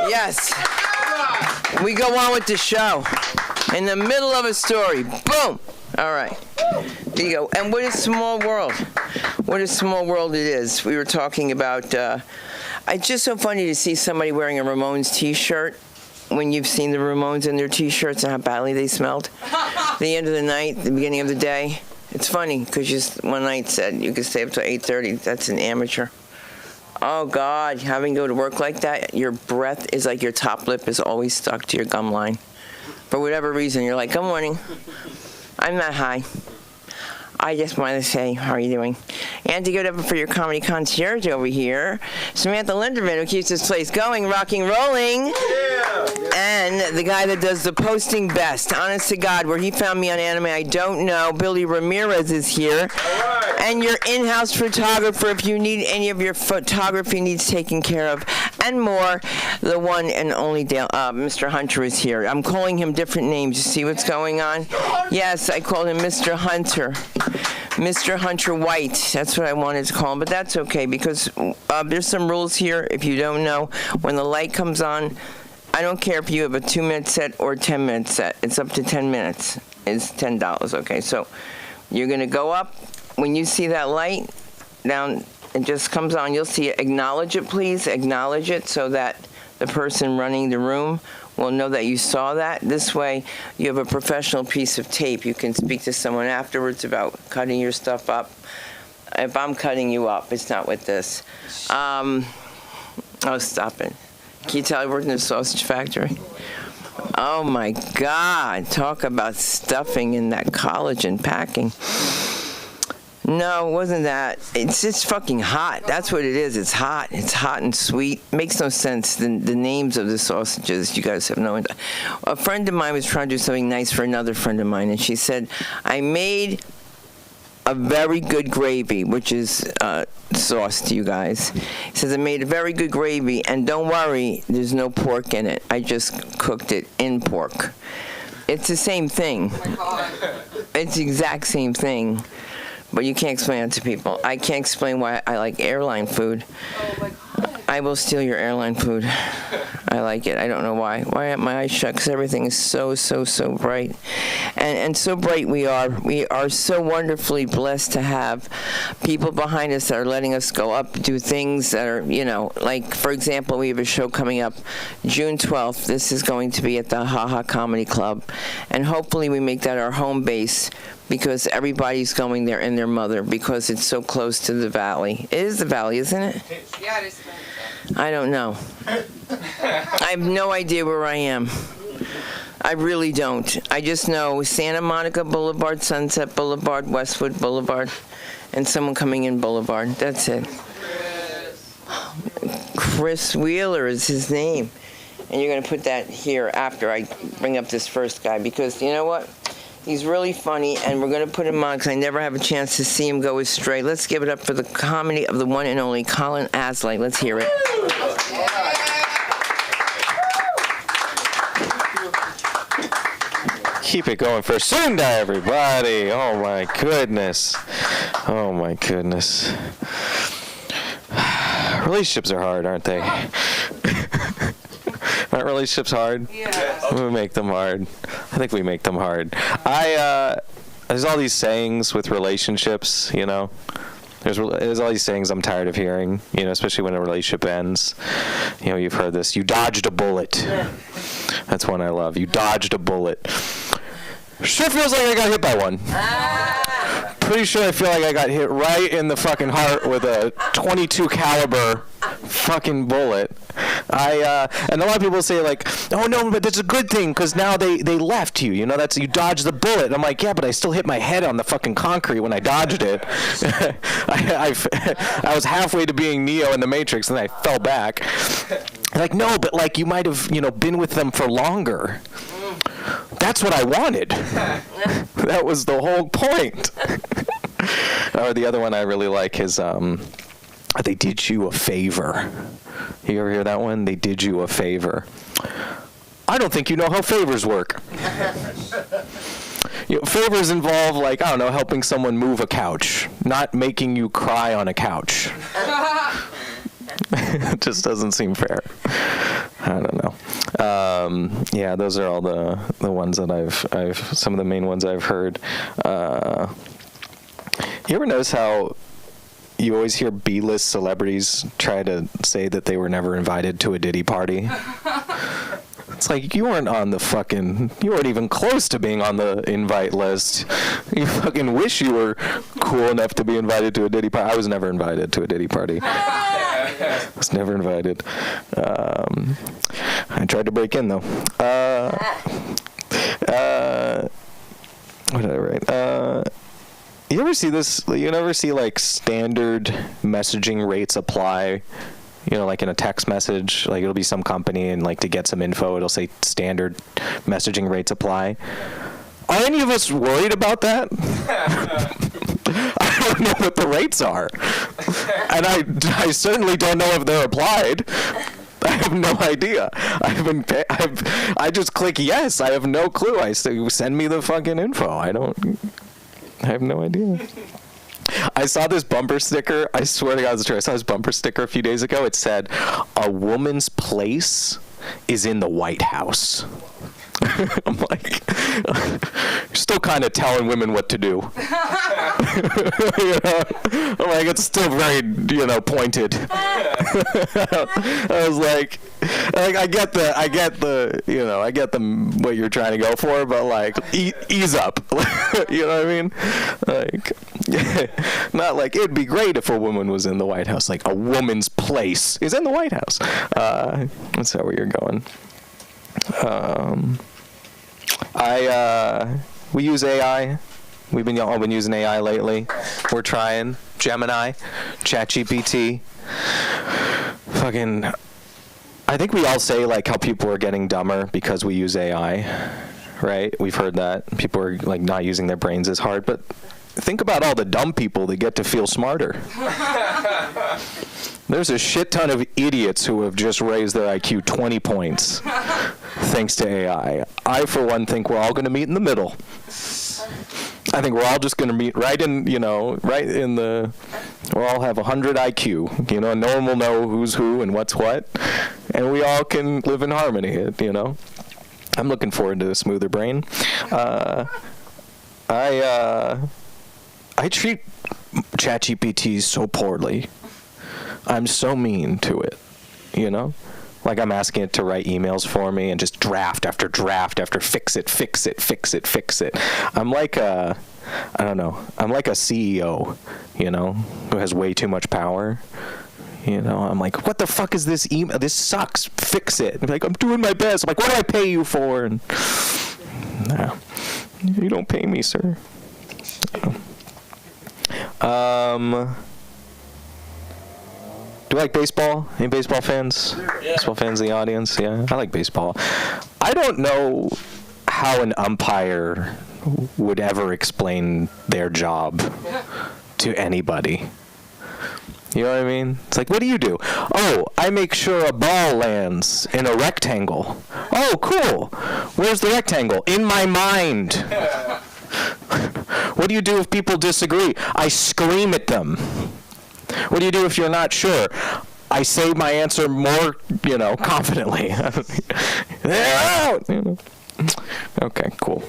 Yes. We go on with the show. In the middle of a story. Boom. All right. There you go. And what a small world. What a small world it is. We were talking about, it's just so funny to see somebody wearing a Ramones t-shirt when you've seen the Ramones in their t-shirts and how badly they smelled. The end of the night, the beginning of the day. It's funny because one night said you could stay up till 8:30. That's an amateur. Oh, God, having to go to work like that, your breath is like your top lip is always stuck to your gum line. For whatever reason, you're like, good morning. I'm not high. I just wanted to say, how are you doing? And to get up for your comedy concierge over here, Samantha Linderman, who keeps this place going, rocking, rolling. Yeah. And the guy that does the posting best, honest to God, where he found me on anime, I don't know. Billy Ramirez is here. All right. And your in-house photographer, if you need any of your photography needs taken care of, and more, the one and only Mr. Hunter is here. I'm calling him different names. You see what's going on? Yes, I called him Mr. Hunter. Mr. Hunter White, that's what I wanted to call him, but that's okay because there's some rules here. If you don't know, when the light comes on, I don't care if you have a 2-minute set or a 10-minute set. It's up to 10 minutes. It's $10, okay? So you're going to go up. When you see that light down, it just comes on. You'll see it. Acknowledge it, please. Acknowledge it so that the person running the room will know that you saw that. This way, you have a professional piece of tape. You can speak to someone afterwards about cutting your stuff up. If I'm cutting you up, it's not with this. Oh, stop it. Can you tell I worked in a sausage factory? Oh, my God. Talk about stuffing in that collagen packing. No, it wasn't that. It's just fucking hot. That's what it is. It's hot. It's hot and sweet. Makes no sense. The names of the sausages, you guys have no idea. A friend of mine was trying to do something nice for another friend of mine, and she said, I made a very good gravy, which is sauce to you guys. He says, I made a very good gravy, and don't worry, there's no pork in it. I just cooked it in pork. It's the same thing. It's the exact same thing. But you can't explain it to people. I can't explain why I like airline food. Oh my God. I will steal your airline food. I like it. I don't know why. Why aren't my eyes shut? Because everything is so, so, so bright. And so bright we are. We are so wonderfully blessed to have people behind us that are letting us go up, do things that are, like, for example, we have a show coming up June 12th. This is going to be at the Ha Ha Comedy Club. And hopefully we make that our home base because everybody's going there and their mother because it's so close to the valley. It is the valley, isn't it? Yeah, it is. I don't know. I have no idea where I am. I really don't. I just know Santa Monica Boulevard, Sunset Boulevard, Westwood Boulevard, and someone coming in Boulevard. That's it. Chris Wheeler is his name. And you're going to put that here after I bring up this first guy because you know what? He's really funny, and we're going to put him on because I never have a chance to see him go astray. Let's give it up for the comedy of the one and only Colin Asley. Let's hear it. Keep it going for Sunda, everybody. Oh, my goodness. Oh, my goodness. Relationships are hard, aren't they? Aren't relationships hard? Yeah. We make them hard. I think we make them hard. There's all these sayings with relationships, There's all these sayings I'm tired of hearing, especially when a relationship ends. You've heard this. You dodged a bullet. That's one I love. You dodged a bullet. Sure feels like I got hit by one. Pretty sure I feel like I got hit right in the fucking heart with a .22 caliber fucking bullet. And a lot of people say like, oh no, but that's a good thing because now they left you. You dodged the bullet. And I'm like, yeah, but I still hit my head on the fucking concrete when I dodged it. I was halfway to being Neo in the Matrix and I fell back. Like, no, but like you might have, been with them for longer. That's what I wanted. That was the whole point. Or the other one I really like is they did you a favor. You ever hear that one? They did you a favor. I don't think you know how favors work. Favors involve, like, I don't know, helping someone move a couch, not making you cry on a couch. It just doesn't seem fair. I don't know. Yeah, those are all the ones that I've some of the main ones I've heard. You ever notice how you always hear B-list celebrities try to say that they were never invited to a Diddy party? It's like, you weren't even close to being on the invite list. You fucking wish you were cool enough to be invited to a Diddy party. I was never invited to a Diddy party. I was never invited. I tried to break in, though. What did I write? You ever see this? You never see, like, standard messaging rates apply? You know, like in a text message, like it'll be some company, and like to get some info, it'll say standard messaging rates apply. Are any of us worried about that? I don't know what the rates are, and I certainly don't know if they're applied. I have no idea. I just click yes. I have no clue. I say, send me the fucking info. I have no idea. I saw this bumper sticker. I swear to God, it's true. I saw this bumper sticker a few days ago. It said, "A woman's place is in the White House." I'm like, you're still kind of telling women what to do. You know? I'm like, it's still very, pointed. I was like, I get what you're trying to go for, but like, ease up. You know what I mean? Like, not like it'd be great if a woman was in the White House. Like, a woman's place is in the White House. That's not where you're going. We use AI. We've all been using AI lately. We're trying Gemini, ChatGPT. Fucking, I think we all say like how people are getting dumber because we use AI, right? We've heard that people are like not using their brains as hard, but think about all the dumb people that get to feel smarter. There's a shit ton of idiots who have just raised their IQ 20 points thanks to AI. I, for one, think we're all going to meet in the middle. I think we're all just going to meet right in the, we'll all have 100 IQ, no one will know who's who and what's what, and we all can live in harmony, I'm looking forward to a smoother brain. I treat ChatGPT so poorly. I'm so mean to it, Like I'm asking it to write emails for me and just draft after draft after fix it. I'm like I'm like a CEO, who has way too much power. I'm like, what the fuck is this email? This sucks. Fix it. I'm like, I'm doing my best. I'm like, what do I pay you for? And no, you don't pay me, sir. Do you like baseball? Any baseball fans? Yeah. Baseball fans in the audience? Yeah, I like baseball. I don't know how an umpire would ever explain their job to anybody. You know what I mean? It's like, what do you do? Oh, I make sure a ball lands in a rectangle. Oh, cool. Where's the rectangle? In my mind. What do you do if people disagree? I scream at them. What do you do if you're not sure? I say my answer more, confidently. They're out. Okay, cool.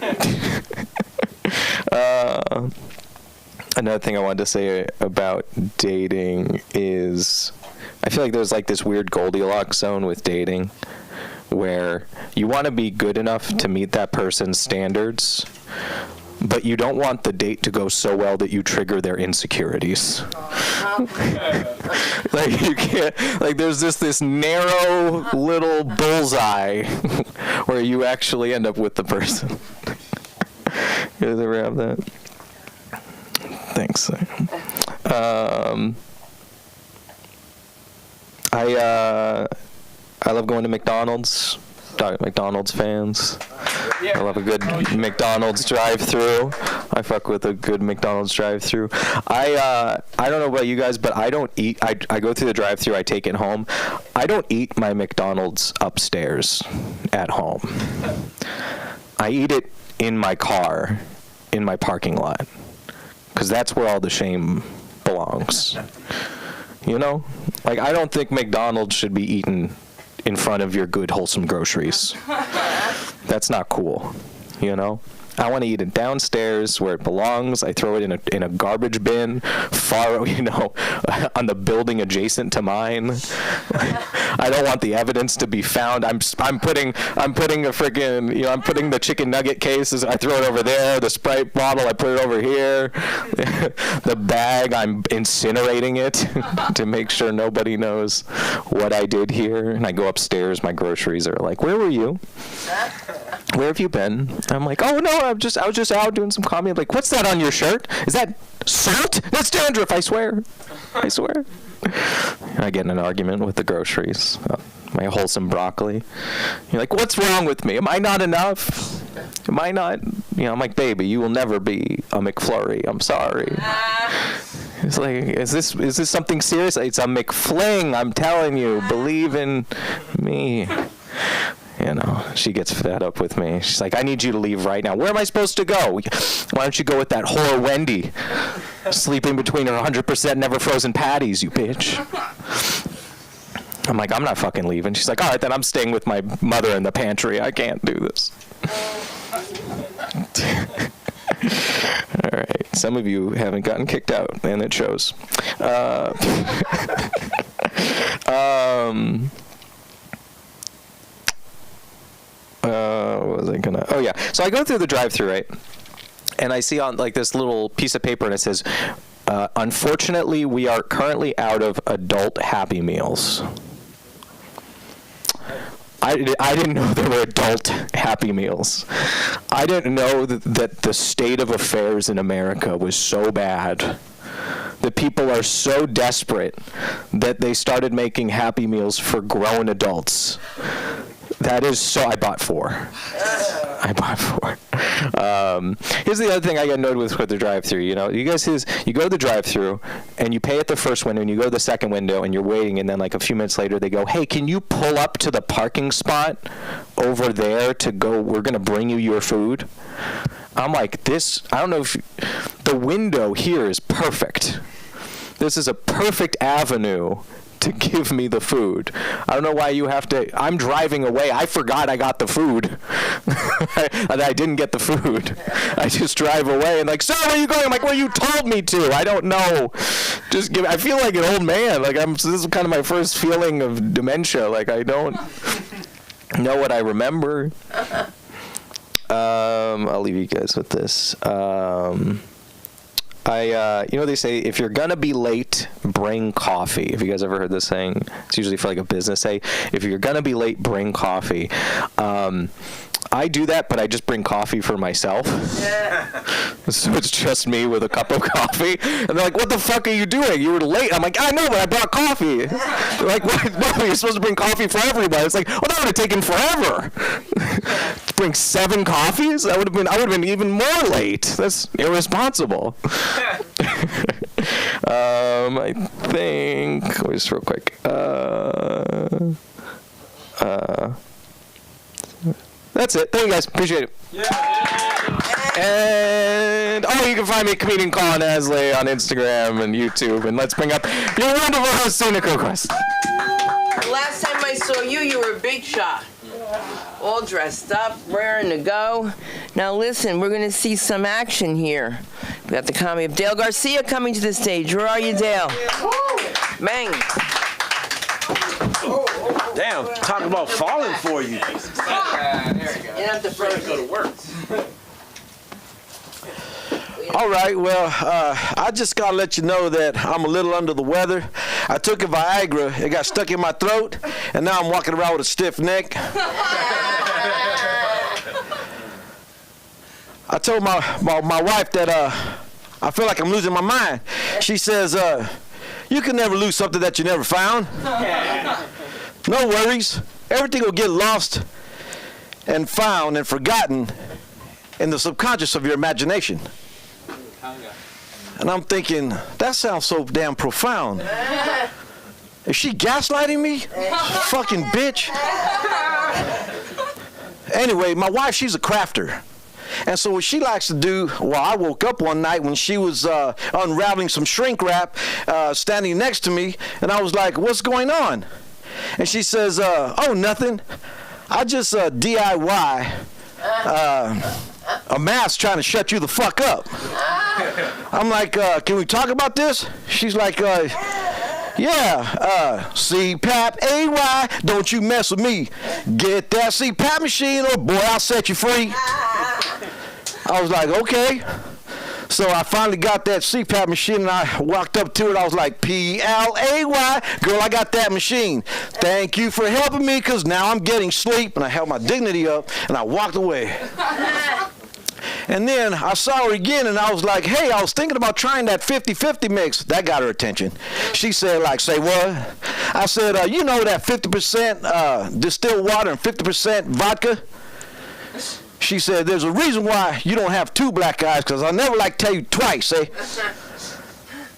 Another thing I wanted to say about dating is I feel like there's like this weird Goldilocks zone with dating where you want to be good enough to meet that person's standards, but you don't want the date to go so well that you trigger their insecurities. Like you can't, like there's this narrow little bullseye where you actually end up with the person. You guys ever have that? Thanks. I love going to McDonald's. McDonald's fans. I love a good McDonald's drive-through. I fuck with a good McDonald's drive-through. I don't know about you guys, but I don't eat. I go through the drive-through. I take it home. I don't eat my McDonald's upstairs at home. I eat it in my car, in my parking lot, because that's where all the shame belongs. Like I don't think McDonald's should be eaten in front of your good, wholesome groceries. That's not cool, you know? I want to eat it downstairs where it belongs. I throw it in a garbage bin far, you know, on the building adjacent to mine. I don't want the evidence to be found. I'm putting a freaking, you know, I'm putting the chicken nugget cases. I throw it over there. The Sprite bottle, I put it over here. The bag, I'm incinerating it to make sure nobody knows what I did here. And I go upstairs. My groceries are like, "Where were you? Where have you been?" I'm like, "Oh no, I was just out doing some comedy." I'm like, "What's that on your shirt? Is that salt? That's dandruff, I swear. I swear." I get in an argument with the groceries. My wholesome broccoli. You're like, "What's wrong with me? Am I not enough? Am I not?" You know, I'm like, "Baby, you will never be a McFlurry. I'm sorry." It's like, is this something serious? It's a McFling. I'm telling you. Believe in me. You know, she gets fed up with me. She's like, "I need you to leave right now." "Where am I supposed to go?" "Why don't you go with that whore Wendy, sleeping between her 100% never frozen patties, you bitch." I'm like, "I'm not fucking leaving." She's like, "All right, then I'm staying with my mother in the pantry. I can't do this." All right. Some of you haven't gotten kicked out, and it shows. What was I gonna? Oh yeah. So I go through the drive-thru, right? And I see on like this little piece of paper, and it says, "Unfortunately, we are currently out of adult Happy Meals." I didn't know there were adult Happy Meals. I didn't know that the state of affairs in America was so bad. That people are so desperate that they started making Happy Meals for grown adults. That is so. I bought 4. Here's the other thing I got annoyed with the drive-thru. You know, you guys, you go to the drive-thru and you pay at the first window and you go to the second window and you're waiting, and then like a few minutes later they go, "Hey, can you pull up to the parking spot over there to go? We're gonna bring you your food." I'm like, this. I don't know if the window here is perfect. This is a perfect avenue to give me the food. I don't know why you have to. I'm driving away. I forgot I got the food. And I didn't get the food. I just drive away and like, "Sir, where are you going?" I'm like, "Well, you told me to. I don't know. Just give." I feel like an old man. Like this is kind of my first feeling of dementia. Like I don't know what I remember. I'll leave you guys with this. You know, they say, if you're gonna be late, bring coffee. Have you guys ever heard this saying? It's usually for like a business say, if you're gonna be late, bring coffee. I do that, but I just bring coffee for myself. So it's just me with a cup of coffee. And they're like, "What the fuck are you doing? You were late." I'm like, "I know, but I brought coffee." They're like, "What? No, you're supposed to bring coffee for everybody." It's like, "Oh, that would have taken forever." Bring 7 coffees? I would have been even more late. That's irresponsible. I think, just real quick. That's it. Thank you guys. Appreciate it. Yeah. And you can find me comedian Colin Asley on Instagram and YouTube. And let's bring up your wonderful host, Cynical Quest. The last time I saw you, you were a big shot. All dressed up, raring to go. Now listen, we're going to see some action here. We got the comedy of Dale Garcia coming to the stage. Where are you, Dale? Bang. Damn, talking about falling for you. There you go. You have to first go to work. All right, well, I just got to let you know that I'm a little under the weather. I took a Viagra, it got stuck in my throat, and now I'm walking around with a stiff neck. I told my wife that I feel like I'm losing my mind. She says, "You can never lose something that you never found." No worries. Everything will get lost and found and forgotten in the subconscious of your imagination. And I'm thinking, that sounds so damn profound. Is she gaslighting me? Fucking bitch. Anyway, my wife, she's a crafter. And so what she likes to do, well, I woke up one night when she was unraveling some shrink wrap, standing next to me, and I was like, "What's going on?" And she says, oh, nothing. I just DIY a mask trying to shut you the fuck up. I'm like, can we talk about this? She's like, yeah, CPAP, AY, don't you mess with me. Get that CPAP machine or boy, I'll set you free. I was like, okay. So I finally got that CPAP machine and I walked up to it. I was like, PLAY, girl, I got that machine. Thank you for helping me because now I'm getting sleep. And I held my dignity up and I walked away. And then I saw her again, and I was like, hey, I was thinking about trying that 50-50 mix. That got her attention. She said, like, say what? I said, you know that 50% distilled water and 50% vodka? She said, there's a reason why you don't have two black eyes, because I'll never like tell you twice, eh?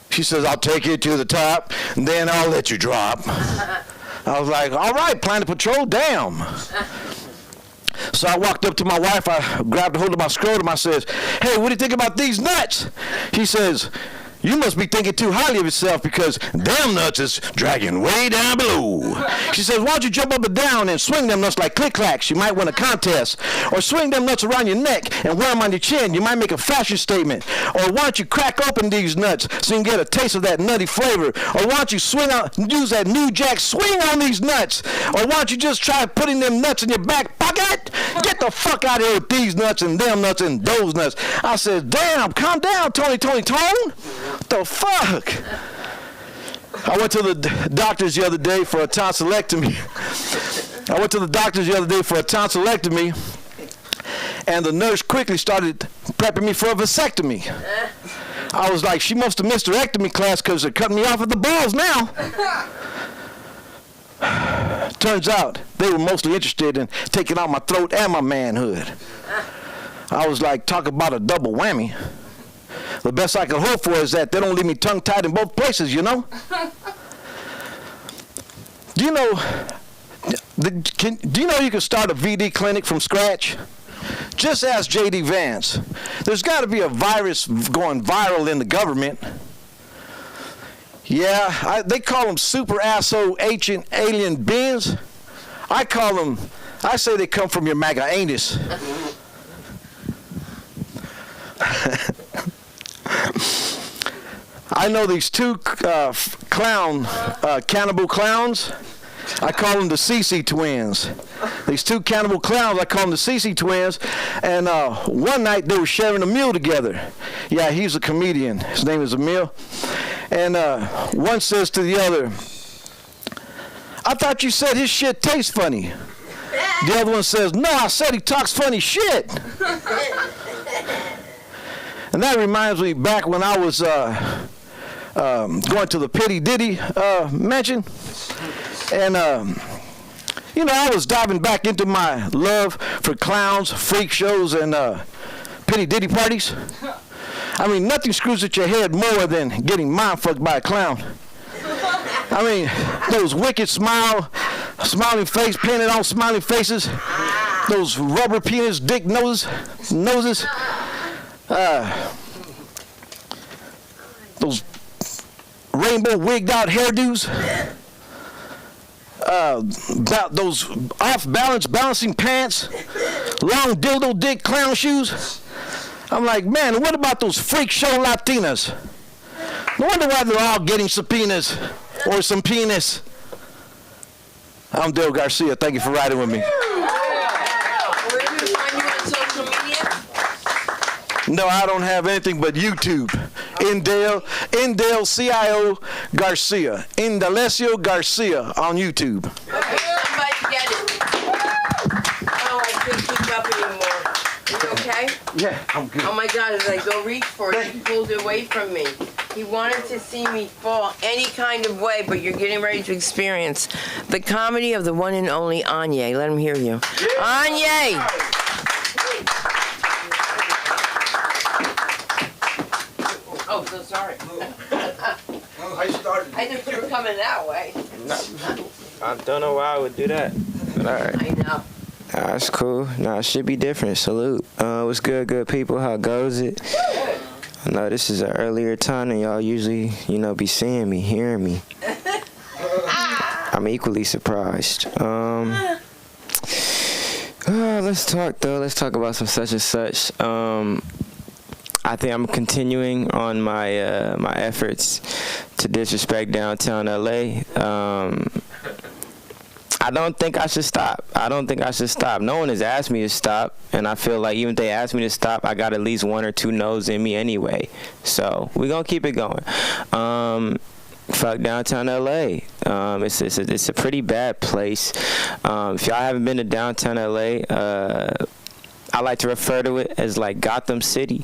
She says, I'll take you to the top, and then I'll let you drop. I was like, all right, Planet Patrol, damn. So I walked up to my wife, I grabbed a hold of my scrotum, I says, hey, what do you think about these nuts? He says, you must be thinking too highly of yourself because them nuts is dragging way down below. She says, why don't you jump up and down and swing them nuts like click-clacks? You might win a contest. Or swing them nuts around your neck and wear them on your chin. You might make a fashion statement. Or why don't you crack open these nuts so you can get a taste of that nutty flavor? Or why don't you swing out, use that New Jack swing on these nuts? Or why don't you just try putting them nuts in your back pocket? Get the fuck out of here with these nuts and them nuts and those nuts. I said, damn, calm down, Tony Tone. What the fuck? I went to the doctors the other day for a tonsillectomy. And the nurse quickly started prepping me for a vasectomy. I was like, she must have missed her ectomy class because they're cutting me off at the balls now. Turns out they were mostly interested in taking out my throat and my manhood. I was like, talk about a double whammy. The best I could hope for is that they don't leave me tongue-tied in both places, you know? Do you know you can start a VD clinic from scratch? Just ask J.D. Vance. There's got to be a virus going viral in the government. Yeah, they call them super asshole ancient alien beings. I say they come from your MAGA anus. I know these two cannibal clowns. I call them the CC twins. These two cannibal clowns, I call them the CC twins. And one night they were sharing a meal together. Yeah, he's a comedian. His name is Emil. And one says to the other, I thought you said his shit tastes funny. The other one says, no, I said he talks funny shit. And that reminds me back when I was going to the Pity Diddy mansion. And, I was diving back into my love for clowns, freak shows, and Pity Diddy parties. I mean, nothing screws at your head more than getting mind-fucked by a clown. I mean, those wicked smiling face, painted on smiling faces, those rubber penis dick noses, those rainbow wigged out hairdos, those off-balance balancing pants, long dildo dick clown shoes. I'm like, man, what about those freak show Latinas? No wonder why they're all getting subpoenas or some penis. I'm Dale Garcia. Thank you for riding with me. Where do we find you on social media? No, I don't have anything but YouTube. Indale CIO Garcia. Indalecio Garcia on YouTube. Okay, somebody get it. Oh, I couldn't keep up anymore. You okay? Yeah, I'm good. Oh my God, as I go reach for it, he pulled it away from me. He wanted to see me fall any kind of way, but you're getting ready to experience the comedy of the one and only Anye. Let him hear you. Yeah. Anye! Oh, so sorry. I started. I thought you were coming that way. I don't know why I would do that. But all right. I know. That's cool. Nah, it should be different. Salute. What's good people? How goes it? I know this is an earlier time than y'all usually, be seeing me, hearing me. I'm equally surprised. Let's talk about some such and such. I think I'm continuing on my my efforts to disrespect downtown LA. I don't think I should stop. No one has asked me to stop, and I feel like even if they ask me to stop, I got at least one or two no's in me anyway. So we're gonna keep it going. Fuck downtown LA. It's a pretty bad place. If y'all haven't been to downtown LA, I like to refer to it as like Gotham City.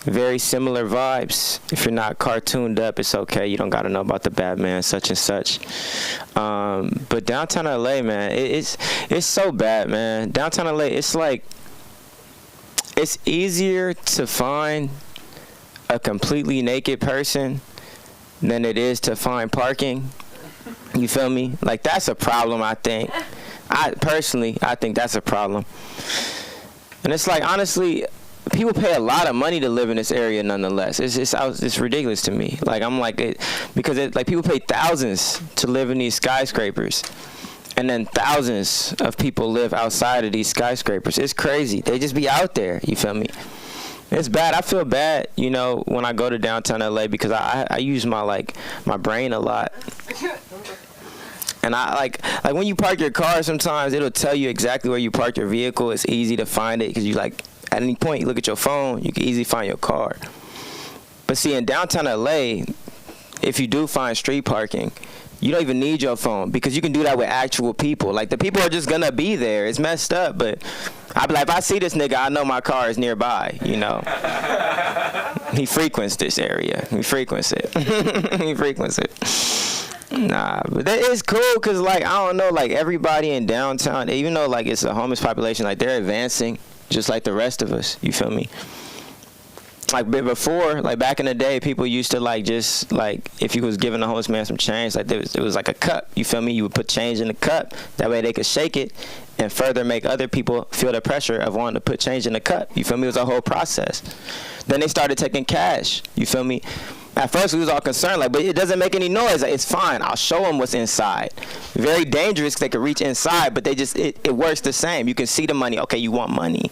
Very similar vibes. If you're not cartooned up, it's okay. You don't got to know about the Batman, such and such. But downtown LA, man, it's so bad, man. Downtown LA, it's like, it's easier to find a completely naked person than it is to find parking. You feel me? Like, that's a problem, I think. I think that's a problem. And it's like, honestly, people pay a lot of money to live in this area nonetheless. It's ridiculous to me. Like, I'm like, like, people pay thousands to live in these skyscrapers. And then thousands of people live outside of these skyscrapers. It's crazy. They just be out there. You feel me? It's bad. I feel bad, you know, when I go to downtown LA because I use my brain a lot. And I like when you park your car, sometimes it'll tell you exactly where you parked your vehicle. It's easy to find it because you like at any point you look at your phone, you can easily find your car. But see, in downtown LA, if you do find street parking, you don't even need your phone because you can do that with actual people. Like, the people are just gonna be there. It's messed up, but I be like, if I see this nigga, I know my car is nearby, you know. He frequents this area. He frequents it. He frequents it. Nah, but that is cool because, like, I don't know, like, everybody in downtown, even though, like, it's a homeless population, like, they're advancing just like the rest of us, you feel me? Like, before, like, back in the day, people used to, like, just, like, if you was giving a homeless man some change, like, it was like a cup, you feel me? You would put change in the cup, that way they could shake it and further make other people feel the pressure of wanting to put change in the cup, you feel me? It was a whole process. Then they started taking cash, you feel me? At first, we was all concerned, like, but it doesn't make any noise. Like, it's fine. I'll show them what's inside. Very dangerous. They could reach inside, but it works the same. You can see the money. Okay, you want money.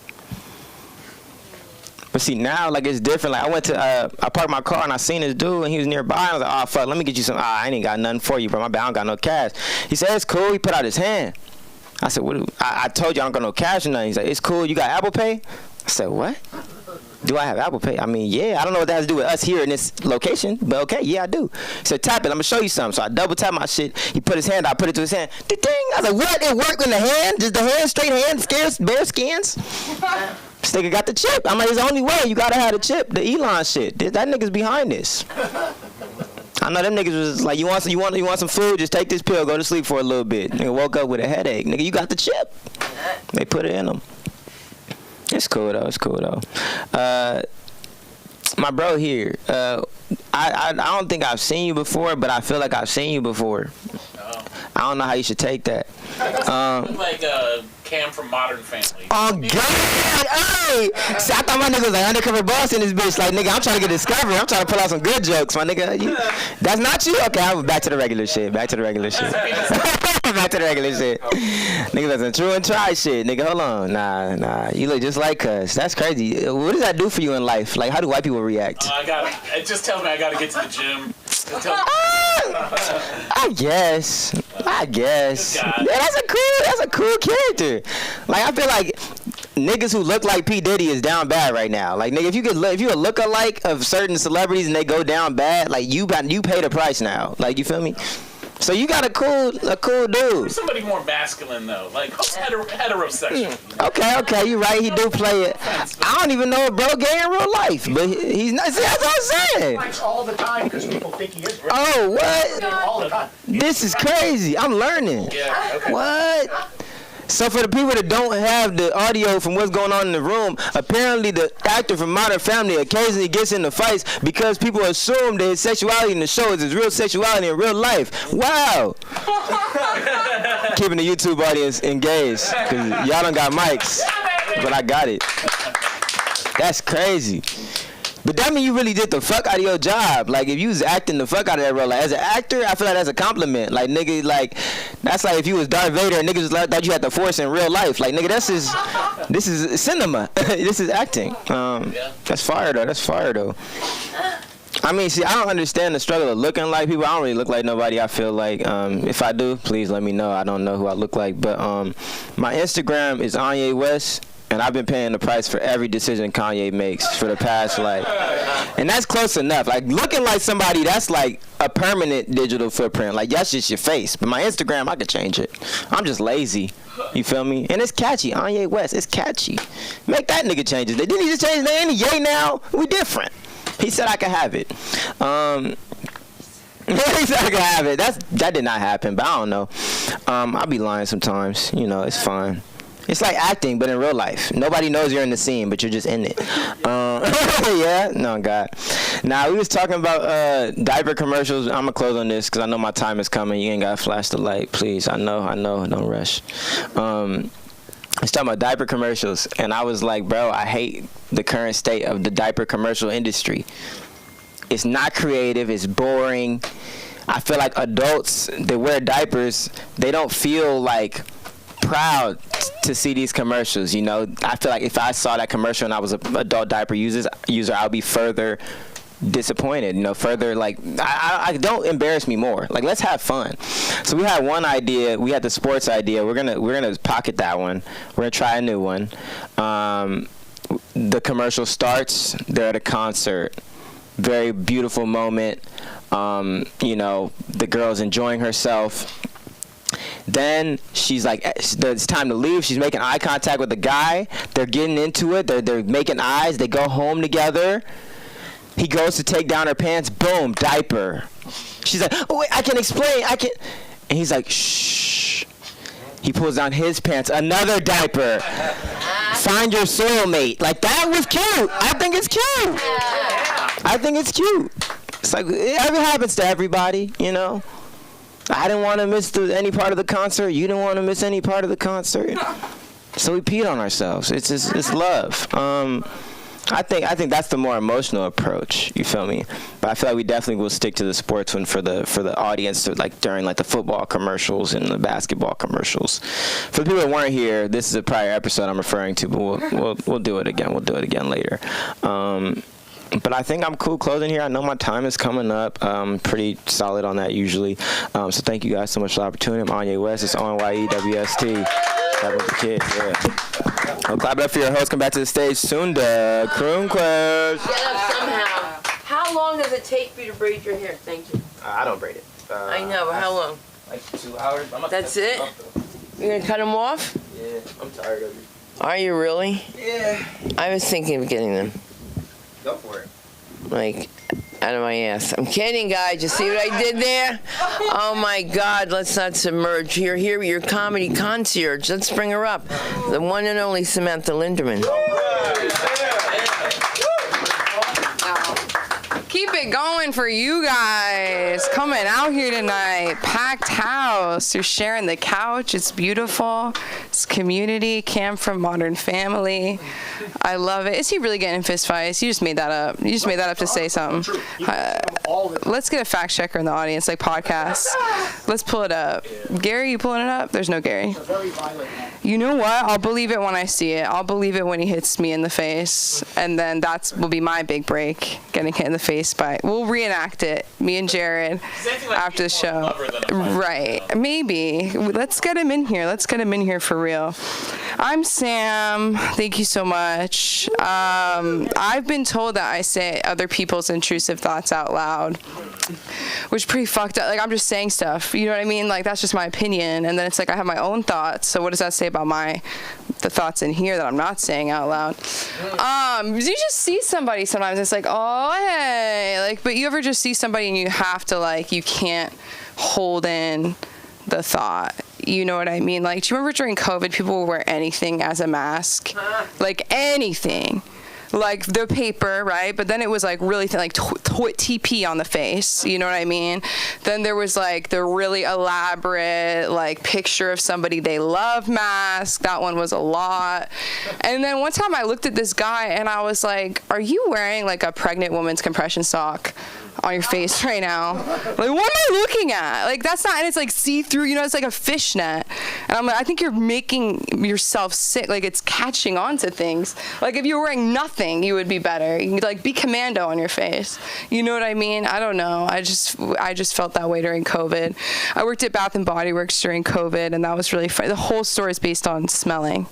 But see, now, like, it's different. Like, I parked my car, and I seen this dude, and he was nearby. I was like, oh, fuck, let me get you some. I ain't got nothing for you, bro. My bad, I don't got no cash. He said, it's cool. He put out his hand. I said, what? I told you I don't got no cash or nothing. He's like, it's cool. You got Apple Pay? I said, what? Do I have Apple Pay? I mean, yeah. I don't know what that has to do with us here in this location, but okay, yeah, I do. He said, tap it. I'm going to show you something. So I double tap my shit. He put his hand out. I put it to his hand. Ding. I was like, what? It worked in the hand? Just the hand, straight hand, bare skins? This nigga got the chip. I'm like, it's the only way. You got to have the chip. The Elon shit. That nigga's behind this. I know them niggas was like, you want some food? Just take this pill. Go to sleep for a little bit. Nigga woke up with a headache. Nigga, you got the chip. They put it in him. It's cool though. My bro here. I don't think I've seen you before, but I feel like I've seen you before. I don't know how you should take that. Like Cam from Modern Family. Oh God! Hey, see, I thought my nigga was like undercover boss in this bitch. Like, nigga, I'm trying to get discovery. I'm trying to pull out some good jokes, my nigga. That's not you. Okay, I'm back to the regular shit. Back to the regular shit. Nigga, that's some true and try shit. Nigga, hold on. Nah. You look just like us. That's crazy. What does that do for you in life? Like, how do white people react? It just tells me I gotta get to the gym. I guess. Yeah, that's a cool character. Like, I feel like niggas who look like P. Diddy is down bad right now. Like, nigga, if you a look-alike of certain celebrities and they go down bad, like, you pay the price now. Like, you feel me? So you got a cool dude. Somebody more masculine though, like heterosexual. Okay, you right. He do play it. I don't even know if bro gay in real life, but he's not. See, that's what I'm saying. He all the time because people think he is. Oh, what? All the time. This is crazy. I'm learning. Yeah. Okay. What? So for the people that don't have the audio from what's going on in the room, apparently the actor from Modern Family occasionally gets into fights because people assume that his sexuality in the show is his real sexuality in real life. Wow. Keeping the YouTube audience engaged because y'all don't got mics, but I got it. That's crazy. But that means you really did the fuck out of your job. Like, if you was acting the fuck out of that role, like, as an actor, I feel like that's a compliment. Like, nigga, like, that's like if you was Darth Vader and niggas thought you had the Force in real life. Like, nigga, this is cinema. This is acting. That's fire, though. That's fire, though. I mean, see, I don't understand the struggle of looking like people. I don't really look like nobody. I feel like, if I do, please let me know. I don't know who I look like. But my Instagram is Kanye West. And I've been paying the price for every decision Kanye makes for the past, like, and that's close enough. Like, looking like somebody, that's like a permanent digital footprint. Like, that's just your face. But my Instagram, I could change it. I'm just lazy. You feel me? And it's catchy. Kanye West, it's catchy. Make that nigga change it. Didn't he just change his name? Yay now? We different. He said I could have it. He said I could have it. That did not happen, but I don't know. I'll be lying sometimes. You know, it's fine. It's like acting, but in real life. Nobody knows you're in the scene, but you're just in it. Yeah? No, God. Now, we was talking about diaper commercials. I'm going to close on this because I know my time is coming. You ain't got to flash the light, please. I know. Don't rush. I was talking about diaper commercials, and I was like, bro, I hate the current state of the diaper commercial industry. It's not creative. It's boring. I feel like adults that wear diapers, they don't feel like proud to see these commercials. You know, I feel like if I saw that commercial and I was an adult diaper user, I'll be further disappointed. You know, further like I don't embarrass me more. Like, let's have fun. So we had one idea. We had the sports idea. We're gonna pocket that one. We're gonna try a new one. The commercial starts. They're at a concert. Very beautiful moment. You know, the girl's enjoying herself. Then she's like, it's time to leave. She's making eye contact with the guy. They're getting into it. They're making eyes. They go home together. He goes to take down her pants. Boom, diaper. She's like, oh, wait, I can explain. And he's like, shh. He pulls down his pants. Another diaper. Find your soulmate. Like, that was cute. I think it's cute. It's like, it happens to everybody, you know? I didn't want to miss any part of the concert. You didn't want to miss any part of the concert. So we peed on ourselves. It's love. I think that's the more emotional approach. You feel me? But I feel like we definitely will stick to the sports one for the audience, to, like, during like the football commercials and the basketball commercials. For the people that weren't here, this is a prior episode I'm referring to, but we'll do it again. We'll do it again later. But I think I'm cool closing here. I know my time is coming up. Pretty solid on that usually. So thank you guys so much for the opportunity. I'm Kanye West. It's ONYEWST. That was the kid. Yeah. I'll clap it up for your host. Come back to the stage soon. Croon Quest. Get up somehow. How long does it take for you to braid your hair? Thank you. I don't braid it. I know, but how long? Like 2 hours. That's it? You're going to cut them off? Yeah, I'm tired of it. Are you really? Yeah. I was thinking of getting them. Go for it. Like, out of my ass. I'm kidding, guys. You see what I did there? Oh, my God. Let's not submerge. You're here with your comedy concierge. Let's bring her up. The one and only Samantha Linderman. Keep it going for you guys. Coming out here tonight. Packed house. You're sharing the couch. It's beautiful. It's community. Cam from Modern Family. I love it. Is he really getting fist fights? You just made that up. You just made that up to say something. Let's get a fact checker in the audience, like podcast. Let's pull it up. Gary, you pulling it up? There's no Gary. You know what? I'll believe it when I see it. I'll believe it when he hits me in the face. And then will be my big break, getting hit in the face by. We'll reenact it, me and Jared, after the show. Right. Maybe. Let's get him in here. Let's get him in here for real. I'm Sam. Thank you so much. I've been told that I say other people's intrusive thoughts out loud, which is pretty fucked up. Like, I'm just saying stuff. You know what I mean? Like, that's just my opinion. And then it's like I have my own thoughts. So what does that say about the thoughts in here that I'm not saying out loud? You just see somebody sometimes. It's like, oh, hey. Like, but you ever just see somebody and you have to, like, you can't hold in the thought. You know what I mean? Like, do you remember during COVID, people would wear anything as a mask? Like, anything. like the paper, right? But then it was like really thin, like TP on the face. You know what I mean? Then there was like the really elaborate like picture of somebody they love mask. That one was a lot. And then one time I looked at this guy and I was like, are you wearing like a pregnant woman's compression sock on your face right now? Like, what am I looking at? Like, that's not, and it's like see-through, you know, it's like a fishnet. And I'm like, I think you're making yourself sick. Like, it's catching on to things. Like, if you were wearing nothing, you would be better. You could, like, be commando on your face. You know what I mean? I don't know. I just felt that way during COVID. I worked at Bath & Body Works during COVID, and that was really fun. The whole store is based on smelling.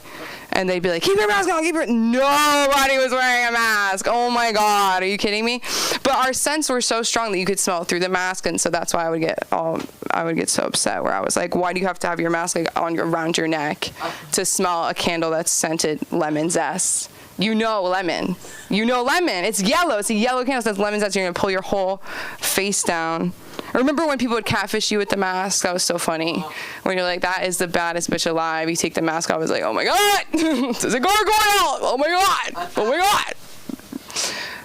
And they'd be like, keep your mask on, nobody was wearing a mask. Oh my God, are you kidding me? But our scents were so strong that you could smell it through the mask, and so that's why I would get so upset, where I was like, why do you have to have your mask like around your neck to smell a candle that's scented lemon zest? You know lemon. It's yellow. It's a yellow candle that says lemon zest. You're gonna pull your whole face down. I remember when people would catfish you with the mask. That was so funny. When you're like, that is the baddest bitch alive. You take the mask off. I was like, oh my God. There's a gargoyle. Oh my God. Oh my God.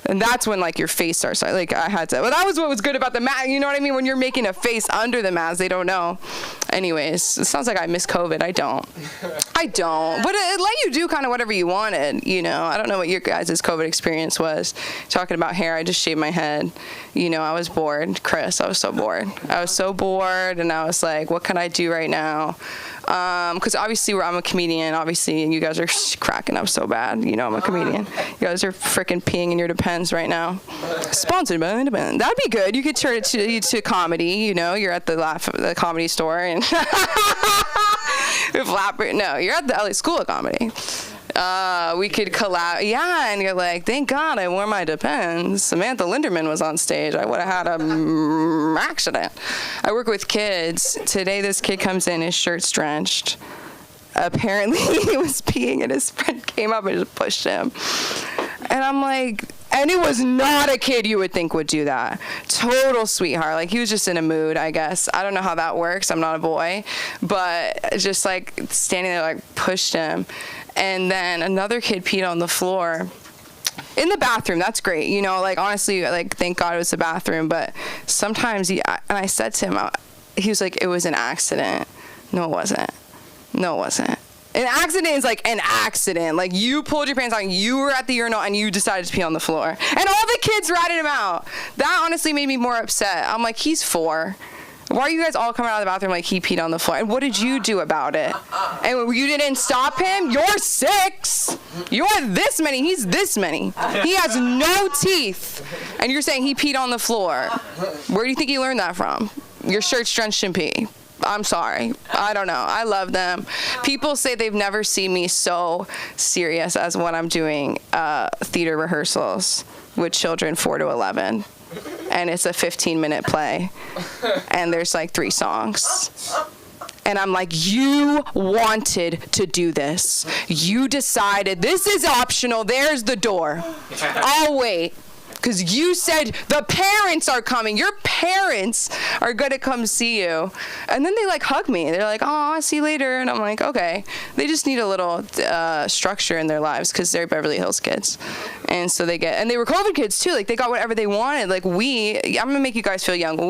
And that's when like your face starts like I had to. Well, that was what was good about the mask. You know what I mean? When you're making a face under the mask, they don't know. Anyways, it sounds like I miss COVID. I don't. But it let you do kind of whatever you wanted. You know, I don't know what your guys' COVID experience was. Talking about hair, I just shaved my head. You know, I was bored. Chris, I was so bored. And I was like, what can I do right now? Because obviously I'm a comedian, obviously, and you guys are cracking up so bad. You know I'm a comedian. You guys are freaking peeing in your Depends right now. Sponsored by Depends. That'd be good. You could turn it to comedy. You know, you're at the comedy store and no, you're at the LA School of Comedy. We could collab. Yeah, and you're like, thank God I wore my Depends. Samantha Linderman was on stage. I would have had an accident. I work with kids. Today this kid comes in, his shirt's drenched. Apparently he was peeing and his friend came up and just pushed him. And I'm like, and it was not a kid you would think would do that. Total sweetheart. Like, he was just in a mood, I guess. I don't know how that works. I'm not a boy. But just, like, standing there, like, pushed him. And then another kid peed on the floor in the bathroom. That's great. You know, like, honestly, like, thank God it was the bathroom. But sometimes, and I said to him, he was like, it was an accident. No, it wasn't. An accident is like an accident. Like, you pulled your pants on, you were at the urinal, and you decided to pee on the floor. And all the kids ratted him out. That honestly made me more upset. I'm like, he's 4. Why are you guys all coming out of the bathroom like he peed on the floor? And what did you do about it? And you didn't stop him? You're 6. You're this many. He's this many. He has no teeth. And you're saying he peed on the floor. Where do you think you learned that from? Your shirt's drenched in pee. I'm sorry. I don't know. I love them. People say they've never seen me so serious as when I'm doing theater rehearsals with children 4 to 11. And it's a 15-minute play. And there's like 3 songs. And I'm like, you wanted to do this. You decided this is optional. There's the door. I'll wait. Because you said the parents are coming. Your parents are going to come see you. And then they, like, hug me. They're like, oh, I'll see you later. And I'm like, okay. They just need a little structure in their lives because they're Beverly Hills kids. And so and they were COVID kids, too. Like, they got whatever they wanted. Like, I'm going to make you guys feel young.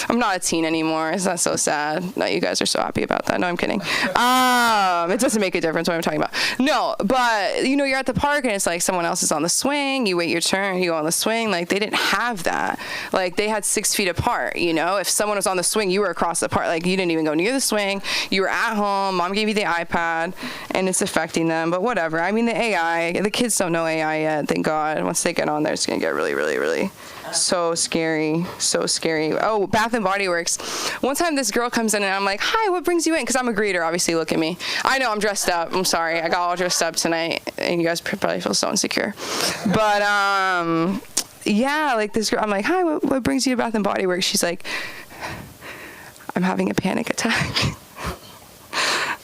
I'm not a teen anymore. It's not so sad that you guys are so happy about that. No, I'm kidding. It doesn't make a difference what I'm talking about. No, but, you know, you're at the park and it's like someone else is on the swing. You wait your turn. You go on the swing. Like, they didn't have that. Like, they had 6 feet apart, you know? If someone was on the swing, you were across the park. Like, you didn't even go near the swing. You were at home. Mom gave you the iPad, and it's affecting them. But whatever. I mean, the kids don't know AI yet, thank God. Once they get on there, it's going to get really, really, really so scary. Oh, Bath & Body Works. One time this girl comes in and I'm like, hi, what brings you in? Because I'm a greeter, obviously. Look at me. I know I'm dressed up. I'm sorry. I got all dressed up tonight and you guys probably feel so insecure. But yeah, like this girl, I'm like, hi, what brings you to Bath & Body Works? She's like, I'm having a panic attack.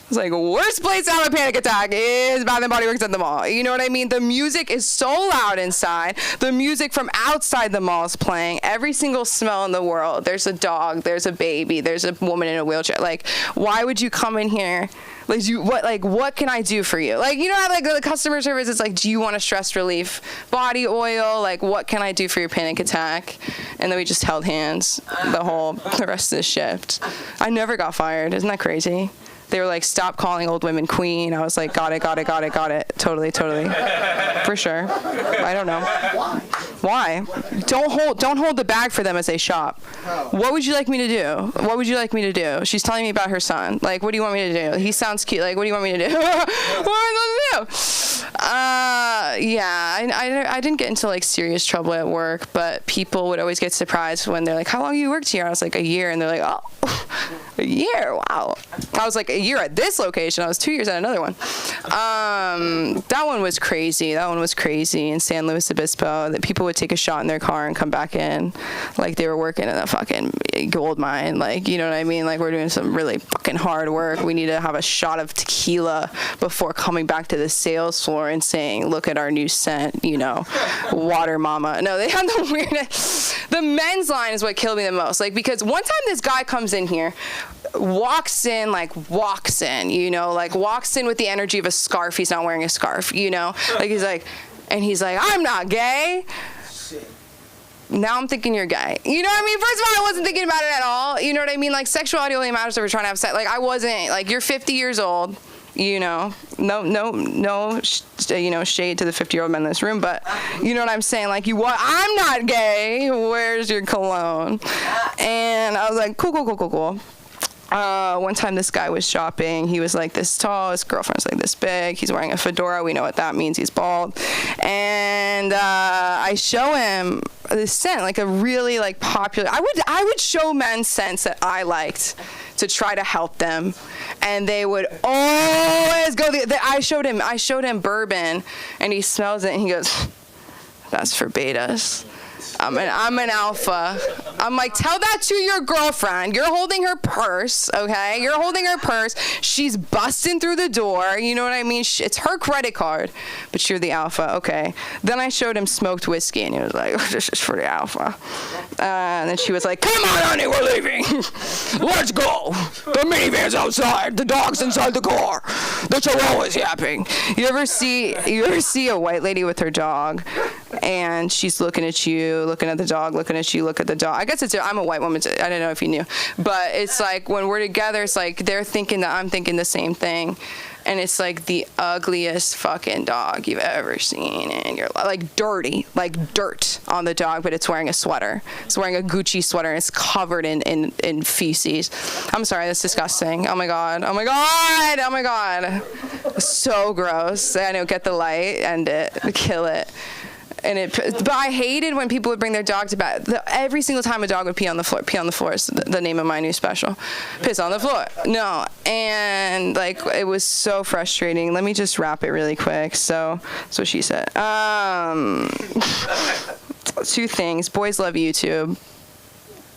It's like, worst place to have a panic attack is Bath and Body Works at the mall. You know what I mean? The music is so loud inside. The music from outside the mall is playing. Every single smell in the world. There's a dog. There's a baby. There's a woman in a wheelchair. Like, why would you come in here? What can I do for you? Like, you know how like the customer service is like, do you want a stress relief body oil? Like, what can I do for your panic attack? And then we just held hands the rest of the shift. I never got fired. Isn't that crazy? They were like, stop calling old women queen. I was like, got it. Totally. For sure. I don't know. Why? Don't hold the bag for them as they shop. What would you like me to do? She's telling me about her son. Like, what do you want me to do? He sounds cute. Like, what do you want me to do? What am I supposed to do? I didn't get into like serious trouble at work, but people would always get surprised when they're like, how long you worked here? I was like, a year. And they're like, oh, a year? Wow. I was like, a year at this location. I was 2 years at another one. That one was crazy. In San Luis Obispo, that people would take a shot in their car and come back in like they were working in a fucking gold mine. Like, you know what I mean? Like, we're doing some really fucking hard work. We need to have a shot of tequila before coming back to the sales floor and saying, look at our new scent, you know, water mama. No, they have the weirdest. The men's line is what killed me the most. Like, because one time this guy comes in here, walks in with the energy of a scarf. He's not wearing a scarf, you know? Like, he's like, I'm not gay. Now I'm thinking you're gay. You know what I mean? First of all, I wasn't thinking about it at all. You know what I mean? Like, sexuality only matters if we're trying to have sex. Like, I wasn't, like, you're 50 years old. You know, no, you know, shade to the 50-year-old men in this room, but you know what I'm saying? Like, I'm not gay. Where's your cologne? And I was like, cool. One time this guy was shopping. He was like this tall. His girlfriend's like this big. He's wearing a fedora. We know what that means. He's bald. And I show him this scent, like a really like popular. I would show men scents that I liked to try to help them, and they would always go. I showed him bourbon, and he smells it, and he goes, "That's for betas." I'm an alpha. I'm like, tell that to your girlfriend. You're holding her purse, okay? You're holding her purse. She's busting through the door. You know what I mean? It's her credit card, but you're the alpha, okay? Then I showed him smoked whiskey, and he was like, this is for the alpha. And then she was like, come on, honey, we're leaving. Let's go. The minivan's outside. The dog's inside the car. The chihuahua's yapping. You ever see a white lady with her dog, and she's looking at you, looking at the dog, looking at you, look at the dog. I guess I'm a white woman. I don't know if you knew. But it's like when we're together, it's like they're thinking that I'm thinking the same thing. And it's like the ugliest fucking dog you've ever seen in your life. Like dirty, like dirt on the dog, but it's wearing a sweater. It's wearing a Gucci sweater, and it's covered in feces. I'm sorry, that's disgusting. Oh my God. So gross. I know, get the light, end it, kill it. But I hated when people would bring their dog to bed. Every single time a dog would pee on the floor. Pee on the floor is the name of my new special. Piss on the floor. No. And, like, it was so frustrating. Let me just wrap it really quick. So that's what she said. Two things. Boys love YouTube.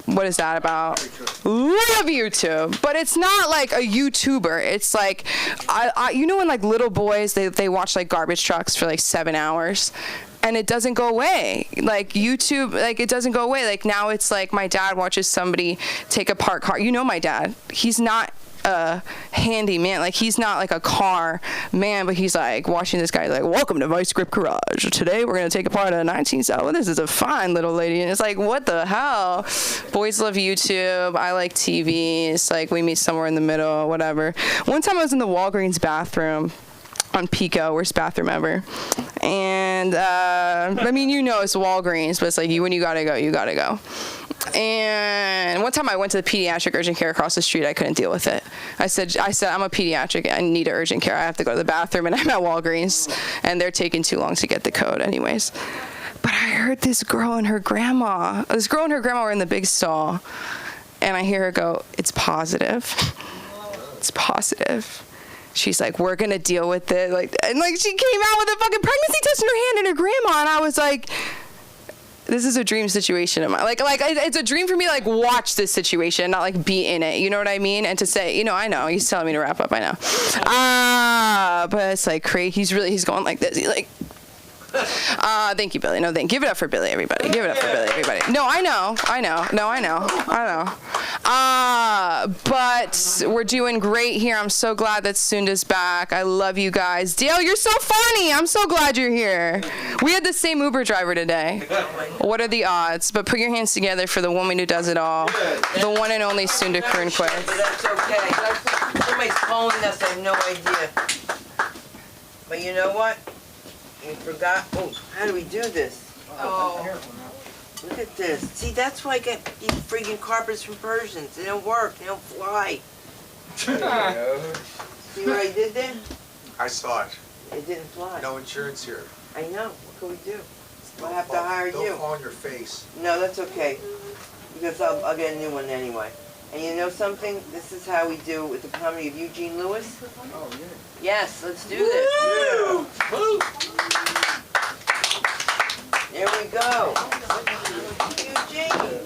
What is that about? Love YouTube, but it's not like a YouTuber. It's like, you know when like little boys, they watch like garbage trucks for like 7 hours, and it doesn't go away. Like YouTube, like it doesn't go away. Like now it's like my dad watches somebody take apart car. You know my dad. He's not a handy man. Like he's not like a car man, but he's like watching this guy like, welcome to Vice Grip Garage. Today we're going to take apart a 1970. This is a fine little lady. And it's like, what the hell? Boys love YouTube. I like TV. It's like we meet somewhere in the middle, whatever. One time I was in the Walgreens bathroom on Pico, worst bathroom ever. And I mean, you know it's Walgreens, but it's like when you gotta go, you gotta go. And one time I went to the pediatric urgent care across the street. I couldn't deal with it. I said, I'm a pediatric. I need urgent care. I have to go to the bathroom, and I'm at Walgreens, and they're taking too long to get the code anyways. But I heard this girl and her grandma were in the big stall, and I hear her go, it's positive. It's positive. She's like, we're going to deal with it. And she came out with a fucking pregnancy test in her hand and her grandma, and I was like, this is a dream situation of mine. Like it's a dream for me to like watch this situation, not like be in it. You know what I mean? And to say, I know he's telling me to wrap up. I know. But it's like crazy. He's going like this. He's like. Thank you, Billy. No, give it up for Billy, everybody. Give it up for Billy, everybody. No, I know. No, I know. But we're doing great here. I'm so glad that Sunda's back. I love you guys. Dale, you're so funny. I'm so glad you're here. We had the same Uber driver today. What are the odds? But put your hands together for the woman who does it all. The one and only Sunda Kernquist. That's okay. Somebody's calling us. I have no idea. But you know what? We forgot. Oh, how do we do this? Oh. Look at this. See, that's why I get these freaking carpets from Persians. They don't work. They don't fly. See what I did there? I saw it. It didn't fly. No insurance here. I know. What can we do? We'll have to hire you. Don't fall on your face. No, that's okay. Because I'll get a new one anyway. And you know something? This is how we do with the comedy of Eugene Lewis. Oh, yeah. Yes, let's do this. Yeah. Woo. There we go. Eugene.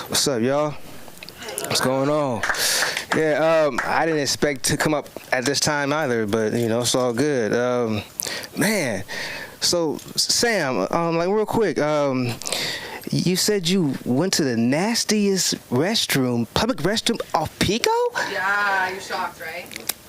What's up, y'all? What's going on? Yeah, I didn't expect to come up at this time either, but it's all good. Man, so Sam, like real quick, you said you went to the nastiest public restroom off Pico? Yeah, you're shocked, right?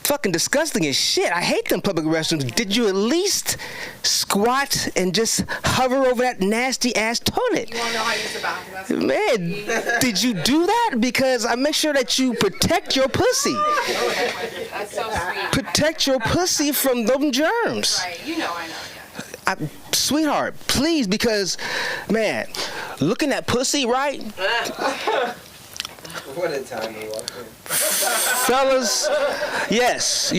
Fucking disgusting as shit. I hate them public restrooms. Did you at least squat and just hover over that nasty ass toilet? You want to know how to use the bathroom? Man, did you do that? Because I make sure that you protect your pussy. That's so sweet. Protect your pussy from them germs. Right, I know, yeah. Sweetheart, please, because, man, looking at pussy, right? What a time we walked in. Fellas, yes.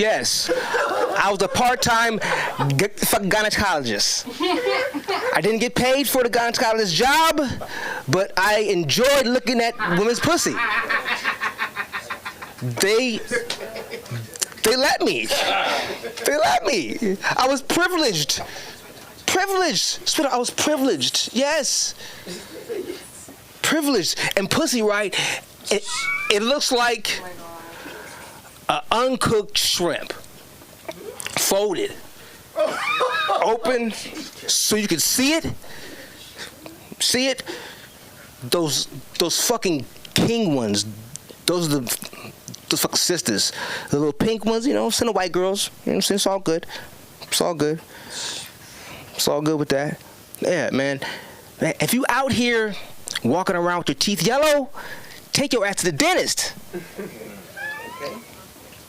I was a part-time gynecologist. I didn't get paid for the gynecologist job, but I enjoyed looking at women's pussy. They let me. I was privileged. Sweetheart, I was privileged. Yes. Privileged. And pussy, right? It looks like an uncooked shrimp, folded, open, so you can see it. Those fucking king ones. Those are those fucking sisters. The little pink ones, some of the white girls. It's all good. It's all good with that. Yeah, man. If you out here walking around with your teeth yellow, take your ass to the dentist.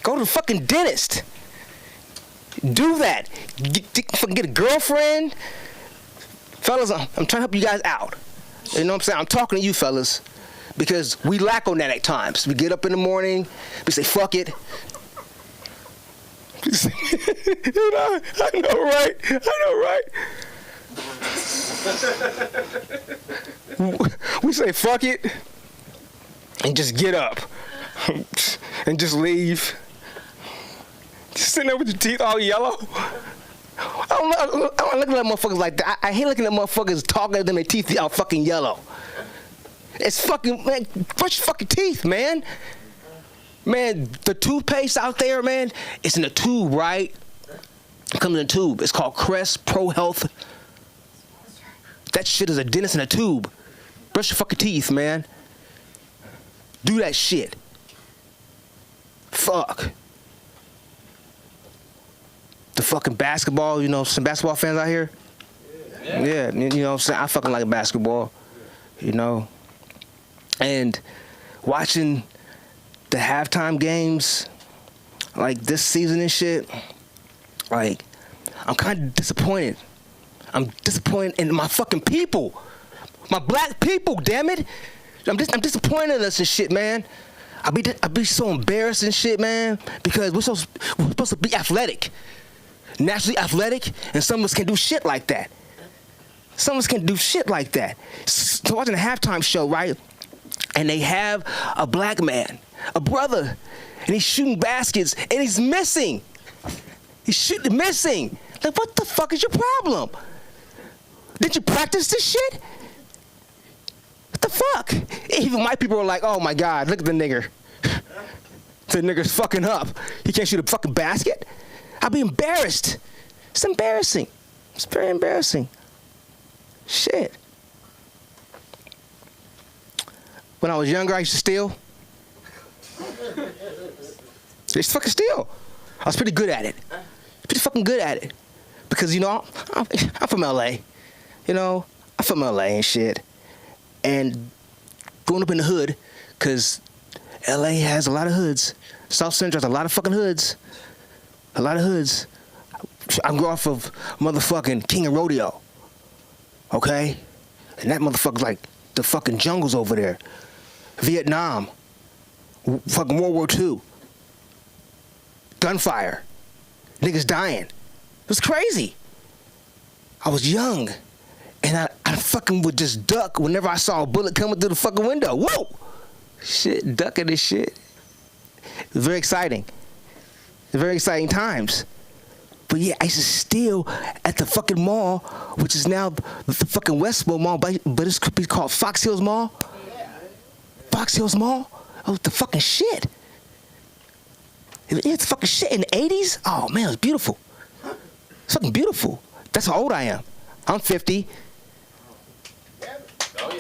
Go to the fucking dentist. Do that. Get a girlfriend. Fellas, I'm trying to help you guys out. You know what I'm saying? I'm talking to you fellas. Because we lack on that at times. We get up in the morning, we say, fuck it. I know, right? We say, fuck it. And just get up. And just leave. Just sitting there with your teeth all yellow. I don't look at motherfuckers like that. I hate looking at motherfuckers talking to them, their teeth all fucking yellow. It's fucking, man, brush your fucking teeth, man. Man, the toothpaste out there, man, it's in a tube, right? It comes in a tube. It's called Crest Pro Health. That shit is a dentist in a tube. Brush your fucking teeth, man. Do that shit. Fuck. The fucking basketball, some basketball fans out here? Yeah, what I'm saying? I fucking like basketball, And watching the halftime games, like this season and shit, like, I'm kind of disappointed. I'm disappointed in my fucking people. My black people, damn it. I'm disappointed in us and shit, man. I be so embarrassed and shit, man, because we're supposed to be athletic. Naturally athletic, and some of us can do shit like that. So watching the halftime show, right? and they have a black man, a brother, and he's shooting baskets, and he's missing. He's missing. Like, what the fuck is your problem? Did you practice this shit? What the fuck? Even white people are like, oh my God, look at the nigger. The nigger's fucking up. He can't shoot a fucking basket? I'll be embarrassed. It's embarrassing. It's very embarrassing. Shit. When I was younger, I used to steal. I used to fucking steal. I was pretty good at it. Pretty fucking good at it. Because, you know, I'm from LA. You know, I'm from LA and shit. And growing up in the hood, because LA has a lot of hoods. South Central has a lot of fucking hoods. A lot of hoods. I grew off of motherfucking King of Rodeo. Okay? And that motherfucker's like the fucking jungles over there. Vietnam. Fucking World War II. Gunfire. Niggas dying. It was crazy. I was young. And I fucking would just duck whenever I saw a bullet coming through the fucking window. Whoa! Shit, ducking this shit. It was very exciting. Very exciting times. But yeah, I used to steal at the fucking mall, which is now the fucking Westboro Mall, but it's called Fox Hills Mall. Fox Hills Mall? Oh, the fucking shit. It's fucking shit in the 80s? Oh man, it was beautiful. It's fucking beautiful. That's how old I am. I'm 50.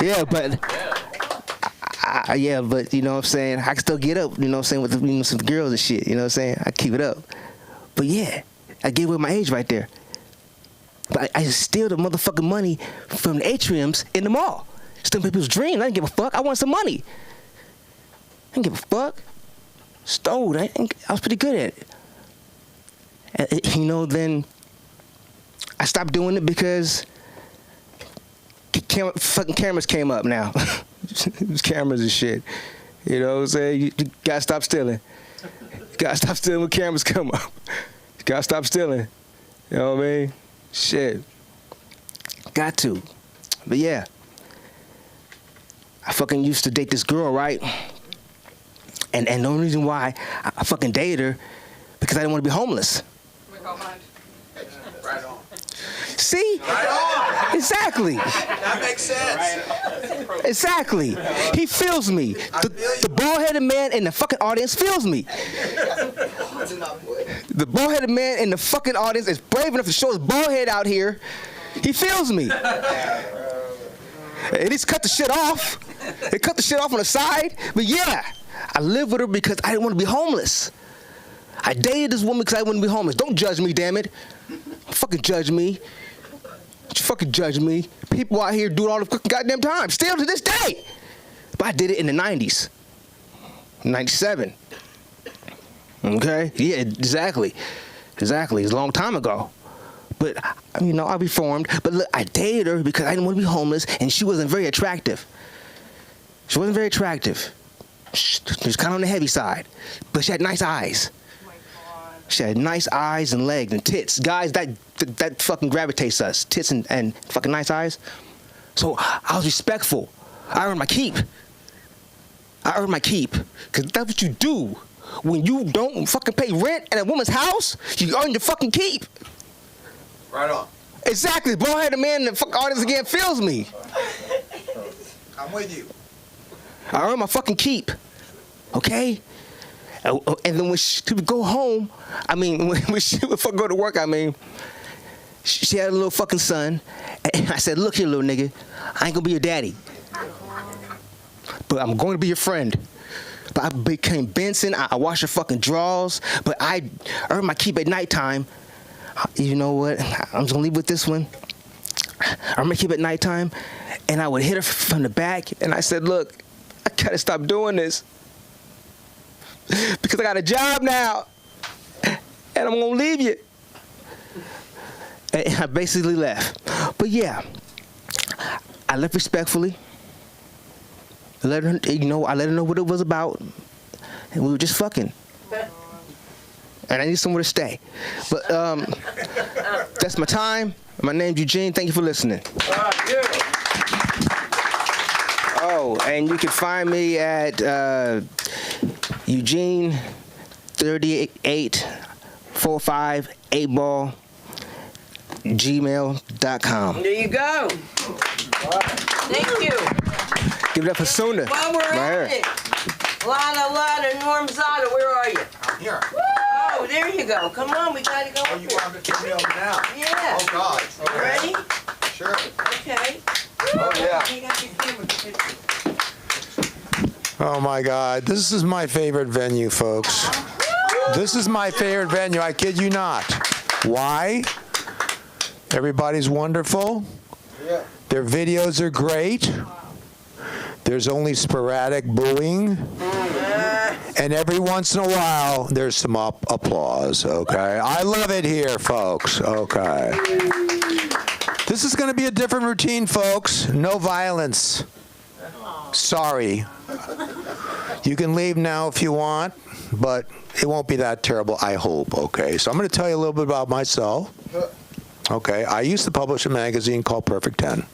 Yeah, but but you know what I'm saying? I can still get up, you know what I'm saying, with some girls and shit, you know what I'm saying? I keep it up. But yeah, I gave away my age right there. But I just steal the motherfucking money from the atriums in the mall. Steal people's dreams. I didn't give a fuck. I want some money. I didn't give a fuck. Stole. I was pretty good at it. And, you know, then I stopped doing it because fucking cameras came up now. Cameras and shit. You know what I'm saying? You gotta stop stealing. You gotta stop stealing when cameras come up. You gotta stop stealing. You know what I mean? Shit. Got to. But yeah. I fucking used to date this girl, right? And the only reason why I fucking dated her, because I didn't want to be homeless. Right on. See? Right on. Exactly. That makes sense. Exactly. He feels me. The bald-headed man in the fucking audience feels me. The bald-headed man in the fucking audience is brave enough to show his bald head out here. He feels me. And he's cut the shit off. They cut the shit off on the side. But yeah, I lived with her because I didn't want to be homeless. I dated this woman because I didn't want to be homeless. Don't judge me, damn it. Don't fucking judge me. Don't you fucking judge me. People out here do it all the fucking goddamn time. Still to this day. But I did it in the 90s. 97. Okay? Yeah, exactly. Exactly. It's a long time ago. But, you know, I reformed. But look, I dated her because I didn't want to be homeless, and she wasn't very attractive. She wasn't very attractive. She was kind of on the heavy side. But she had nice eyes. Oh my God. She had nice eyes and legs and tits. Guys, that fucking gravitates us. Tits and fucking nice eyes. So I was respectful. I earned my keep. I earned my keep. Because that's what you do. When you don't fucking pay rent at a woman's house, you earn your fucking keep. Right on. Exactly. Bald-headed man in the fucking audience again feels me. I'm with you. I earn my fucking keep. Okay? And then when she would go home, I mean, when she would fucking go to work, I mean, she had a little fucking son. And I said, look here, little nigga, I ain't gonna be your daddy. But I'm going to be your friend. But I became Benson. I washed her fucking drawers. But I earned my keep at nighttime. You know what? I'm just gonna leave with this one. I'm gonna keep at nighttime, and I would hit her from the back, and I said, look, I gotta stop doing this because I got a job now, and I'm gonna leave you. And I basically left. But yeah, I left respectfully. I let her know what it was about, and we were just fucking. And I need somewhere to stay. But that's my time. My name's Eugene. Thank you for listening. Oh, show. And you can find me at Eugene 3845 8ball gmail.com. There you go. Thank you. Give it up for Suna. While we're at it, Lana, Norm Zada, where are you? I'm here. Oh, there you go. Come on, we gotta go Oh, up you here. want me to turn me over now? Yeah. Oh, God. Okay. Ready? Sure. Okay. Oh, yeah. Take out your camera. Oh my God, this is my favorite venue, folks. This is my favorite venue, I kid you not. Why? Everybody's wonderful. Yeah. Their videos are great. There's only sporadic booing. And every once in a while, there's some applause, okay? I love it here, folks, okay? This is going to be a different routine, folks. No violence. Sorry. You can leave now if you want, but it won't be that terrible, I hope, okay? So I'm going to tell you a little bit about myself. Okay, I used to publish a magazine called Perfect 10.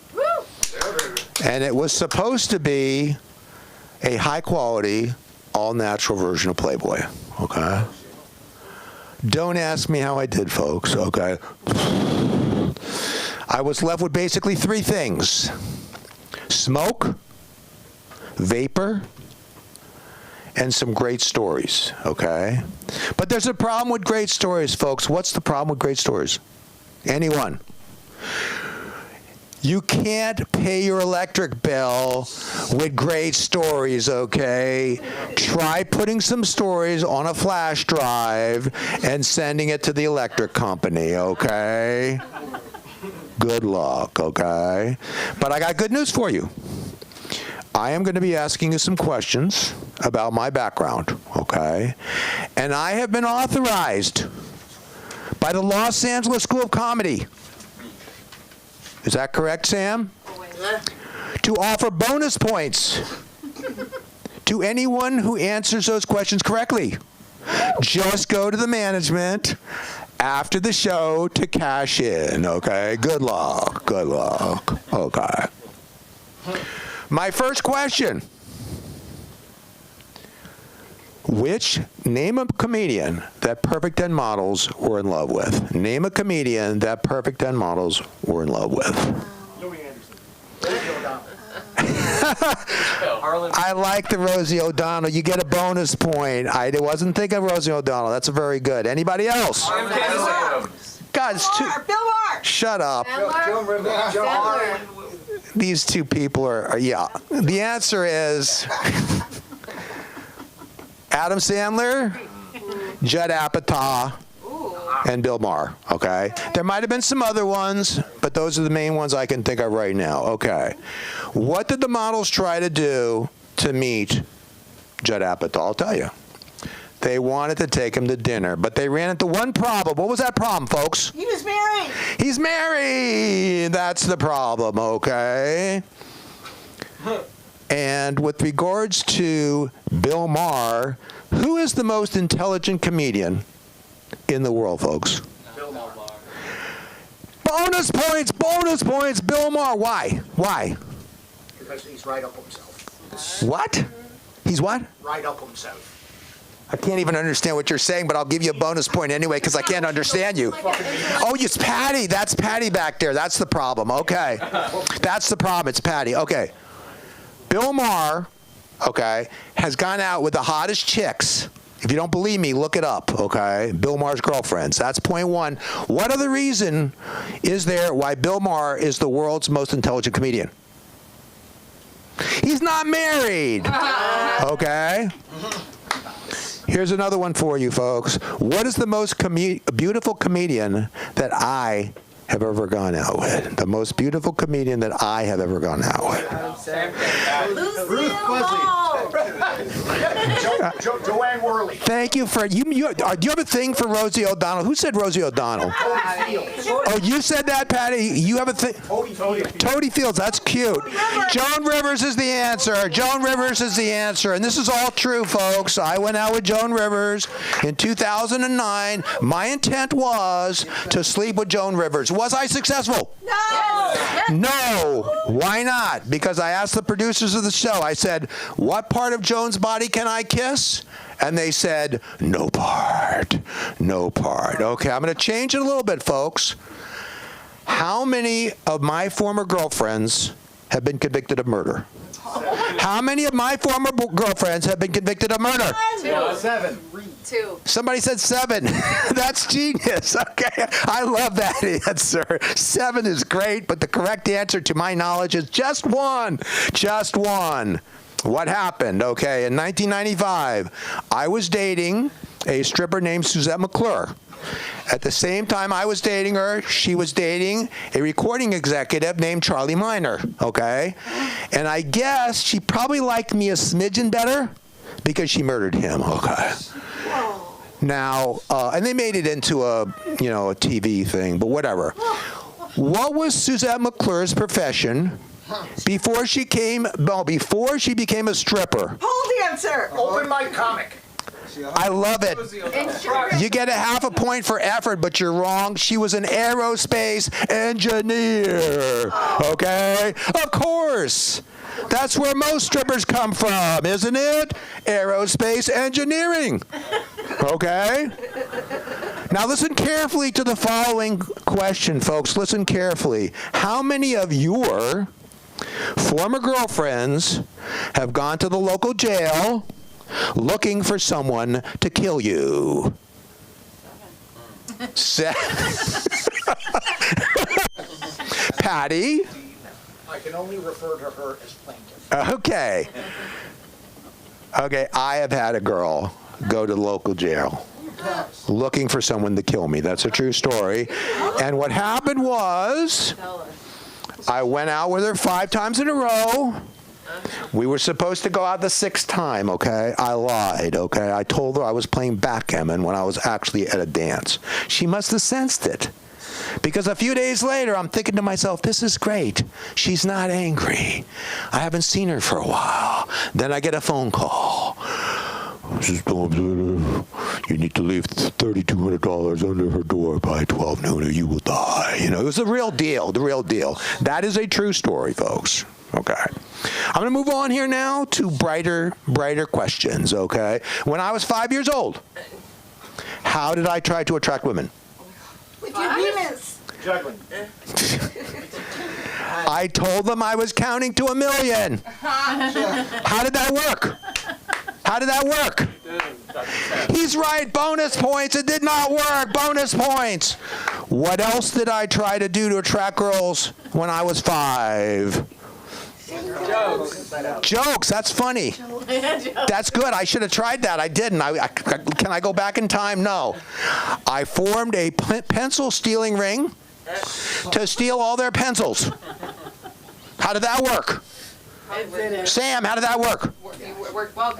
And it was supposed to be a high-quality, all-natural version of Playboy, okay? Don't ask me how I did, folks, okay? I was left with basically three things: smoke, vapor, and some great stories, okay? But there's a problem with great stories, folks. What's the problem with great stories? Anyone? You can't pay your electric bill with great stories, okay? Try putting some stories on a flash drive and sending it to the electric company, okay? Good luck, okay? But I got good news for you. I am going to be asking you some questions about my background, okay? And I have been authorized by the Los Angeles School of Comedy. Is that correct, Sam? To offer bonus points to anyone who answers those questions correctly. Just go to the management after the show to cash in, okay? Good luck, okay. My first question. Name a comedian that Perfect 10 models were in love with. Name a comedian that Perfect 10 models were in love with. Louis Anderson. Rosie O'Donnell. I like the Rosie O'Donnell. You get a bonus point. I wasn't thinking of Rosie O'Donnell. That's very good. Anybody else? God, it's too... Bill Maher. Shut up. Joan Rivers. Joan. These two people are yeah. The answer is Adam Sandler, Judd Apatow, and Bill Maher, okay? There might have been some other ones, but those are the main ones I can think of right now, okay? What did the models try to do to meet Judd Apatow? I'll tell you. They wanted to take him to dinner, but they ran into one problem. What was that problem, folks? He was married. He's married. That's the problem, okay? And with regards to Bill Maher, who is the most intelligent comedian in the world, folks? Bill Maher. Bonus points, Bill Maher. Why? Because he's right up himself. What? He's what? Right up himself. I can't even understand what you're saying, but I'll give you a bonus point anyway because I can't understand you. Oh, it's Patty. That's Patty back there. That's the problem. Okay. That's the problem. It's Patty. Okay. Bill Maher, okay, has gone out with the hottest chicks. If you don't believe me, look it up, okay? Bill Maher's girlfriends. That's point one. What other reason is there why Bill Maher is the world's most intelligent comedian? He's not married, okay? Here's another one for you, folks. What is the most beautiful comedian that I have ever gone out with? The most beautiful comedian that I have ever gone out with. Ruth Wesley. Joanne Worley. Thank you for you. Do you have a thing for Rosie O'Donnell? Who said Rosie O'Donnell? Oh, you said that, Patty. You have a thing. Toady Fields. That's cute. Joan Rivers is the answer. Joan Rivers is the answer, and this is all true, folks. I went out with Joan Rivers in 2009. My intent was to sleep with Joan Rivers. Was I successful? No. Why not? Because I asked the producers of the show. I said, "What part of Joan's body can I kiss?" And they said, "No part. No part." Okay, I'm going to change it a little bit, folks. How many of my former girlfriends have been convicted of murder? How many of my former girlfriends have been convicted of murder? 7. 2. Somebody said 7. That's genius. Okay, I love that answer. 7 is great, but the correct answer, to my knowledge, is just 1. Just 1. What happened? Okay, in 1995, I was dating a stripper named Suzette McClure. At the same time I was dating her, she was dating a recording executive named Charlie Miner, okay? And I guess she probably liked me a smidgen better because she murdered him, okay? Now, and they made it into a TV thing, but whatever. What was Suzette McClure's profession before she became a stripper? Pole dancer. Open mic comic. I love it. You get a half a point for effort, but you're wrong. She was an aerospace engineer. Okay? Of course. That's where most strippers come from, isn't it? Aerospace engineering. Okay? Now listen carefully to the following question, folks. Listen carefully. How many of your former girlfriends have gone to the local jail looking for someone to kill you? 7. Patty? I can only refer to her as plaintiff. Okay. Okay, I have had a girl go to the local jail looking for someone to kill me. That's a true story. And what happened was, I went out with her 5 times in a row. We were supposed to go out the 6th time, okay? I lied, okay? I told her I was playing backgammon when I was actually at a dance. She must have sensed it. Because a few days later, I'm thinking to myself, this is great. She's not angry. I haven't seen her for a while. Then I get a phone call. You need to leave $3,200 under her door by 12 noon or you will die. It was the real deal, the real deal. That is a true story, folks. Okay. I'm going to move on here now to brighter questions, okay? When I was 5 years old, how did I try to attract women? With your penis. Juggling. I told them I was counting to 1 million. How did that work? How did that work? He's right. Bonus points. It did not work. Bonus points. What else did I try to do to attract girls when I was 5? Jokes. That's funny. That's good. I should have tried that. I didn't. Can I go back in time? No. I formed a pencil stealing ring to steal all their pencils. How did that work? Sam, how did that work? It worked well.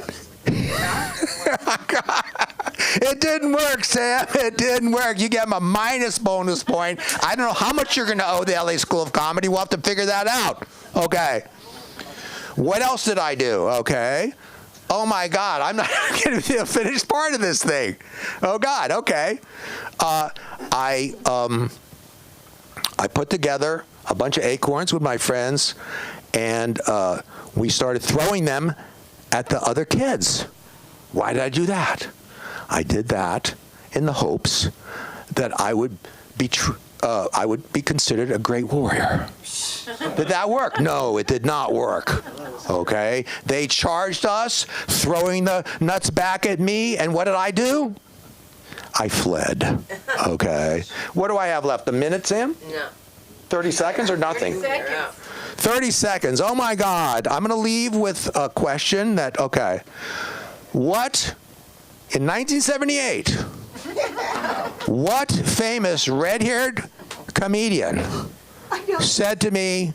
It didn't work, Sam. It didn't work. You get a minus bonus point. I don't know how much you're going to owe the LA School of Comedy. We'll have to figure that out. Okay. What else did I do? Okay. Oh, my God. I'm not going to be a finished part of this thing. Oh, God. Okay. I put together a bunch of acorns with my friends, and we started throwing them at the other kids. Why did I do that? I did that in the hopes that I would be considered a great warrior. Did that work? No, it did not work. Okay? They charged us, throwing the nuts back at me, and what did I do? I fled. Okay? What do I have left? A minute, Sam? No. 30 seconds or nothing? 30 seconds. 30 seconds. Oh, my God. I'm going to leave with a question that, okay. What, in 1978, what famous red-haired comedian said to me,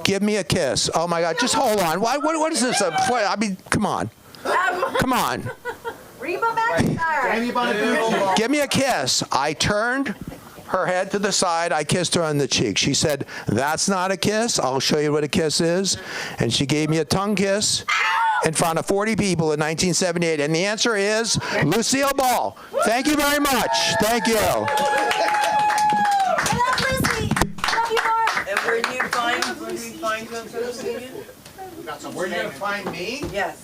give me a kiss. Oh my God, just hold on. What is this? I mean, come on. Come on. Reba McIntyre. Give me a kiss. I turned her head to the side. I kissed her on the cheek. She said, that's not a kiss. I'll show you what a kiss is. And she gave me a tongue kiss in front of 40 people in 1978. And the answer is Lucille Ball. Thank you very much. Thank you. I love Lucy. Love you, Mark. And where do you find Lucille? Where are you going to find me? Yes.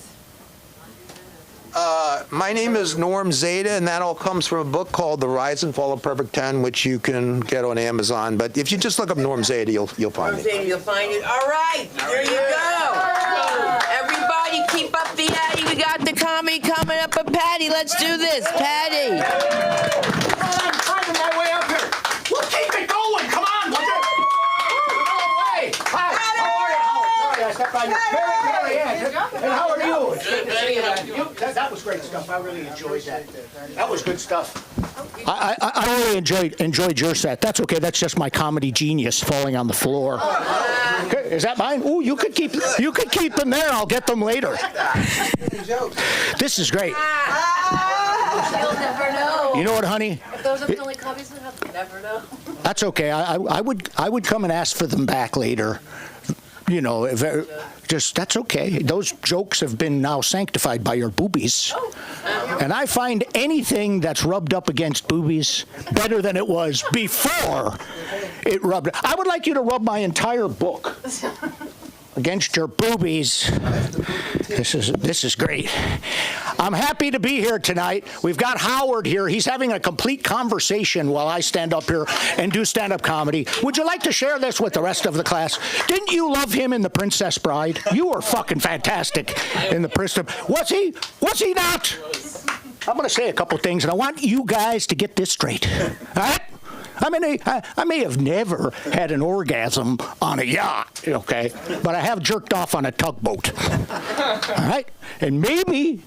My name is Norm Zeta, and that all comes from a book called The Rise and Fall of Perfect 10, which you can get on Amazon. But if you just look up Norm Zeta, you'll find it. You'll find it. All right, there you go. Everybody keep up the Addy. We got the comedy coming up with Patty. Let's do this. Patty. I'm finding my way up here. We'll keep it going. Come on, will you? Way. Hi. How are you, Howard? Sorry, I stepped on you. Very, and how are you? Good, Betty. That was great stuff. I really enjoyed that. That was good stuff. I really enjoyed your set. That's okay. That's just my comedy genius falling on the floor. Okay, is that mine? Ooh, you could keep them there. I'll get them later. This is great. You'll never know. You know what, honey? If those are the only copies we have, you'll never know. That's okay. I would come and ask for them back later. You know, that's okay. Those jokes have been now sanctified by your boobies. And I find anything that's rubbed up against boobies better than it was before it rubbed. I would like you to rub my entire book against your boobies. This is great. I'm happy to be here tonight. We've got Howard here. He's having a complete conversation while I stand up here and do stand-up comedy. Would you like to share this with the rest of the class? Didn't you love him in The Princess Bride? You were fucking fantastic in The Princess. Was he? Was he not? I'm going to say a couple things, and I want you guys to get this straight. All right? I mean, I may have never had an orgasm on a yacht, okay, but I have jerked off on a tugboat. All right? And maybe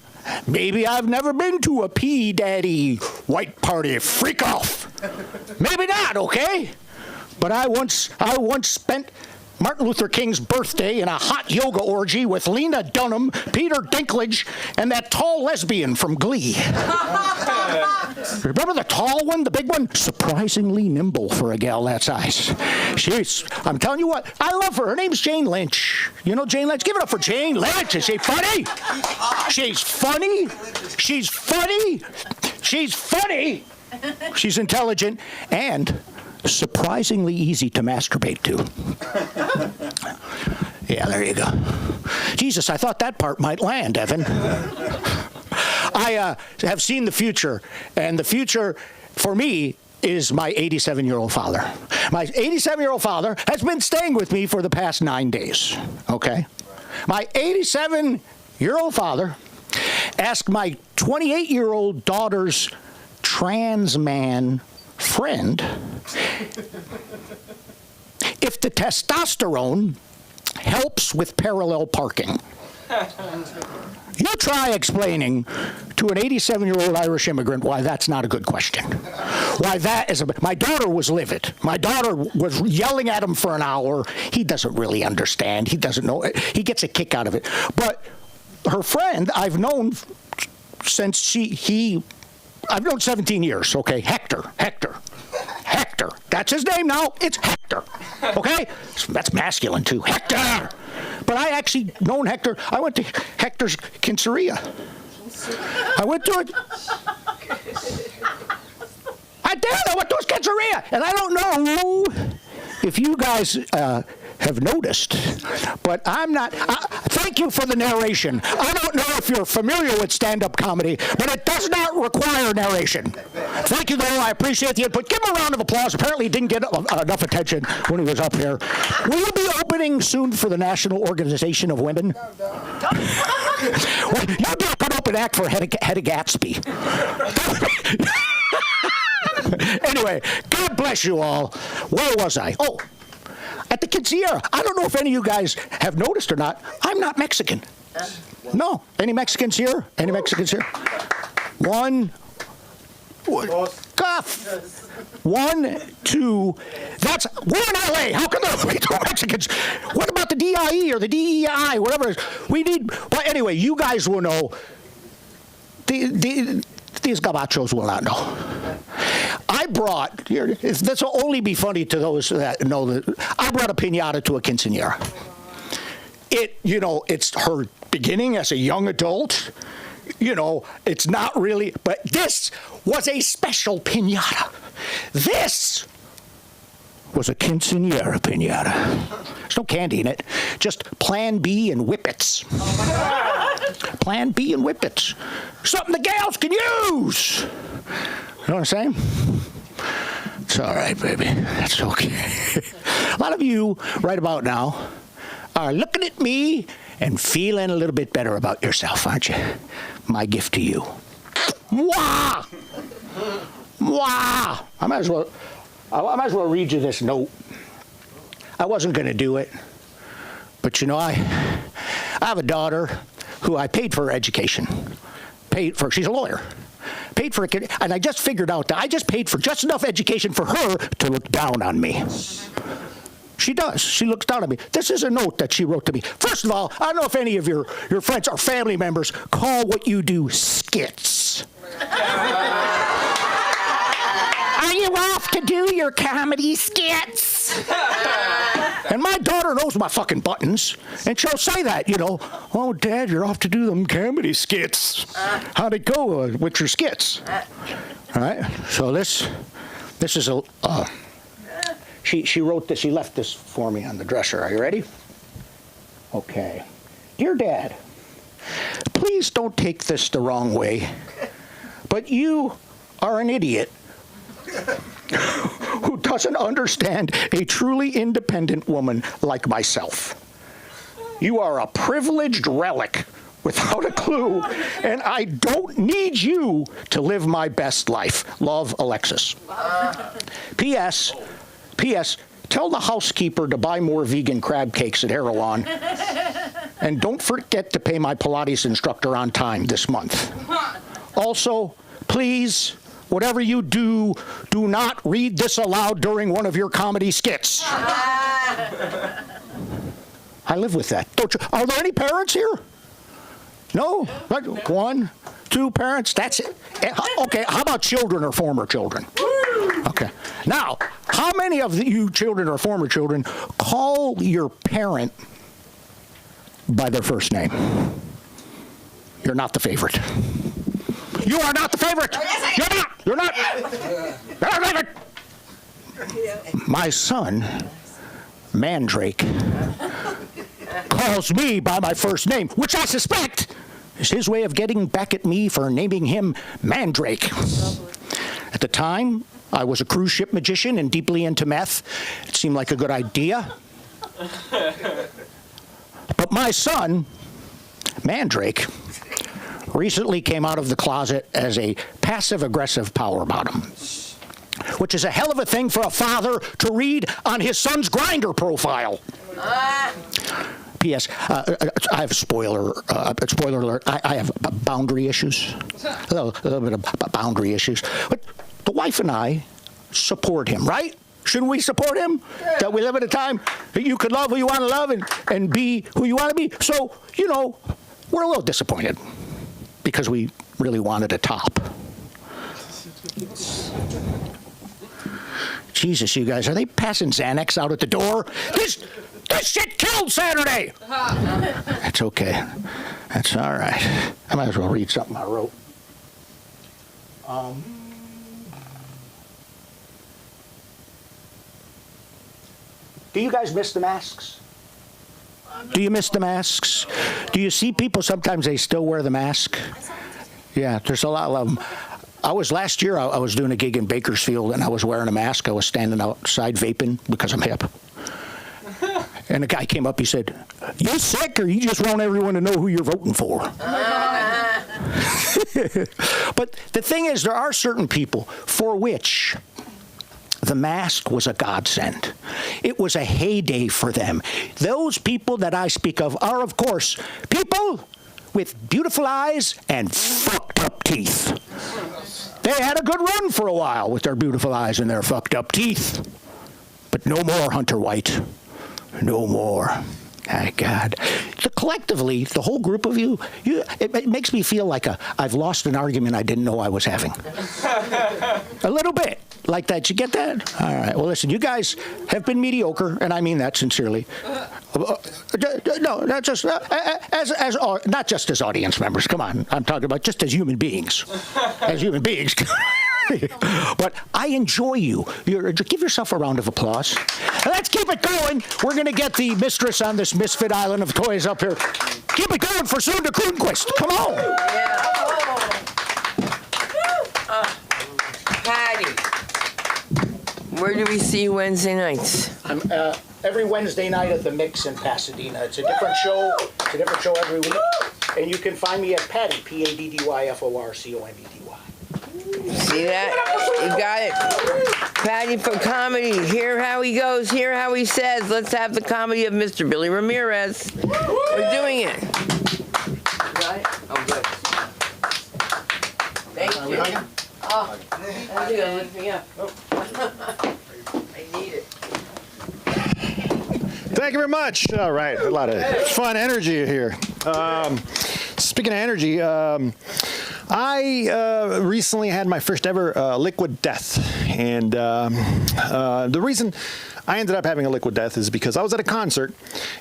I've never been to a P Daddy white party freak off. Maybe not, okay? But I once spent Martin Luther King's birthday in a hot yoga orgy with Lena Dunham, Peter Dinklage, and that tall lesbian from Glee. Remember the tall one, the big one? Surprisingly nimble for a gal that size. I'm telling you what, I love her. Her name's Jane Lynch. You know Jane Lynch? Give it up for Jane Lynch. Is she funny? She's funny. She's funny. She's funny. She's intelligent and surprisingly easy to masturbate to. Yeah, there you go. Jesus, I thought that part might land, Evan. I have seen the future, and the future, for me, is my 87-year-old father. My 87-year-old father has been staying with me for the past 9 days, okay? My 87-year-old father asked my 28-year-old daughter's trans man friend if the testosterone helps with parallel parking. You try explaining to an 87-year-old Irish immigrant why that's not a good question. Why that is my daughter was livid. My daughter was yelling at him for an hour. He doesn't really understand. He doesn't know. He gets a kick out of it. But her friend, I've known since I've known 17 years, okay? Hector. That's his name now. It's Hector, okay? That's masculine, too. Hector! But I actually known Hector. I went to Hector's quinceañera. I went to it. I went to his quinceañera. And I don't know if you guys have noticed, but I'm not. Thank you for the narration. I don't know if you're familiar with stand-up comedy, but it does not require narration. Thank you, though. I appreciate the input. Give him a round of applause. Apparently, he didn't get enough attention when he was up here. Will you be opening soon for the National Organization of Women? Well, you do a good open act for Hedda Gatsby. Anyway, God bless you all. Where was I? Oh. At the quinceañera. I don't know if any of you guys have noticed or not. I'm not Mexican. No. Any Mexicans here? Any Mexicans here? 1, Cuff. 1, 2. We're in LA. How can there be 2 Mexicans? What about the DIE or the DEI, whatever it is? We need. But anyway, you guys will know. These gabachos will not know. I brought. This will only be funny to those that know that. I brought a piñata to a quinceañera. It's her beginning as a young adult. It's not really, but this was a special piñata. This was a quinceañera piñata. There's no candy in it, just Plan B and Whippets. Plan B and Whippets. Something the gals can use. You know what I'm saying? It's all right, baby. That's okay. A lot of you, right about now, are looking at me and feeling a little bit better about yourself, aren't you? My gift to you. Mwah! Mwah! I might as well read you this note. I wasn't going to do it, but I have a daughter who I paid for her education. She's a lawyer. Paid for it, and I just figured out that I just paid for just enough education for her to look down on me. She does. She looks down at me. This is a note that she wrote to me. First of all, I don't know if any of your friends or family members call what you do skits. Are you off to do your comedy skits? And my daughter knows my fucking buttons, and she'll say that, Oh, Dad, you're off to do them comedy skits. How'd it go with your skits? All right. So this is a. She wrote this. She left this for me on the dresser. Are you ready? Okay. Dear Dad, please don't take this the wrong way, but you are an idiot who doesn't understand a truly independent woman like myself. You are a privileged relic without a clue, and I don't need you to live my best life. Love, Alexis. P.S. Tell the housekeeper to buy more vegan crab cakes at Erewhon. And don't forget to pay my Pilates instructor on time this month. Also, please, whatever you do, do not read this aloud during one of your comedy skits. I live with that. Don't you? Are there any parents here? No? 1, 2 parents? That's it. Okay, how about children or former children? Okay. Now, how many of you children or former children call your parent by their first name? You're not the favorite. You are not the favorite. You're not. You're not. You're not the favorite. My son, Mandrake, calls me by my first name, which I suspect is his way of getting back at me for naming him Mandrake. At the time, I was a cruise ship magician and deeply into meth. It seemed like a good idea. But my son, Mandrake, recently came out of the closet as a passive-aggressive power bottom, which is a hell of a thing for a father to read on his son's Grindr profile. P.S. I have spoiler alert. I have boundary issues. A little bit of boundary issues. But the wife and I support him, right? Shouldn't we support him? Yeah. That we live at a time that you can love who you want to love and be who you want to be. So, we're a little disappointed because we really wanted a top. Jesus, you guys, are they passing Xanax out at the door? This shit killed Saturday! That's okay. That's all right. I might as well read something I wrote. Do you guys miss the masks? Do you miss the masks? Do you see people sometimes they still wear the mask? Yeah, there's a lot of them. Last year I was doing a gig in Bakersfield and I was wearing a mask. I was standing outside vaping because I'm hip. And a guy came up, he said, "You sick or you just want everyone to know who you're voting for?" But the thing is, there are certain people for which the mask was a godsend. It was a heyday for them. Those people that I speak of are, of course, people with beautiful eyes and fucked up teeth. They had a good run for a while with their beautiful eyes and their fucked up teeth. But no more, Hunter White. No more. My God. Collectively, the whole group of you, it makes me feel like I've lost an argument I didn't know I was having. A little bit. Like that. You get that? All right. Well, listen, you guys have been mediocre, and I mean that sincerely. No, not just not just as audience members. Come on. I'm talking about just as human beings. As human beings. But I enjoy you. Give yourself a round of applause. Let's keep it going. We're going to get the mistress on this misfit island of toys up here. Keep it going for Sunda Kronquist. Come on. Patty, where do we see you Wednesday nights? I'm every Wednesday night at the Mix in Pasadena. It's a different show. It's a different show every week. And you can find me at Patty, PADDYFORCONBDY. See that? You got it. Patty for comedy. Hear how he goes. Hear how he says. Let's have the comedy of Mr. Billy Ramirez. We're doing it. You got it? Oh, good. Thank you. Oh, thank you. Lift me up. I need it. Thank you very much. All right, a lot of fun energy here. Speaking of energy, I recently had my first ever liquid death, and the reason I ended up having a liquid death is because I was at a concert,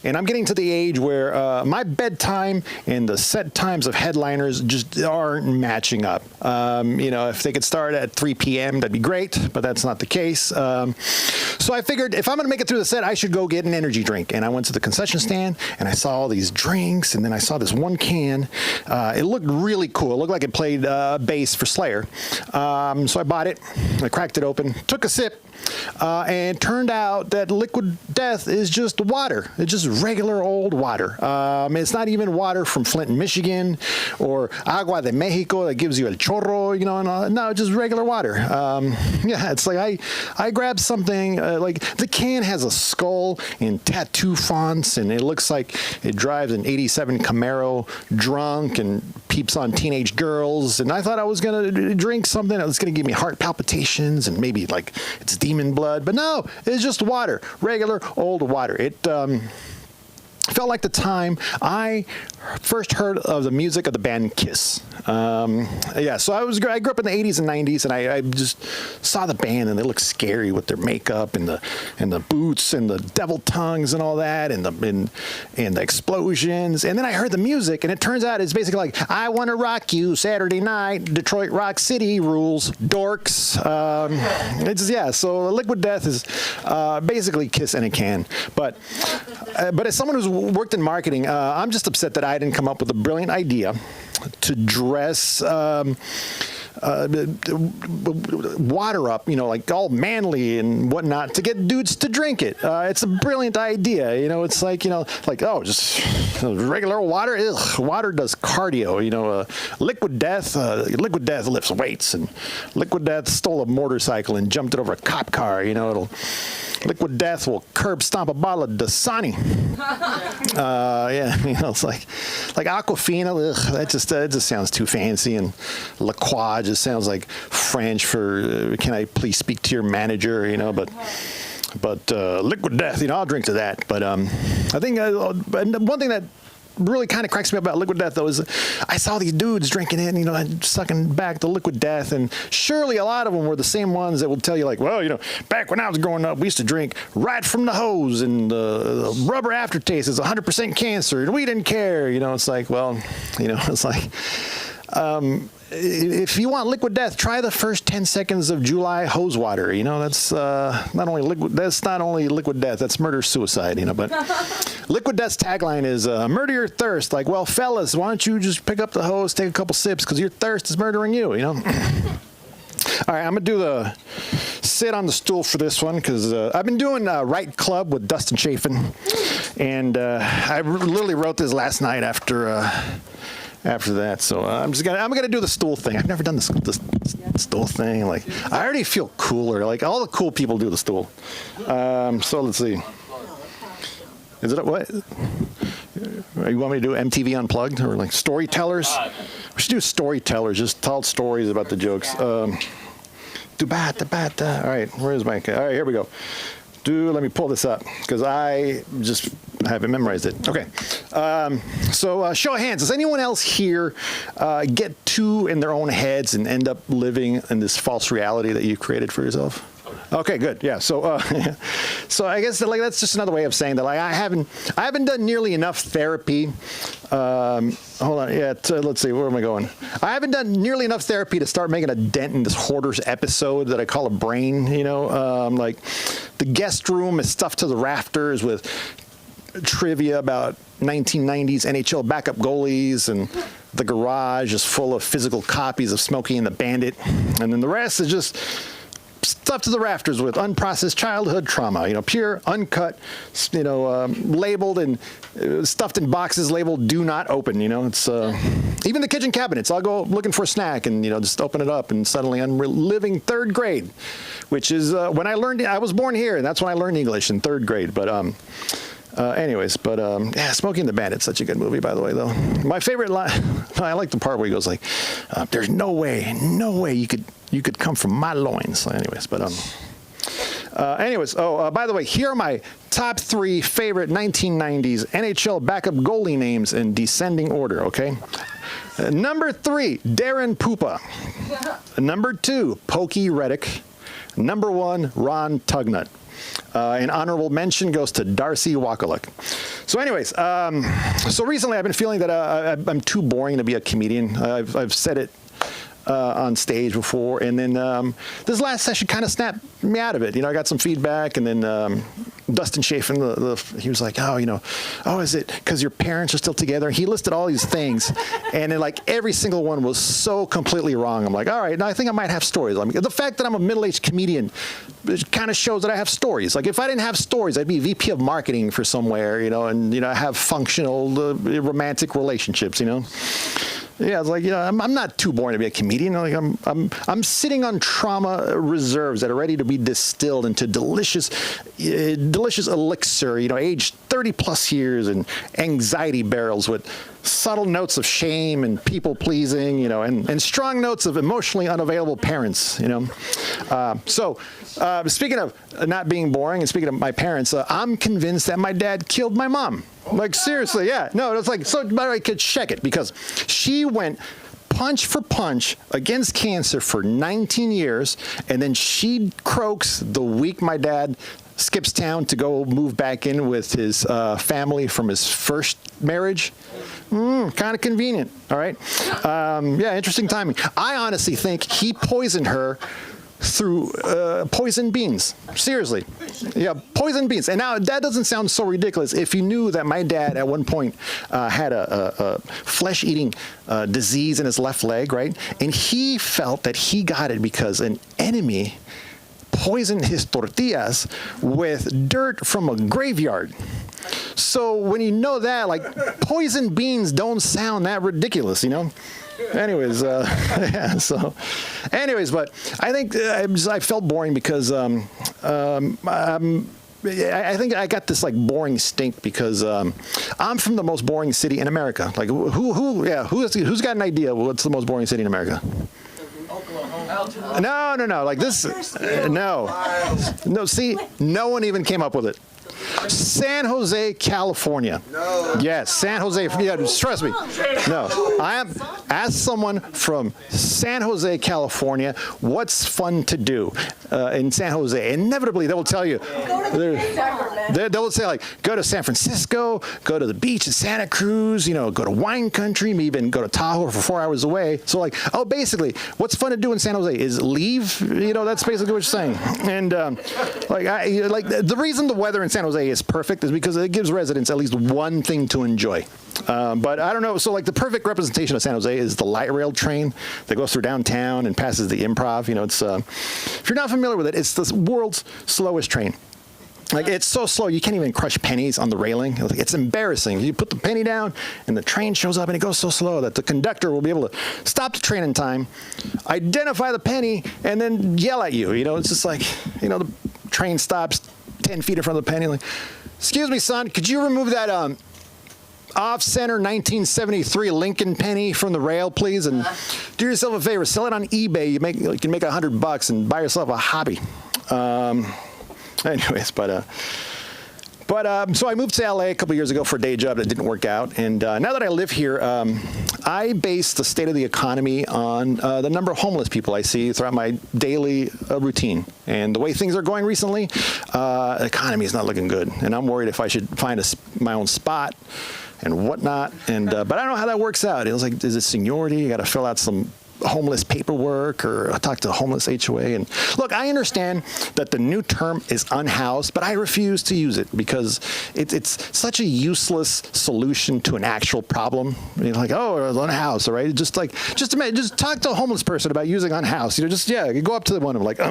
and I'm getting to the age where my bedtime and the set times of headliners just aren't matching up. You know, if they could start at 3 p.m., that'd be great, but that's not the case. So I figured if I'm going to make it through the set, I should go get an energy drink. And I went to the concession stand, and I saw all these drinks, and then I saw this one can. It looked really cool. It looked like it played bass for Slayer. So I bought it. I cracked it open, took a sip, and turned out that liquid death is just water. It's just regular old water. It's not even water from Flint, Michigan, or agua de Mexico that gives you el chorro, you know. No, just regular water. Yeah, it's like I grabbed something, like the can has a skull in tattoo fonts, and it looks like it drives an 87 Camaro drunk and peeps on teenage girls, and I thought I was going to drink something that was going to give me heart palpitations and maybe like it's demon blood, but no, it's just water, regular old water. It felt like the time I first heard of the music of the band Kiss. Yeah, so I grew up in the 80s and 90s, and I just saw the band, and they looked scary with their makeup and the boots and the devil tongues and all that, and the explosions. And then I heard the music, and it turns out it's basically like, I Want to Rock You, Saturday Night, Detroit Rock City rules, dorks. So Liquid Death is basically Kiss in a can. But as someone who's worked in marketing, I'm just upset that I didn't come up with a brilliant idea to dress water up, you know, like all manly and whatnot, to get dudes to drink it. It's a brilliant idea, you know. It's like, you know, like, oh, just regular water. Ugh, water does cardio, you know. Liquid Death lifts weights, and Liquid Death stole a motorcycle and jumped it over a cop car, you know. Liquid Death will curb stomp a bottle of Dasani. Yeah, you know, it's like Aquafina. Ugh, that just sounds too fancy, and La Croix just sounds like French for can I please speak to your manager, you know. But Liquid Death, you know, I'll drink to that. But I think one thing that really kind of cracks me up about Liquid Death, though, is I saw these dudes drinking it, and, you know, sucking back the Liquid Death, and surely a lot of them were the same ones that will tell you, like, well, you know, back when I was growing up, we used to drink right from the hose, and the rubber aftertaste is 100% cancer, and we didn't care, you know. It's like, well, you know, it's like, if you want Liquid Death, try the first 10 seconds of July hose water. You know, that's not only Liquid Death, that's murder-suicide, you know. But Liquid Death's tagline is murder your thirst. Like, well, fellas, why don't you just pick up the hose, take a couple sips, because your thirst is murdering you, you know. All right, I'm going to do the sit on the stool for this one, because I've been doing Right Club with Dustin Chafin, and I literally wrote this last night after that, so I'm gonna do the stool thing. I've never done this stool thing. Like, I already feel cooler. Like, all the cool people do the stool. So let's see. Is it what? You want me to do MTV Unplugged or like storytellers? We should do storytellers. Just tell stories about the jokes. All right, where's my? All right, here we go. Let me pull this up because I just haven't memorized it. Okay. So show of hands. Does anyone else here get too in their own heads and end up living in this false reality that you created for yourself? Okay, good. Yeah. So, so I guess like that's just another way of saying that. Like I haven't done nearly enough therapy. Hold on. Yeah. Let's see. Where am I going? I haven't done nearly enough therapy to start making a dent in this Hoarders episode that I call a brain. You know, like the guest room is stuffed to the rafters with trivia about 1990s NHL backup goalies, and the garage is full of physical copies of Smokey and the Bandit, and then the rest is just stuffed to the rafters with unprocessed childhood trauma, you know, pure, uncut, you know, labeled and stuffed in boxes labeled "Do Not Open." You know, it's even the kitchen cabinets. I'll go looking for a snack and, you know, just open it up, and suddenly I'm living third grade, which is when I was born here, and that's when I learned English in third grade. But yeah, Smokey and the Bandit's such a good movie, by the way, though. My favorite line, I like the part where he goes like, "There's no way you could come from my loins." By the way, here are my top 3 favorite 1990s NHL backup goalie names in descending order, okay? Number 3, Darren Poopa. Number 2, Pokey Reddick. Number 1, Ron Tugnut. An honorable mention goes to Darcy Wakaluk. So anyways, so recently I've been feeling that I'm too boring to be a comedian. I've said it on stage before, and then this last session kind of snapped me out of it. You know, I got some feedback, and then Dustin Chafin, he was like, is it because your parents are still together? He listed all these things, and then like every single one was so completely wrong. I'm like, all right, now I think I might have stories. I mean, the fact that I'm a middle-aged comedian, it kind of shows that I have stories. Like if I didn't have stories, I'd be VP of marketing for somewhere, you know, and, you know, have functional romantic relationships, you know. Yeah, it's like, you know, I'm not too boring to be a comedian. Like I'm sitting on trauma reserves that are ready to be distilled into delicious elixir, you know, aged 30 plus years, and anxiety barrels with subtle notes of shame and people pleasing, you know, and strong notes of emotionally unavailable parents, you know. So speaking of not being boring, and speaking of my parents, I'm convinced that my dad killed my mom. Like seriously, yeah. No, it's like, so by the way, I could check it because she went punch for punch against cancer for 19 years, and then she croaks the week my dad skips town to go move back in with his family from his first marriage. Kind of convenient, all right? Yeah, interesting timing. I honestly think he poisoned her through poison beans. Seriously. Yeah, poison beans. And now that doesn't sound so ridiculous if you knew that my dad at one point had a flesh-eating disease in his left leg, right? And he felt that he got it because an enemy poisoned his tortillas with dirt from a graveyard. So when you know that, like, poison beans don't sound that ridiculous, you know? Anyways, yeah, so, anyways, but I think I felt boring because I think I got this like boring stink because I'm from the most boring city in America. Like who's got an idea what's the most boring city in America? Oklahoma. No. Like this, no. See, no one even came up with it. San Jose, California. No. Yes, San Jose. Yeah, trust me. No, I am. As someone from San Jose, California, what's fun to do in San Jose? Inevitably, they will tell you. They will say like, go to San Francisco, go to the beach in Santa Cruz. You know, go to wine country, maybe even go to Tahoe for 4 hours away. So like, basically, what's fun to do in San Jose is leave. You know, that's basically what you're saying. And the reason the weather in San Jose is perfect is because it gives residents at least one thing to enjoy. But I don't know. So like the perfect representation of San Jose is the light rail train that goes through downtown and passes the Improv. You know, it's if you're not familiar with it, it's the world's slowest train. Like it's so slow you can't even crush pennies on the railing. It's embarrassing. You put the penny down and the train shows up and it goes so slow that the conductor will be able to stop the train in time, identify the penny, and then yell at you. You know, it's just like, you know, the train stops 10 feet in front of the penny. Like, excuse me, son, could you remove that off-center 1973 Lincoln penny from the rail, please, and do yourself a favor. Sell it on eBay. You can make $100 and buy yourself a hobby. Anyways, so I moved to LA a couple years ago for a day job that didn't work out, and now that I live here, I base the state of the economy on the number of homeless people I see throughout my daily routine. And the way things are going recently, the economy is not looking good, and I'm worried if I should find my own spot and whatnot. And but I don't know how that works out. It was like, is it seniority? You got to fill out some homeless paperwork, or talk to the homeless HOA. And look, I understand that the new term is unhoused, but I refuse to use it because it's such a useless solution to an actual problem. You're like, oh, unhoused, all right? Just talk to a homeless person about using unhoused. You go up to one and like,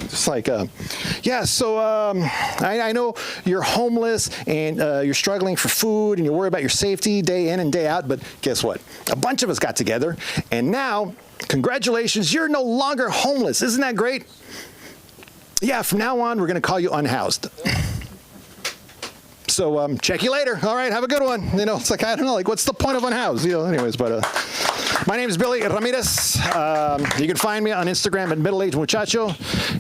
just like, I know you're homeless and you're struggling for food and you're worried about your safety day in and day out, but guess what? A bunch of us got together, and now, congratulations, you're no longer homeless. Isn't that great? Yeah, from now on, we're going to call you unhoused. So check you later. All right, have a good one. It's like, I don't know, like, what's the point of unhoused? Anyways, but my name is Billy Ramirez. You can find me on Instagram at middle-aged muchacho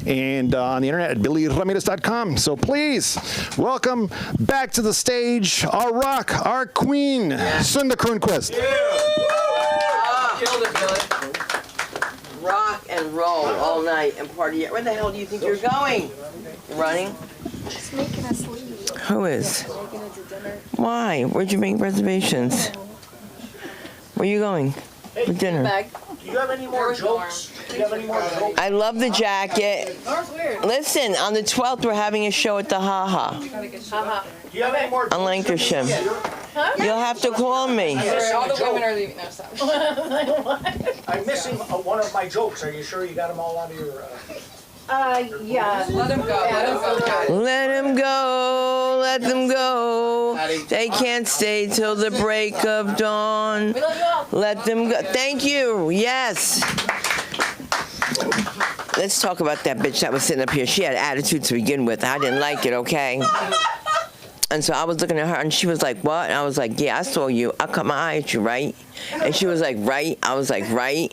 and on the internet at billyramirez.com. So please welcome back to the stage our rock, our queen, Sunda Kronquist. Killed it, Billy. Rock and roll all night and party. Where the hell do you think you're going? You're running? She's making us leave. Who is? Taking it to dinner. Why? Where'd you make reservations? Where are you going for dinner? Bag. Do you have any more jokes? I love the jacket. Listen, on the 12th, we're having a show at the Ha-Ha Do you have any more on Lancashire. You'll have to call me. All the women are leaving. No, stop. I'm missing one of my jokes. Are you sure you got them all out of your... Yeah. Let him go. Let him go. Let them go, let them go. They can't stay till the break of dawn. We love you all. Let them go. Thank you. Yes. Let's talk about that bitch that was sitting up here. She had attitude to begin with. I didn't like it, okay? And so I was looking at her, and she was like, what? And I was like, yeah, I saw you. I caught my eye at you, right? And she was like, right? I was like, right?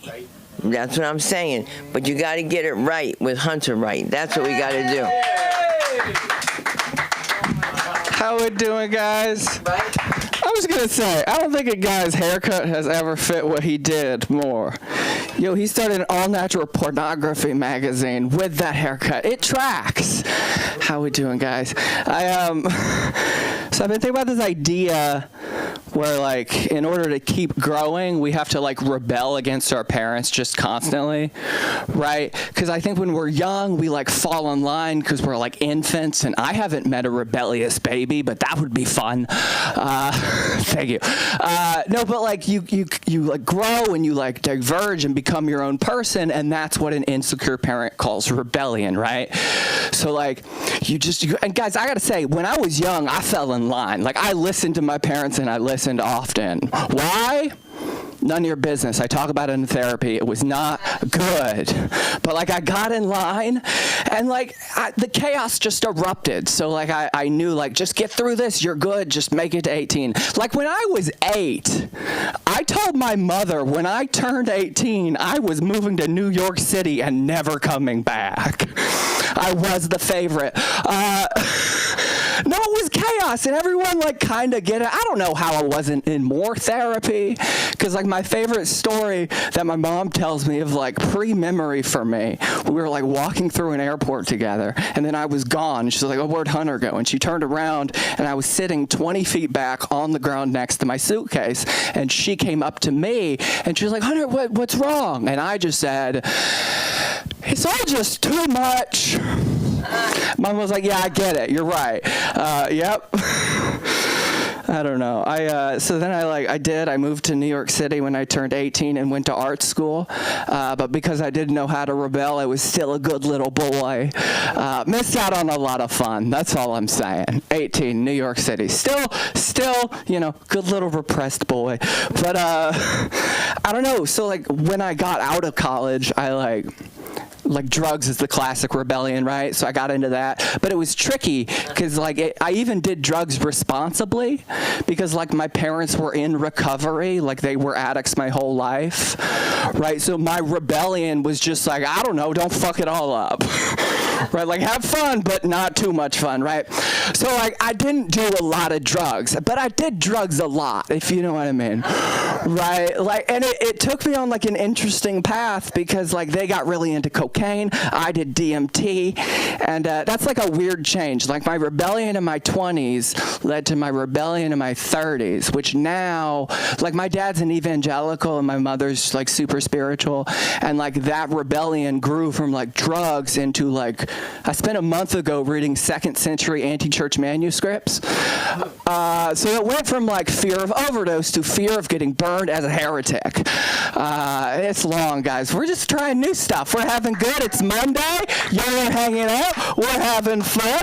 That's what I'm saying. But you got to get it right with Hunter right. That's what we got to do. How we doing, guys? I was going to say, I don't think a guy's haircut has ever fit what he did more. Yo, he started an all-natural pornography magazine with that haircut. It tracks. How we doing, guys? So I've been thinking about this idea where, like, in order to keep growing, we have to, like, rebel against our parents just constantly, right? Because I think when we're young, we, like, fall in line because we're, like, infants, and I haven't met a rebellious baby, but that would be fun. Thank you. No, but, like, you like, grow and you, like, diverge and become your own person, and that's what an insecure parent calls rebellion, right? So, like, and guys, I got to say, when I was young, I fell in line. Like, I listened to my parents, and I listened often. Why? None of your business. I talk about it in therapy. It was not good. But, like, I got in line, and, like, the chaos just erupted. So, like, I knew, like, just get through this. You're good. Just make it to 18. Like, when I was 8, I told my mother when I turned 18, I was moving to New York City and never coming back. I was the favorite. No, it was chaos, and everyone, like, kind of get it. I don't know how I wasn't in more therapy, because, like, my favorite story that my mom tells me of, like, pre-memory for me, we were, like, walking through an airport together, and then I was gone, and she's like, oh, where'd Hunter go? And she turned around, and I was sitting 20 feet back on the ground next to my suitcase, and she came up to me, and she was like, Hunter, what's wrong? And I just said, it's all just too much. Mom was like, yeah, I get it. You're right. Yep. I don't know. So then I moved to New York City when I turned 18 and went to art school. But because I didn't know how to rebel, I was still a good little boy. Missed out on a lot of fun. That's all I'm saying. 18, New York City. Still, good little repressed boy. But, I don't know. So, like, when I got out of college, I, like drugs is the classic rebellion, right? So I got into that, but it was tricky because like I even did drugs responsibly because like my parents were in recovery, like they were addicts my whole life, right? So my rebellion was just like, I don't know, don't fuck it all up. Right, like have fun, but not too much fun, right? So like I didn't do a lot of drugs, but I did drugs a lot, if you know what I mean, right? Like, and it took me on like an interesting path because like they got really into cocaine, I did DMT, and that's like a weird change. Like my rebellion in my 20s led to my rebellion in my 30s, which now, like my dad's an evangelical and my mother's like super spiritual, and like that rebellion grew from like drugs into like, I spent a month ago reading 2nd century anti-church manuscripts. So it went from like fear of overdose to fear of getting burned as a heretic. It's long, guys. We're just trying new stuff. We're having good. It's Monday. You're hanging out. We're having fun.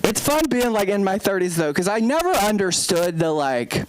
It's fun being like in my 30s though, because I never understood the like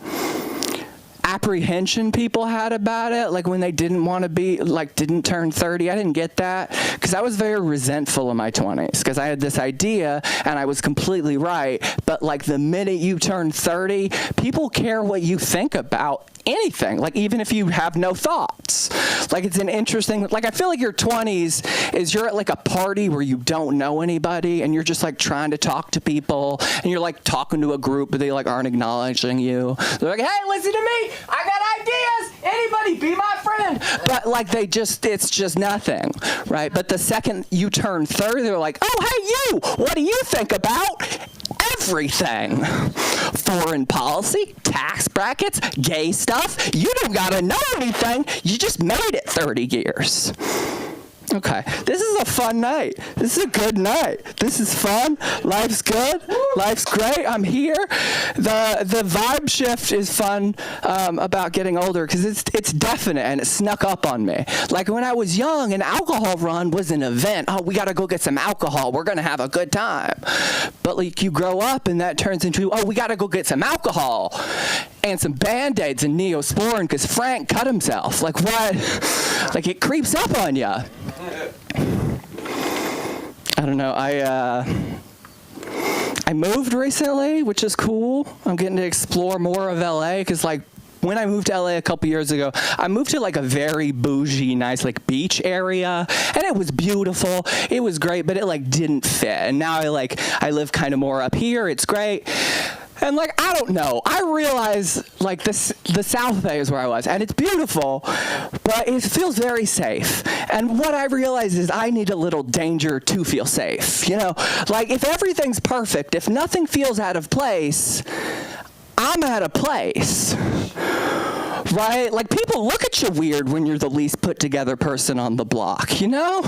apprehension people had about it, like when they didn't want to be, like didn't turn 30. I didn't get that because I was very resentful in my 20s because I had this idea and I was completely right, but like the minute you turn 30, people care what you think about anything, like even if you have no thoughts. Like it's an interesting, like I feel like your 20s is you're at like a party where you don't know anybody and you're just like trying to talk to people and you're like talking to a group but they like aren't acknowledging you. They're like, hey, listen to me, I got ideas, anybody be my friend. But like they just, it's just nothing, right? But the second you turn 30, they're like, oh, hey you, what do you think about everything? Foreign policy, tax brackets, gay stuff. You don't gotta know anything. You just made it 30 years. Okay, this is a fun night. This is a good night. This is fun. Life's good. Life's great. I'm here. The vibe shift is fun about getting older because it's definite and it snuck up on me. Like when I was young, an alcohol run was an event. Oh, we got to go get some alcohol. We're going to have a good time. But like you grow up and that turns into, oh, we got to go get some alcohol and some Band-Aids and Neosporin because Frank cut himself. Like what? Like it creeps up on you. I don't know. I moved recently, which is cool. I'm getting to explore more of LA because like when I moved to LA a couple years ago, I moved to like a very bougie, nice like beach area, and it was beautiful. It was great, but it like didn't fit. And now I live kind of more up here. It's great. And like, I don't know, I realize like the South Bay is where I was and it's beautiful, but it feels very safe. And what I realize is I need a little danger to feel safe. You know, like if everything's perfect, if nothing feels out of place, I'm out of place. Right? Like people look at you weird when you're the least put together person on the block, you know?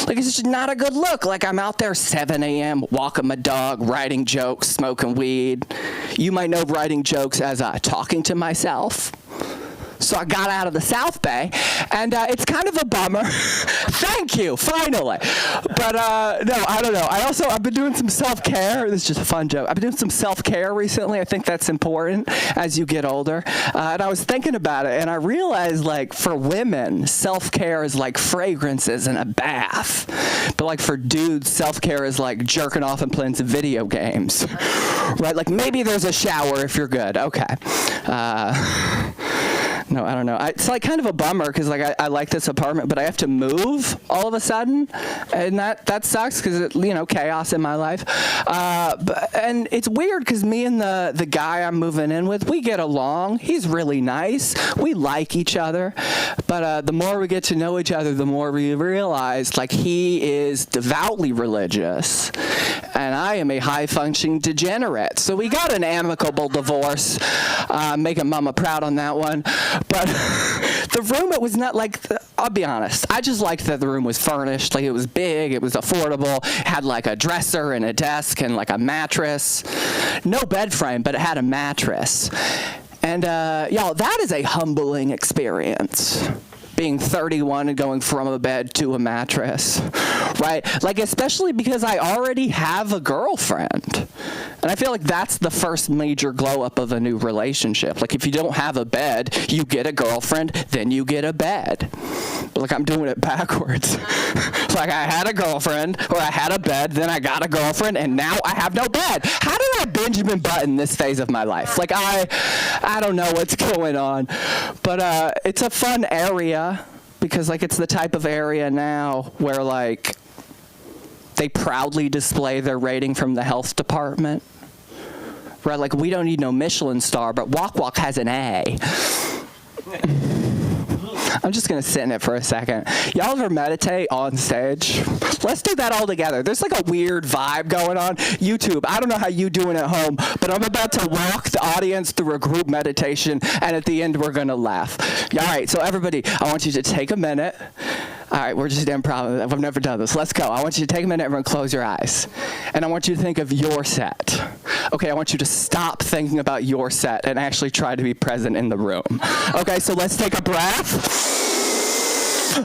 Like it's just not a good look. Like I'm out there 7 a.m. walking my dog, writing jokes, smoking weed. You might know writing jokes as talking to myself. So I got out of the South Bay, and it's kind of a bummer. Thank you, finally. But no, I don't know. I've been doing some self-care. This is just a fun joke. I've been doing some self-care recently. I think that's important as you get older. And I was thinking about it, and I realized, like, for women, self-care is like fragrances and a bath. But, like, for dudes, self-care is like jerking off and playing some video games. Right? Like, maybe there's a shower if you're good. Okay. No, I don't know. It's like kind of a bummer because like I like this apartment, but I have to move all of a sudden, and that sucks because chaos in my life. And it's weird because me and the guy I'm moving in with, we get along. He's really nice. We like each other, but the more we get to know each other, the more we realize like he is devoutly religious, and I am a high-functioning degenerate. So we got an amicable divorce. Making Mama proud on that one. But the room, it was not like, I'll be honest, I just liked that the room was furnished. Like, it was big, it was affordable, had like a dresser and a desk and like a mattress. No bed frame, but it had a mattress. And y'all, that is a humbling experience. being 31 and going from a bed to a mattress, right? Like, especially because I already have a girlfriend. And I feel like that's the first major glow up of a new relationship. Like, if you don't have a bed, you get a girlfriend, then you get a bed. Like, I'm doing it backwards. Like, I had a girlfriend, or I had a bed, then I got a girlfriend, and now I have no bed. How did I Benjamin Button this phase of my life? Like, I don't know what's going on. But it's a fun area, because, like, it's the type of area now where, like, they proudly display their rating from the health department. Right, like, we don't need no Michelin star, but Walk Walk has an A. I'm just going to sit in it for a second. Y'all ever meditate on stage? Let's do that all together. There's like a weird vibe going on. YouTube, I don't know how you doing at home, but I'm about to walk the audience through a group meditation, and at the end, we're going to laugh. All right, so everybody, I want you to take a minute. All right, we're just improv. I've never done this. Let's go. I want you to take a minute, everyone close your eyes. And I want you to think of your set. Okay, I want you to stop thinking about your set and actually try to be present in the room. Okay, so let's take a breath.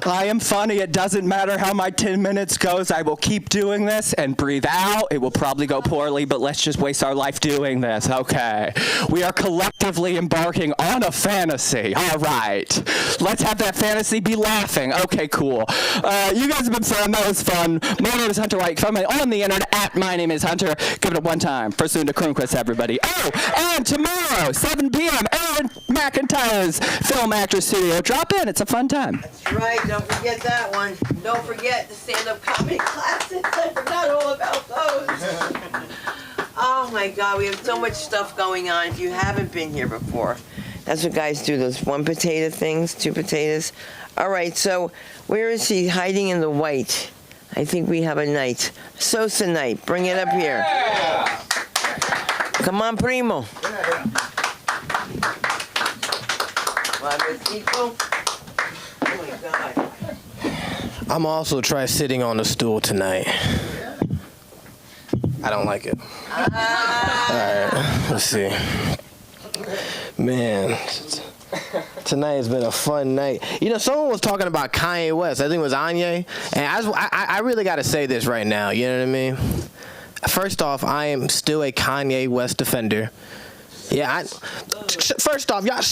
I am funny. It doesn't matter how my 10 minutes goes. I will keep doing this and breathe out. It will probably go poorly, but let's just waste our life doing this. Okay. We are collectively embarking on a fantasy. All right. Let's have that fantasy be laughing. Okay, cool. You guys have been fun. That was fun. My name is Hunter White. Find me on the internet at My Name is Hunter. Give it a one time. First soon to Croonquist, everybody. Oh, and tomorrow, 7 p.m., Aaron McIntyre's Film Actors Studio. Drop in. It's a fun time. That's right. Don't forget that one. Don't forget the stand-up comedy classes. I forgot all about those. Oh my God, we have so much stuff going on. If you haven't been here before, that's what guys do. Those 1 potato things, 2 potatoes. All right. So where is he hiding in the white? I think we have a knight. Sosa Knight. Bring it up here. Come on, primo. I'm also try sitting on the stool tonight. I don't like it. All right, let's see. Man, tonight has been a fun night. You know, someone was talking about Kanye West. I think it was Anye. And I really got to say this right now. You know what I mean? First off, I am still a Kanye West defender. Yeah, first off, y'all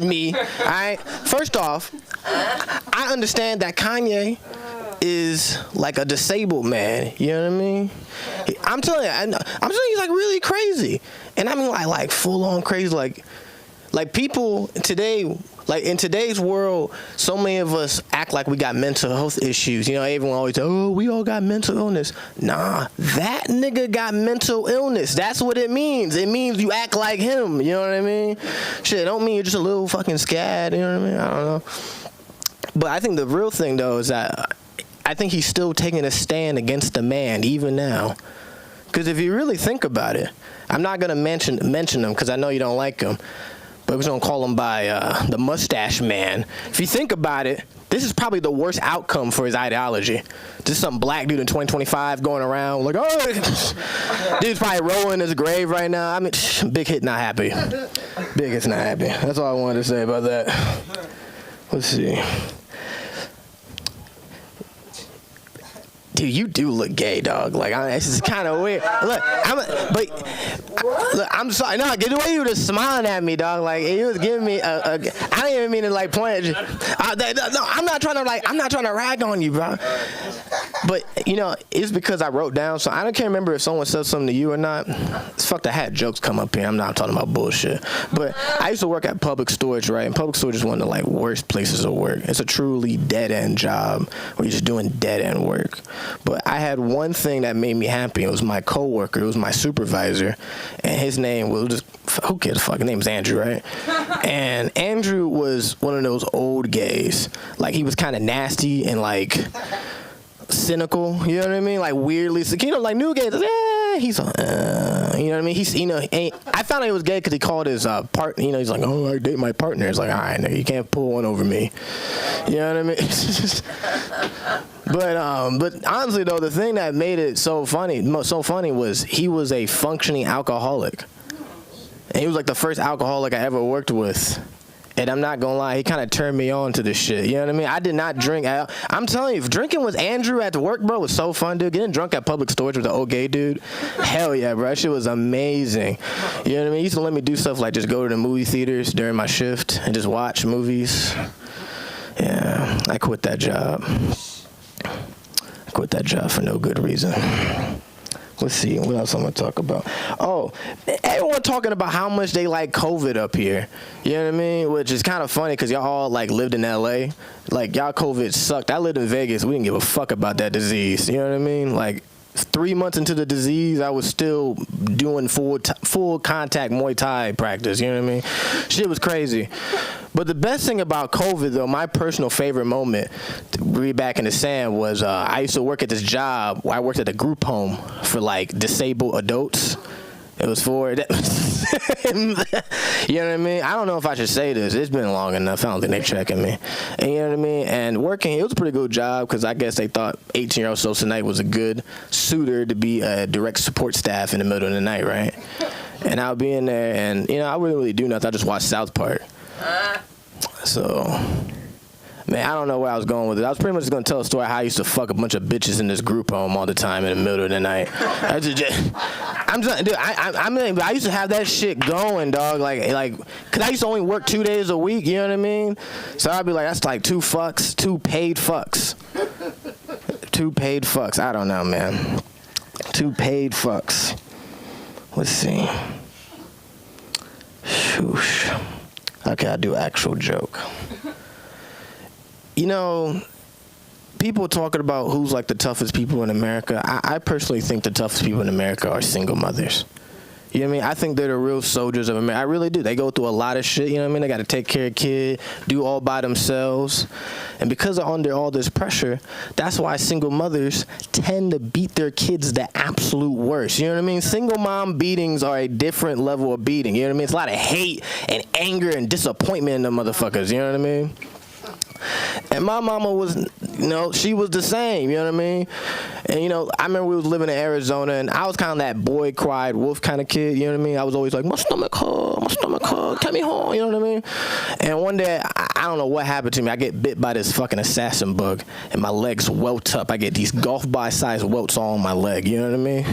me, all right? First off, I understand that Kanye is like a disabled man, you know what I mean? I'm telling you, he's like really crazy. And I mean like full on crazy, like people today, like in today's world, so many of us act like we got mental health issues. You know, everyone always say, oh, we all got mental illness. Nah, that nigga got mental illness. That's what it means. It means you act like him. You know what I mean? Shit, it don't mean you're just a little fucking scad. You know what I mean? I don't know. But I think the real thing, though, is that I think he's still taking a stand against the man, even now. Because if you really think about it, I'm not going to mention him because I know you don't like him. But we're going to call him by the mustache man. If you think about it, this is probably the worst outcome for his ideology. Just some black dude in 2025 going around like, oh, dude's probably rolling in his grave right now. I mean, Big Hit not happy. Big Hit's not happy. That's all I wanted to say about that. Let's see. Dude, you do look gay, dog. Like, this is kind of weird. Look, I'm sorry. No, get away. You were just smiling at me, dog. Like, he was giving me I didn't even mean to like point at you. No, I'm not trying to rag on you, bro. But you know, it's because I wrote down. So I can't remember if someone said something to you or not. It's fucked. I had jokes come up here. I'm not talking about bullshit. But I used to work at public storage, right? And public storage is one of the like worst places to work. It's a truly dead end job where you're just doing dead end work. But I had one thing that made me happy. It was my coworker. It was my supervisor, and his name was just who cares? Fucking name's Andrew, right? And Andrew was one of those old gays. Like he was kind of nasty and like cynical. You know what I mean? Like weirdly, you know, like new gays. He's you know what I mean? He's I found out he was gay because he called his partner. You know, he's like, oh, I date my partner. It's like, all right, nigga, you can't pull one over me. You know what I mean? But honestly though, the thing that made it so funny was he was a functioning alcoholic, and he was like the first alcoholic I ever worked with, And I'm not gonna lie, he kind of turned me on to this shit. You know what I mean? I did not drink. I'm telling you, if drinking with Andrew at the work, bro, was so fun, dude. Getting drunk at public storage with the old gay dude, hell yeah, bro. That shit was amazing. You know what I mean? He used to let me do stuff like just go to the movie theaters during my shift and just watch movies. Yeah, I quit that job. I quit that job for no good reason. Let's see, what else I'm gonna talk about? Oh, everyone talking about how much they like COVID up here. You know what I mean? Which is kind of funny because y'all all like lived in LA. Like y'all COVID sucked. I lived in Vegas. We didn't give a fuck about that disease. You know what I mean? Like 3 months into the disease, I was still doing full contact Muay Thai practice. You know what I mean? Shit was crazy. But the best thing about COVID, though, my personal favorite moment, to be back in the sand, was I used to work at this job where I worked at a group home for like disabled adults. It was for you know what I mean? I don't know if I should say this. It's been long enough. I don't think they're checking me. And you know what I mean? And working, it was a pretty good job because I guess they thought 18-year-old Social Night was a good suitor to be a direct support staff in the middle of the night, right? And I would be in there, and you know, I wouldn't really do nothing. I just watch South Park. So, man, I don't know where I was going with it. I was pretty much just going to tell a story how I used to fuck a bunch of bitches in this group home all the time in the middle of the night. I used to have that shit going, dog. Like, cause I used to only work 2 days a week. You know what I mean? So I'd be like, that's like 2 paid fucks. 2 paid fucks. I don't know, man. 2 paid fucks. Let's see. Shoosh. Okay, I'll do actual joke. You know, people talking about who's like the toughest people in America. I personally think the toughest people in America are single mothers. You know what I mean? I think they're the real soldiers of America. I really do. They go through a lot of shit, you know what I mean? They got to take care of kids, do all by themselves. And because they're under all this pressure, that's why single mothers tend to beat their kids the absolute worst. You know what I mean? Single mom beatings are a different level of beating. You know what I mean? It's a lot of hate and anger and disappointment in them motherfuckers. You know what I mean? And my mama was, you know, she was the same, you know what I mean? And, you know, I remember we was living in Arizona, and I was kind of that boy cried wolf kind of kid, you know what I mean? I was always like, my stomach hurt, take me home, you know what I mean? And one day, I don't know what happened to me. I get bit by this fucking assassin bug, and my legs welt up. I get these golf ball-sized welts all on my leg, you know what I mean?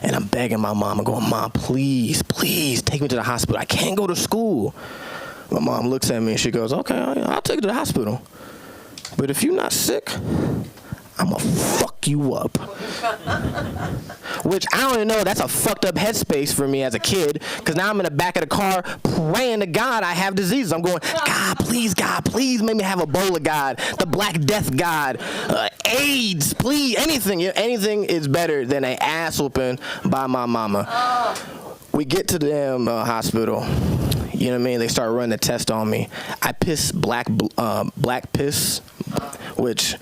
And I'm begging my mom, I'm going, Mom, please, please, take me to the hospital. I can't go to school. My mom looks at me and she goes, okay, I'll take you to the hospital. But if you're not sick, I'm going to fuck you up. Which I don't even know, that's a fucked up headspace for me as a kid, because now I'm in the back of the car praying to God I have diseases. I'm going, God, please, make me have Ebola, God, the Black Death, God, AIDS, please, anything. Anything is better than an ass whooping by my mama. We get to the damn hospital. You know what I mean? They start running the test on me. I piss black piss, which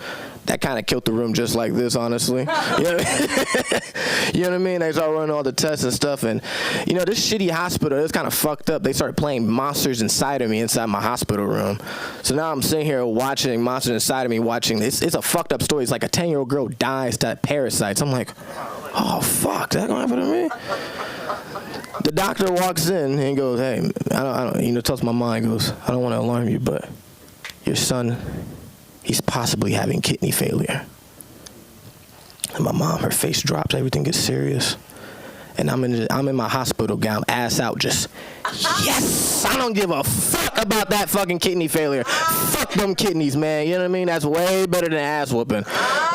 that kind of killed the room just like this, honestly. You know what I mean? They start running all the tests and stuff. And, you know, this shitty hospital, it's kind of fucked up. They started playing Monsters Inside of Me inside my hospital room. So now I'm sitting here watching Monsters Inside of Me, watching this. It's a fucked up story. It's like a 10-year-old girl dies to parasites. I'm like, oh, fuck, is that going to happen to me? The doctor walks in and goes, hey, I don't, you know, tells my mom, he goes, I don't want to alarm you, but your son, he's possibly having kidney failure. And my mom, her face drops, everything gets serious. And I'm in my hospital gown, ass out, just, yes, I don't give a fuck about that fucking kidney failure. Fuck them kidneys, man, you know what I mean? That's way better than ass whooping.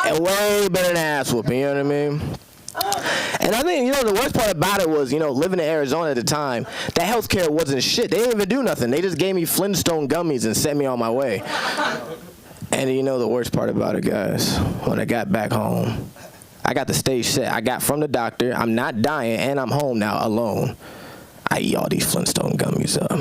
And way better than ass whooping, you know what I mean? And I think, you know, the worst part about it was, you know, living in Arizona at the time, that healthcare wasn't shit. They didn't even do nothing. They just gave me Flintstone gummies and sent me on my way. And you know the worst part about it, guys, when I got back home, I got the stage set. I got from the doctor, I'm not dying, and I'm home now alone. I eat all these Flintstone gummies up.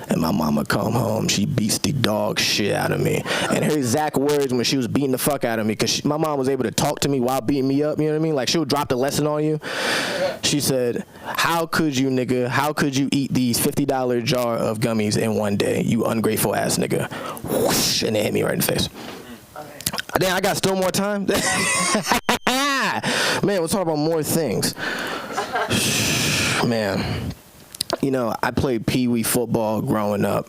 And my mama come home, she beats the dog shit out of me. And her exact words when she was beating the fuck out of me, because my mom was able to talk to me while beating me up, you know what I mean? Like, she'll drop the lesson on you. She said, how could you, nigga, how could you eat these $50 jar of gummies in one day, you ungrateful ass nigga? Whoosh, and they hit me right in the face. Then I got still more time? Man, we'll talk about more things. Man. I played Pee Wee football growing up,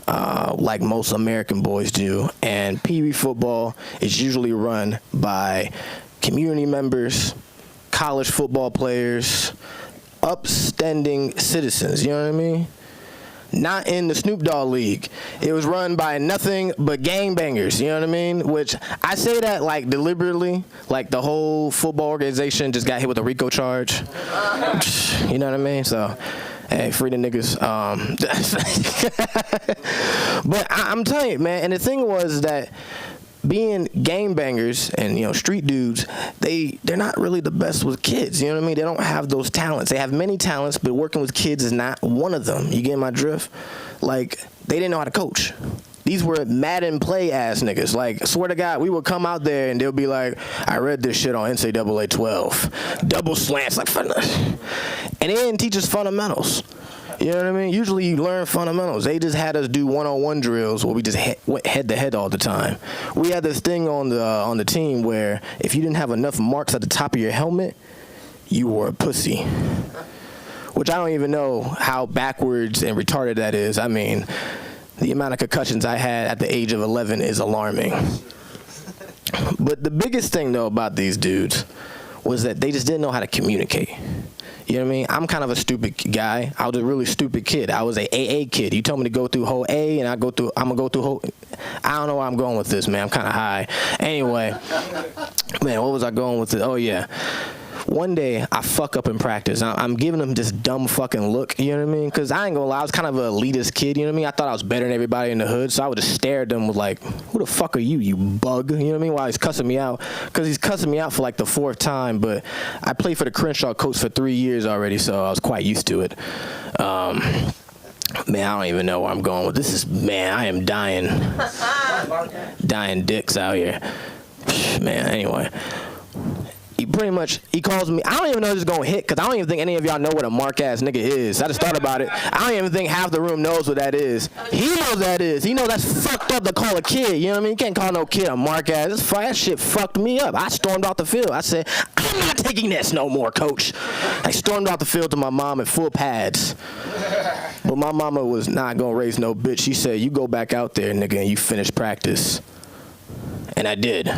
like most American boys do. And Pee Wee football is usually run by community members, college football players, upstanding citizens, you know what I mean? Not in the Snoop Dogg League. It was run by nothing but gangbangers, you know what I mean? Which I say that like deliberately, like the whole football organization just got hit with a RICO charge. You know what I mean? So, hey, free the niggas. But I'm telling you, man, and the thing was that being gangbangers and street dudes, they're not really the best with kids. You know what I mean? They don't have those talents. They have many talents, but working with kids is not one of them. You get my drift? Like, they didn't know how to coach. These were Madden play ass niggas. Like, swear to God, we would come out there and they'll be like, I read this shit on NCAA 12. Double slants, like, and they didn't teach us fundamentals. You know what I mean? Usually you learn fundamentals. They just had us do one-on-one drills where we just went head-to-head all the time. We had this thing on the team where if you didn't have enough marks at the top of your helmet, you were a pussy. Which I don't even know how backwards and retarded that is. I mean, the amount of concussions I had at the age of 11 is alarming. But the biggest thing, though, about these dudes was that they just didn't know how to communicate. You know what I mean? I'm kind of a stupid guy. I was a really stupid kid. I was a AA kid. You told me to go through whole A, and I'm gonna go through whole. I don't know where I'm going with this, man. I'm kind of high. Anyway, man, what was I going with it? Oh yeah. One day, I fuck up in practice. I'm giving them this dumb fucking look, you know what I mean? Because I ain't gonna lie, I was kind of an elitist kid, you know what I mean? I thought I was better than everybody in the hood, so I would just stare at them with like, who the fuck are you, you bug? You know what I mean? While he's cussing me out. Because he's cussing me out for like the 4th time, but I played for the Crenshaw Colts for 3 years already, so I was quite used to it. Man, I don't even know where I'm going with this. I am dying. Dying dicks out here. Man, anyway. He calls me. I don't even know if this is going to hit because I don't even think any of y'all know what a mark-ass nigga is. I just thought about it. I don't even think half the room knows what that is. He knows what that is. He knows that's fucked up to call a kid. You know what I mean? You can't call no kid a mark-ass. That shit fucked me up. I stormed off the field. I said, I'm not taking this no more, coach. I stormed off the field to my mom in full pads. But my mama was not going to raise no bitch. She said, you go back out there, nigga, and you finish practice. And I did.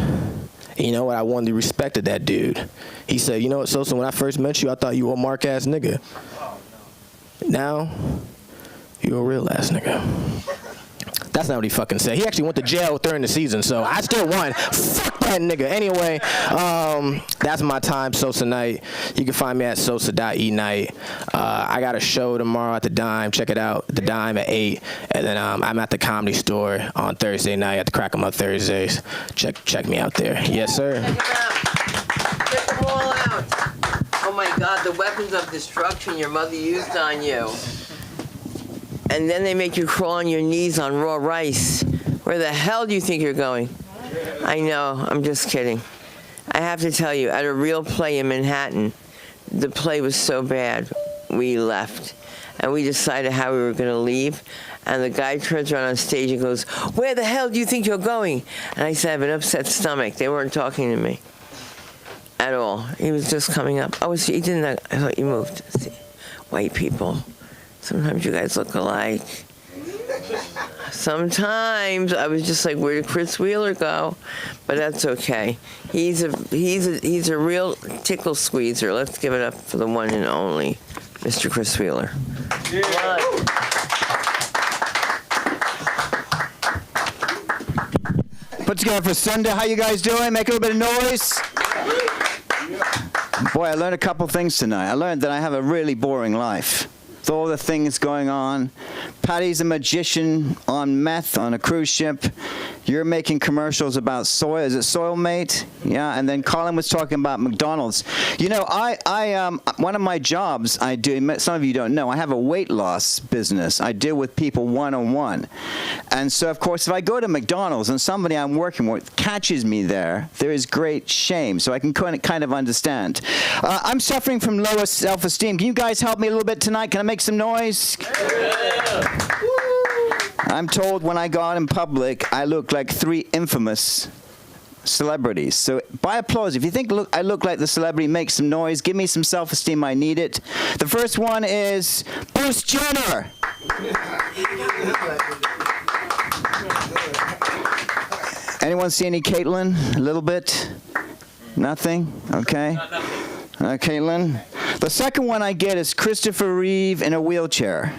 You know what? I wanted to respect that dude. He said, you know what, Sosa, when I first met you, I thought you were a mark-ass nigga. Now, you're a real-ass nigga. That's not what he fucking said. He actually went to jail during the season, so I still won. Fuck that nigga. Anyway, that's my time, Sosa Night. You can find me at sosa.enight. I got a show tomorrow at the Dime. Check it out, the Dime at 8. And then I'm at the Comedy Store on Thursday night at the Crack 'em Up Thursdays. Check me out there. Yes, sir. Get them all out. Oh my God, the weapons of destruction your mother used on you. And then they make you crawl on your knees on raw rice. Where the hell do you think you're going? I know, I'm just kidding. I have to tell you, at a real play in Manhattan, the play was so bad, we left. And we decided how we were going to leave. And the guy turns around on stage and goes, where the hell do you think you're going? And I said, I have an upset stomach. They weren't talking to me at all. He was just coming up. He didn't. I thought you moved. See, white people. Sometimes you guys look alike. Sometimes I was just like, where did Chris Wheeler go? But that's okay. He's a real tickle squeezer. Let's give it up for the one and only Mr. Chris Wheeler. Yeah. Put together for Sunday. How you guys doing? Make a little bit of noise. Boy, I learned a couple things tonight. I learned that I have a really boring life. With all the things going on. Patty's a magician on meth on a cruise ship. You're making commercials about soil. Is it Soil Mate? Yeah. And then Colin was talking about McDonald's. You know, I one of my jobs I do, some of you don't know, I have a weight loss business. I deal with people one-on-one. And so, of course, if I go to McDonald's and somebody I'm working with catches me there is great shame. So I can kind of understand. I'm suffering from lower self-esteem. Can you guys help me a little bit tonight? Can I make some noise? Yeah. I'm told when I go out in public, I look like 3 infamous celebrities. So by applause, if you think I look like the celebrity, make some noise. Give me some self-esteem. I need it. The first one is Bruce Jenner. Anyone see any Caitlyn? A little bit? Nothing? Okay. Caitlyn. The second one I get is Christopher Reeve in a wheelchair.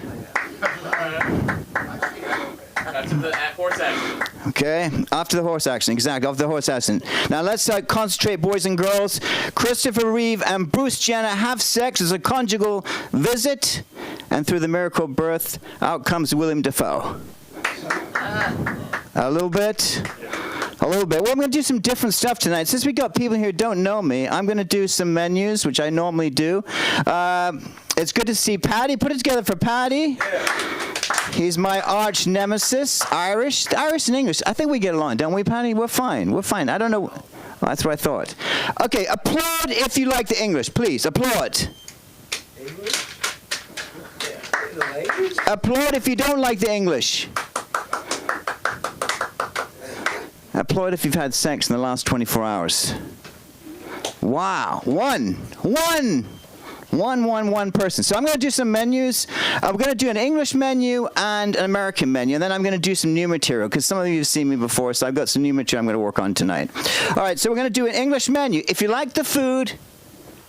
That's the horse action. Okay, after the horse action, exactly, after the horse action. Now let's concentrate, boys and girls. Christopher Reeve and Bruce Jenner have sex as a conjugal visit, and through the miracle of birth, out comes William Dafoe. A little bit. A little bit. Well, I'm going to do some different stuff tonight. Since we got people here who don't know me, I'm going to do some menus, which I normally do. It's good to see Patty. Put it together for Patty. He's my arch nemesis. Irish and English. I think we get along, don't we, Patty? We're fine. We're fine. I don't know. Well, that's what I thought. Okay, applaud if you like the English. Please, applaud. Applaud if you don't like the English. Applaud if you've had sex in the last 24 hours. Wow. One person. So I'm going to do some menus. We're going to do an English menu and an American menu, and then I'm going to do some new material, because some of you have seen me before, so I've got some new material I'm going to work on tonight. All right, so we're going to do an English menu. If you like the food,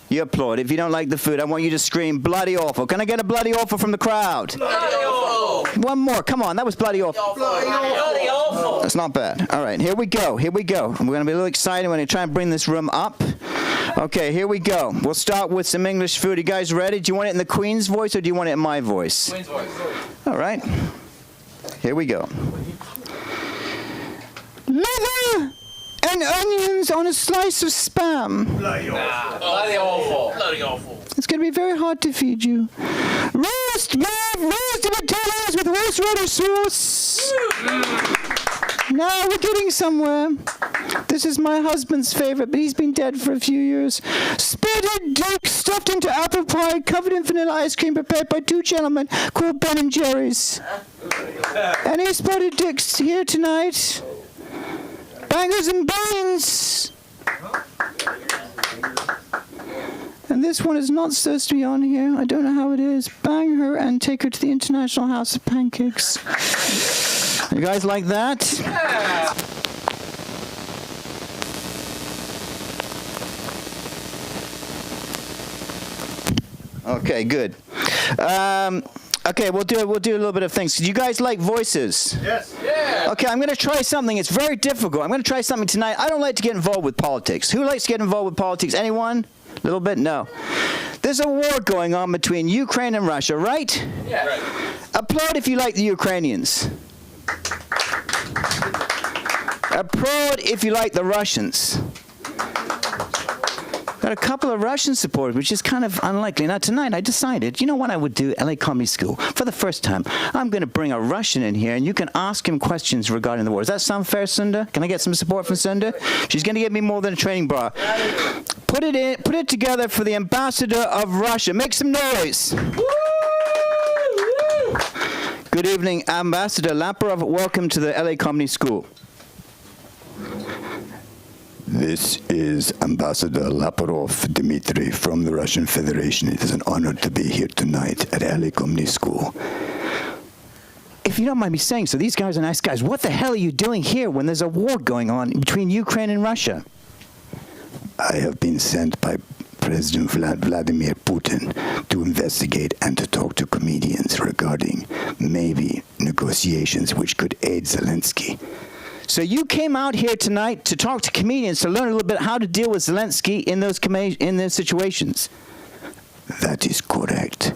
you applaud. If you don't like the food, I want you to scream bloody awful. Can I get a bloody awful from the crowd? Bloody awful. One more. Come on, that was bloody awful. Bloody awful. That's not bad. All right, here we go. We're going to be a little excited. We're going to try and bring this room up. Okay, here we go. We'll start with some English food. You guys ready? Do you want it in the Queen's voice or do you want it in my voice? Queen's voice. All right. Here we go. Leather and onions on a slice of Spam. Bloody awful. Bloody awful. Bloody awful. It's going to be very hard to feed you. Roast potatoes with roast radish sauce. Now we're getting somewhere. This is my husband's favorite, but he's been dead for a few years. Spotted dick stuffed into apple pie, covered in vanilla ice cream, prepared by two gentlemen called Ben and Jerry's. Any spotted dicks here tonight? Bangers and beans. And this one is not supposed to be on here. I don't know how it is. Bang her and take her to the International House of Pancakes. You guys like that? Yeah. Okay, good. Okay, we'll do a little bit of things. Do you guys like voices? Yes. Yeah. Okay, I'm going to try something. It's very difficult. I'm going to try something tonight. I don't like to get involved with politics. Who likes to get involved with politics? Anyone? A little bit? No. There's a war going on between Ukraine and Russia, right? Yeah. Right. Applaud if you like the Ukrainians. Applaud if you like the Russians. Got a couple of Russian supporters, which is kind of unlikely. Now, tonight I decided, you know what I would do? LA Comedy School. For the first time, I'm going to bring a Russian in here, and you can ask him questions regarding the war. Does that sound fair, Sunda? Can I get some support from Sunda? She's going to give me more than a training bra. Put it together for the ambassador of Russia. Make some noise. Good evening, Ambassador Laparov. Welcome to the LA Comedy School. This is Ambassador Laparov Dmitry from the Russian Federation. It is an honor to be here tonight at LA Comedy School. If you don't mind me saying so, these guys are nice guys. What the hell are you doing here when there's a war going on between Ukraine and Russia? I have been sent by President Vladimir Putin to investigate and to talk to comedians regarding maybe negotiations which could aid Zelensky. So you came out here tonight to talk to comedians to learn a little bit how to deal with Zelensky in those situations. That is correct.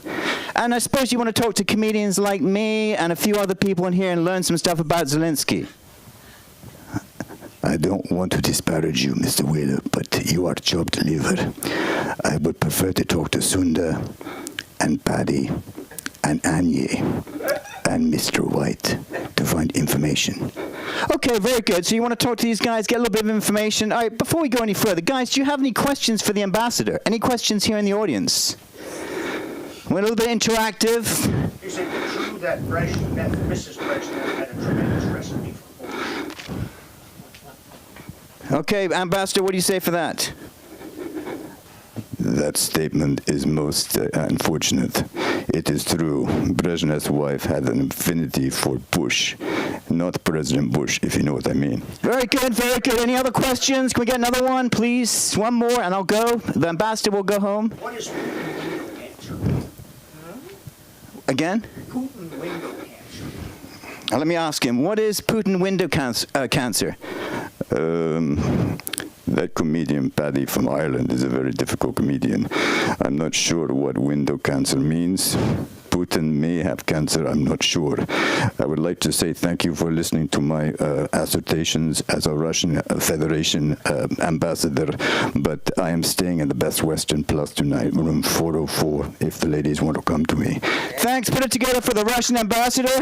And I suppose you want to talk to comedians like me and a few other people in here and learn some stuff about Zelensky. I don't want to disparage you, Mr. Wheeler, but you are chopped liver. I would prefer to talk to Sunda and Paddy and Anye and Mr. White to find information. Okay, very good. So you want to talk to these guys, get a little bit of information. All right, before we go any further, guys, do you have any questions for the ambassador? Any questions here in the audience? We're a little bit interactive. Is it true that Mrs. Brezhnev had a tremendous recipe for Okay, Ambassador, what do you say for that? That statement is most unfortunate. It is true. Brezhnev's wife had an affinity for Bush, not President Bush, if you know what I mean. Very good, very good. Any other questions? Can we get another one, please? One more, and I'll go. The ambassador will go home. What is Putin cancer? Again? Putin window cancer. Let me ask him, what is Putin window cancer? That comedian, Paddy from Ireland, is a very difficult comedian. I'm not sure what window cancer means. Putin may have cancer, I'm not sure. I would like to say thank you for listening to my assertions as a Russian Federation ambassador, but I am staying in the Best Western Plus tonight, room 404, if the ladies want to come to me. Thanks. Put it together for the Russian ambassador.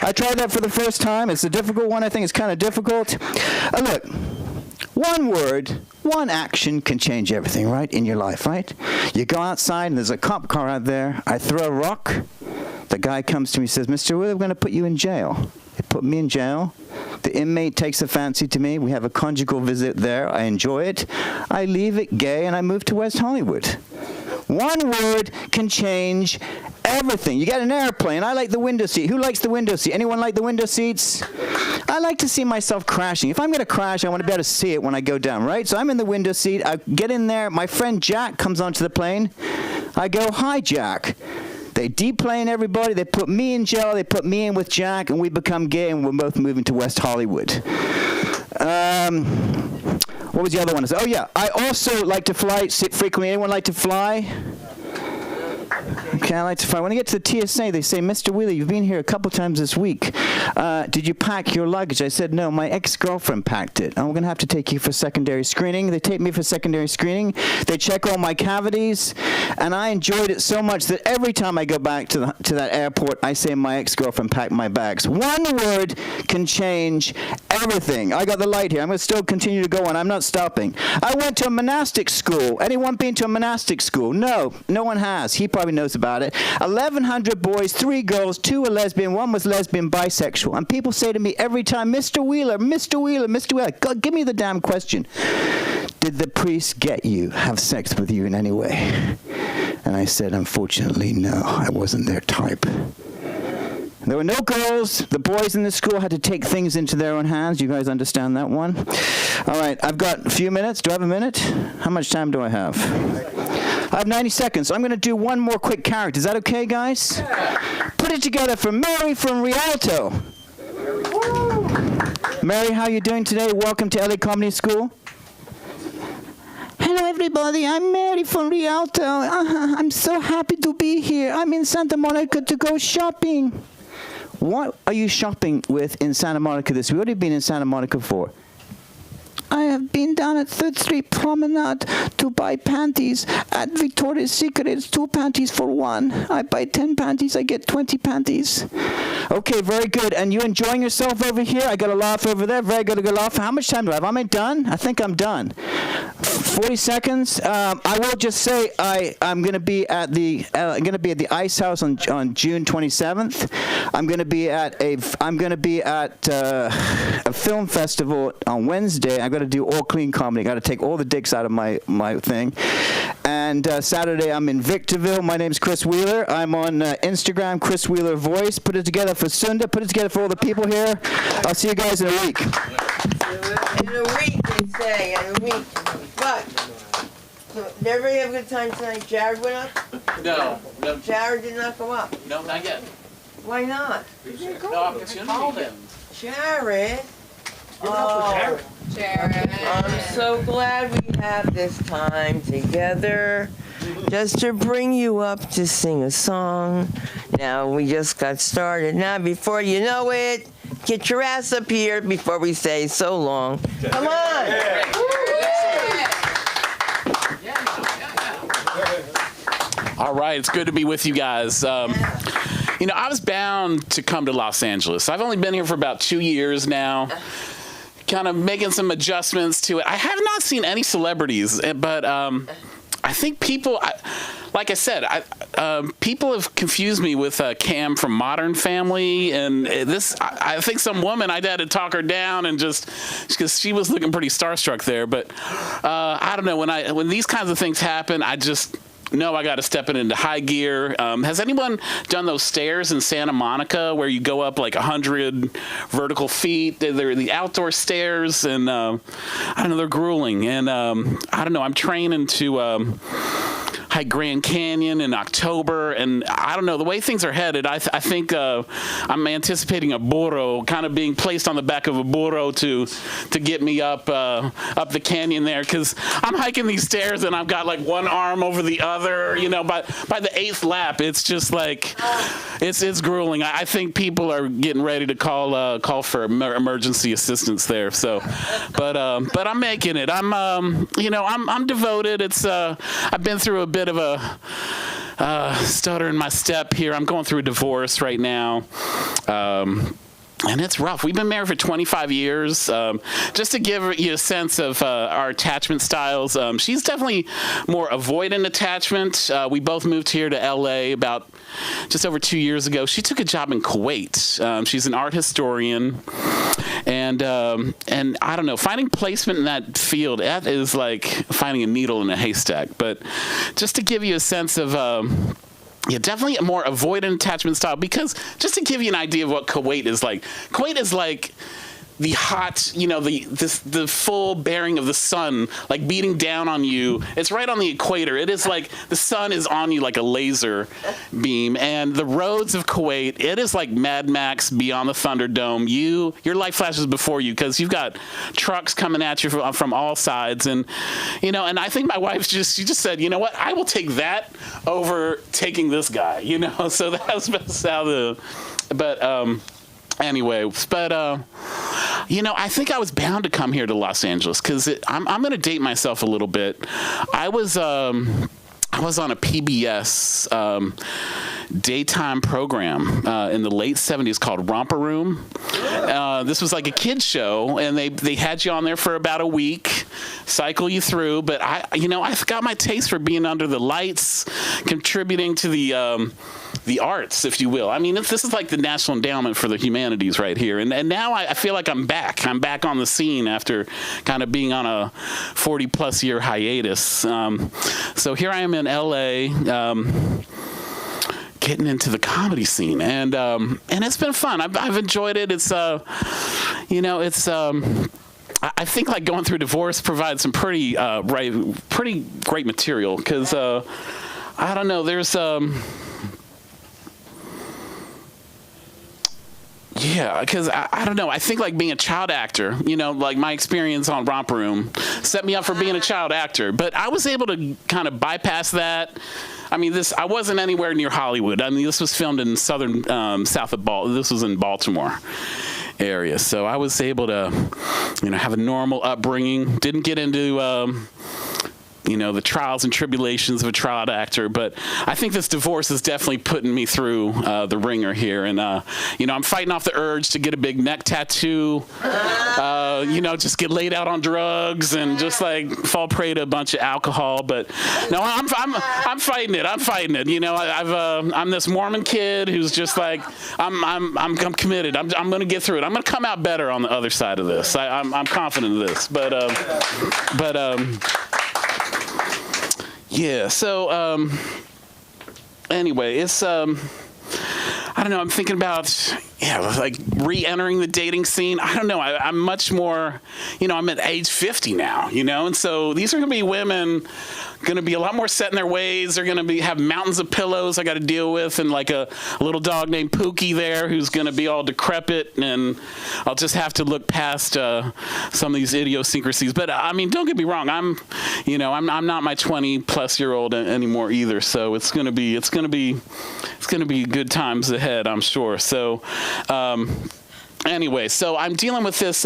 I tried that for the first time. It's a difficult one. I think it's kind of difficult. Look, one word, one action can change everything, right, in your life, right? You go outside and there's a cop car out there. I throw a rock. The guy comes to me and says, Mr. Wheeler, we're going to put you in jail. They put me in jail. The inmate takes a fancy to me. We have a conjugal visit there. I enjoy it. I leave it gay and I move to West Hollywood. One word can change everything. You get an airplane. I like the window seat. Who likes the window seat? Anyone like the window seats? I like to see myself crashing. If I'm going to crash, I want to be able to see it when I go down, right? So I'm in the window seat. I get in there. My friend Jack comes onto the plane. I go, hi, Jack. They deplane everybody. They put me in jail. They put me in with Jack, and we become gay, and we're both moving to West Hollywood. What was the other one? Oh, yeah. I also like to fly frequently. Anyone like to fly? Okay, I like to fly. When I get to the TSA, they say, Mr. Wheeler, you've been here a couple times this week. Did you pack your luggage? I said, no, my ex-girlfriend packed it. I'm going to have to take you for secondary screening. They take me for secondary screening. They check all my cavities. And I enjoyed it so much that every time I go back to that airport, I say my ex-girlfriend packed my bags. One word can change everything. I got the light here. I'm going to still continue to go on. I'm not stopping. I went to a monastic school. Anyone been to a monastic school? No, no one has. He probably knows about it. 1,100 boys, 3 girls, 2 were lesbian, 1 was lesbian bisexual. And people say to me every time, Mr. Wheeler, Mr. Wheeler, Mr. Wheeler, God, give me the damn question. Did the priest get you, have sex with you in any way? And I said, unfortunately, no, I wasn't their type. There were no girls. The boys in the school had to take things into their own hands. You guys understand that one? All right, I've got a few minutes. Do I have a minute? How much time do I have? I have 90 seconds. So I'm going to do one more quick character. Is that okay, guys? Put it together for Mary from Rialto. Mary, how are you doing today? Welcome to LA Comedy School. Hello, everybody. I'm Mary from Rialto. I'm so happy to be here. I'm in Santa Monica to go shopping. What are you shopping with in Santa Monica this week? What have you been in Santa Monica for? I have been down at 3rd Street Promenade to buy panties. At Victoria's Secret, it's 2 panties for 1. I buy 10 panties, I get 20 panties. Okay, very good. And you enjoying yourself over here? I got a laugh over there. Very good, a good laugh. How much time do I have? Am I done? I think I'm done. 40 seconds. I will just say I'm going to be at the Ice House on June 27th. I'm going to be at a film festival on Wednesday. I'm going to do all clean comedy. I got to take all the dicks out of my thing. And Saturday I'm in Victorville. My name's Chris Wheeler. I'm on Instagram, Chris Wheeler Voice. Put it together for Sunda. Put it together for all the people here. I'll see you guys in a week. In a week, they say. In a week. But, so, did everybody have a good time tonight? Jared went up? No. Jared did not go up? No, not yet. Why not? No opportunity. Called him. Jared? Oh, Jared. I'm so glad we have this time together just to bring you up to sing a song. Now, we just got started. Now, before you know it, get your ass up here before we say so long. Come on. All right, it's good to be with you guys. You know, I was bound to come to Los Angeles. I've only been here for about 2 years now, kind of making some adjustments to it. I have not seen any celebrities, but I think people, like I said, people have confused me with Cam from Modern Family, and I think some woman, I had to talk her down, and just because she was looking pretty starstruck there. But I don't know, when these kinds of things happen, I just know I got to step it into high gear. Has anyone done those stairs in Santa Monica where you go up like 100 vertical feet? They're the outdoor stairs, and I don't know, they're grueling. And I don't know, I'm training to hike Grand Canyon in October, and I don't know, the way things are headed, I think I'm anticipating a burro kind of being placed on the back of a burro to get me up the canyon there, because I'm hiking these stairs and I've got like one arm over the other, you know. By the 8th lap, it's just like it's grueling. I think people are getting ready to call for emergency assistance there. So, but I'm making it. I'm devoted. I've been through a bit of a stutter in my step here. I'm going through a divorce right now. And it's rough. We've been married for 25 years. Just to give you a sense of our attachment styles, she's definitely more avoidant attachment. We both moved here to LA about just over 2 years ago. She took a job in Kuwait. She's an art historian. And I don't know, finding placement in that field, that is like finding a needle in a haystack. But just to give you a sense of definitely a more avoidant attachment style, because just to give you an idea of what Kuwait is like the hot, the full bearing of the sun, like beating down on you. It's right on the equator. It is like the sun is on you like a laser beam. And the roads of Kuwait, it is like Mad Max Beyond the Thunderdome. Your life flashes before you because you've got trucks coming at you from all sides. And, and I think my wife she just said, you know what, I will take that over taking this guy, So that's how anyway, but I think I was bound to come here to Los Angeles because I'm going to date myself a little bit. I was on a PBS daytime program in the late 70s called Romper Room. This was like a kid's show, and they had you on there for about a week, cycle you through. But I've got my taste for being under the lights, contributing to the arts, if you will. I mean, this is like the National Endowment for the Humanities right here. And now I feel like I'm back. I'm back on the scene after kind of being on a 40-plus year hiatus. So here I am in L.A., getting into the comedy scene. And it's been fun. I've enjoyed it. It's, I think like going through divorce provides some pretty great material because, I don't know, there's... Yeah, because I don't know. I think like being a child actor, like my experience on Romper Room set me up for being a child actor. But I was able to kind of bypass that. I mean, I wasn't anywhere near Hollywood. I mean, this was filmed in south of Baltimore. This was in Baltimore area. So I was able to, have a normal upbringing. Didn't get into... the trials and tribulations of a child actor, but I think this divorce is definitely putting me through the ringer here, and I'm fighting off the urge to get a big neck tattoo, just get laid out on drugs and just like fall prey to a bunch of alcohol. But no, I'm fighting it. I'm fighting it. I'm this Mormon kid who's just like I'm committed. I'm going to get through it. I'm going to come out better on the other side of this. I'm confident of this, but. Yeah, so, anyway, it's, I don't know, I'm thinking about, like re-entering the dating scene. I don't know, I'm much more, I'm at age 50 now, and so these are going to be women going to be a lot more set in their ways. They're going to have mountains of pillows I got to deal with, and like a little dog named Pookie there who's going to be all decrepit, and I'll just have to look past some of these idiosyncrasies. But I mean, don't get me wrong, I'm not my 20-plus-year-old anymore either. So it's going to be good times ahead, I'm sure. So. Anyway, so I'm dealing with this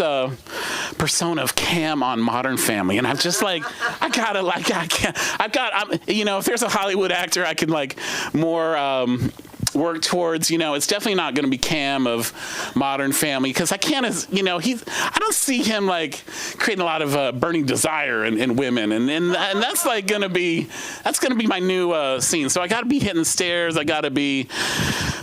persona of Cam on Modern Family, and I'm just like, if there's a Hollywood actor I can like more work towards, it's definitely not going to be Cam of Modern Family, because I can't, I don't see him like creating a lot of burning desire in women, and that's like going to be my new scene. So I got to be hitting stairs. I got to be,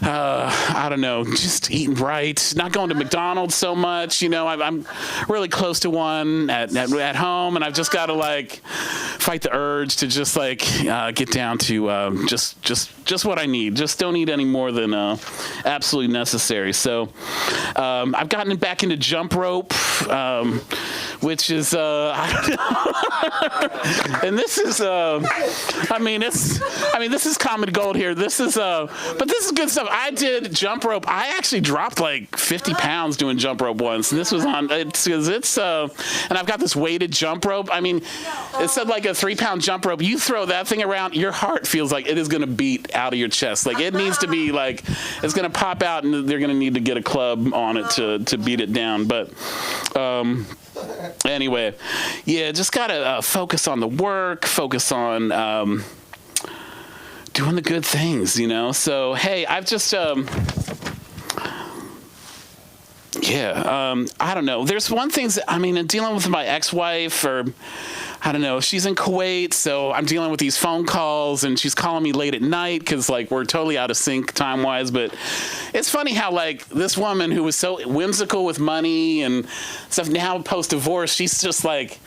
I don't know, just eating right, not going to McDonald's so much. I'm really close to one at home, and I've just got to like fight the urge to just like get down to just what I need. Just don't need any more than absolutely necessary. So I've gotten back into jump rope, which is I don't know. And this is this is comedy gold here. This is but this is good stuff. I did jump rope. I actually dropped like 50 pounds doing jump rope once, and this was on and I've got this weighted jump rope. I mean, it said like a 3-pound jump rope. You throw that thing around, your heart feels like it is going to beat out of your chest. Like it needs to be like, it's going to pop out, and they're going to need to get a club on it to beat it down. But anyway, yeah, just got to focus on the work, focus on doing the good things, So, hey, I've just, I don't know. There's one thing, in dealing with my ex-wife, or I don't know, she's in Kuwait, so I'm dealing with these phone calls, and she's calling me late at night because, like, we're totally out of sync time-wise. But it's funny how, like, this woman who was so whimsical with money and stuff, now post-divorce, she's just, like,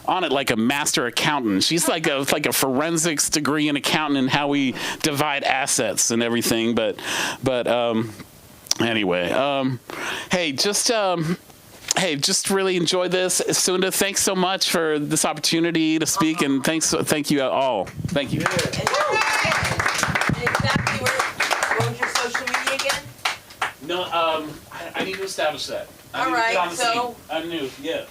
on it like a master accountant. She's like a forensics degree in accounting and how we divide assets and everything. But anyway, hey, just really enjoyed this. Sunda, thanks so much for this opportunity to speak, and thank you all. Thank you. And exactly what was your social media again? No, I need to establish that. All right, so I'm new, yeah.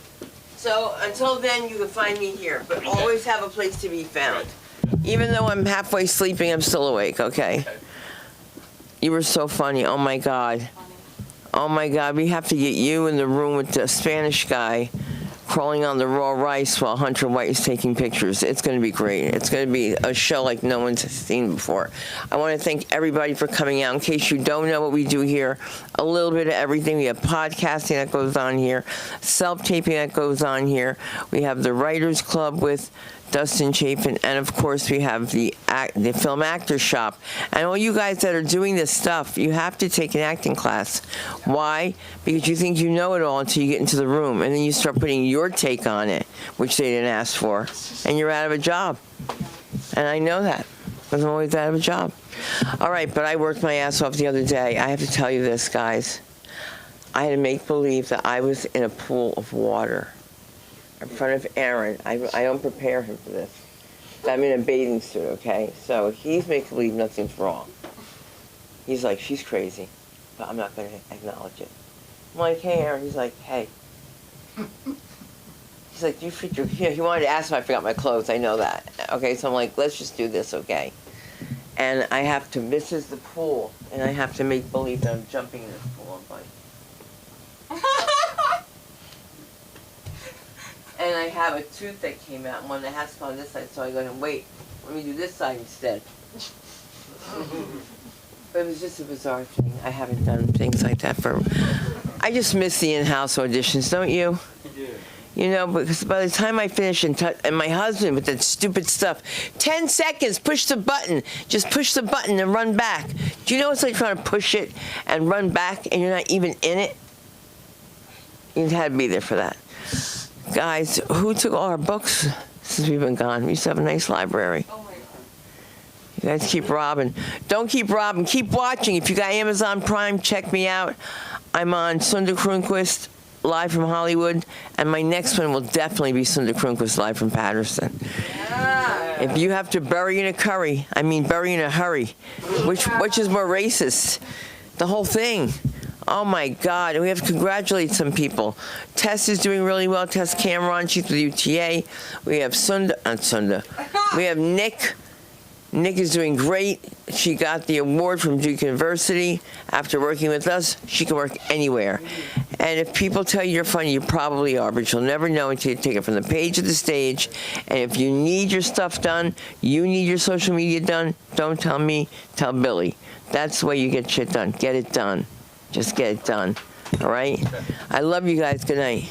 So until then, you can find me here, but always have a place to be found. Even though I'm halfway sleeping, I'm still awake, okay? You were so funny. Oh, my God. Oh, my God. We have to get you in the room with the Spanish guy crawling on the raw rice while Hunter White is taking pictures. It's going to be great. It's going to be a show like no one's seen before. I want to thank everybody for coming out. In case you don't know what we do here, a little bit of everything. We have podcasting that goes on here, self-taping that goes on here. We have the Writers Club with Dustin Chapin, and of course we have the Film Actor Shop. And all you guys that are doing this stuff, you have to take an acting class. Why? Because you think you know it all until you get into the room, and then you start putting your take on it, which they didn't ask for, and you're out of a job. And I know that, because I'm always out of a job. All right, but I worked my ass off the other day. I have to tell you this, guys. I had to make believe that I was in a pool of water in front of Aaron. I don't prepare him for this. I'm in a bathing suit, okay? So he's making believe nothing's wrong. He's like, she's crazy, but I'm not going to acknowledge it. I'm like, hey, Aaron. He's like, hey. He's like, do you fit your... he wanted to ask if I forgot my clothes. I know that. Okay, so I'm like, let's just do this, okay? And I have to... This is the pool, and I have to make believe that I'm jumping in this pool. I'm like... And I have a tooth that came out, and one that has to go on this side, so I go, wait, let me do this side instead. But it was just a bizarre thing. I haven't done things like that for... I just miss the in-house auditions, don't you? Yeah. Because by the time I finish, and my husband with that stupid stuff, 10 seconds, push the button. Just push the button and run back. Do you know it's like trying to push it and run back, and you're not even in it? You had to be there for that. Guys, who took all our books since we've been gone? We used to have a nice library. You guys keep robbing. Don't keep robbing. Keep watching. If you got Amazon Prime, check me out. I'm on Sunda Kronquist, live from Hollywood, and my next one will definitely be Sunda Kronquist, live from Patterson. Yeah. If you have to bury in a curry, I mean bury in a hurry, which is more racist? The whole thing. Oh, my God. And we have to congratulate some people. Tess is doing really well. Tess Cameron, she's with UTA. We have we have Nick Nick is doing great. She got the award from Duke University. After working with us, she can work anywhere. And if people tell you you're funny, you probably are, but you'll never know until you take it from the page to the stage. And if you need your stuff done, you need your social media done, don't tell me, tell Billy. That's the way you get shit done. Get it done. Just get it done. All right? I love you guys. Good night.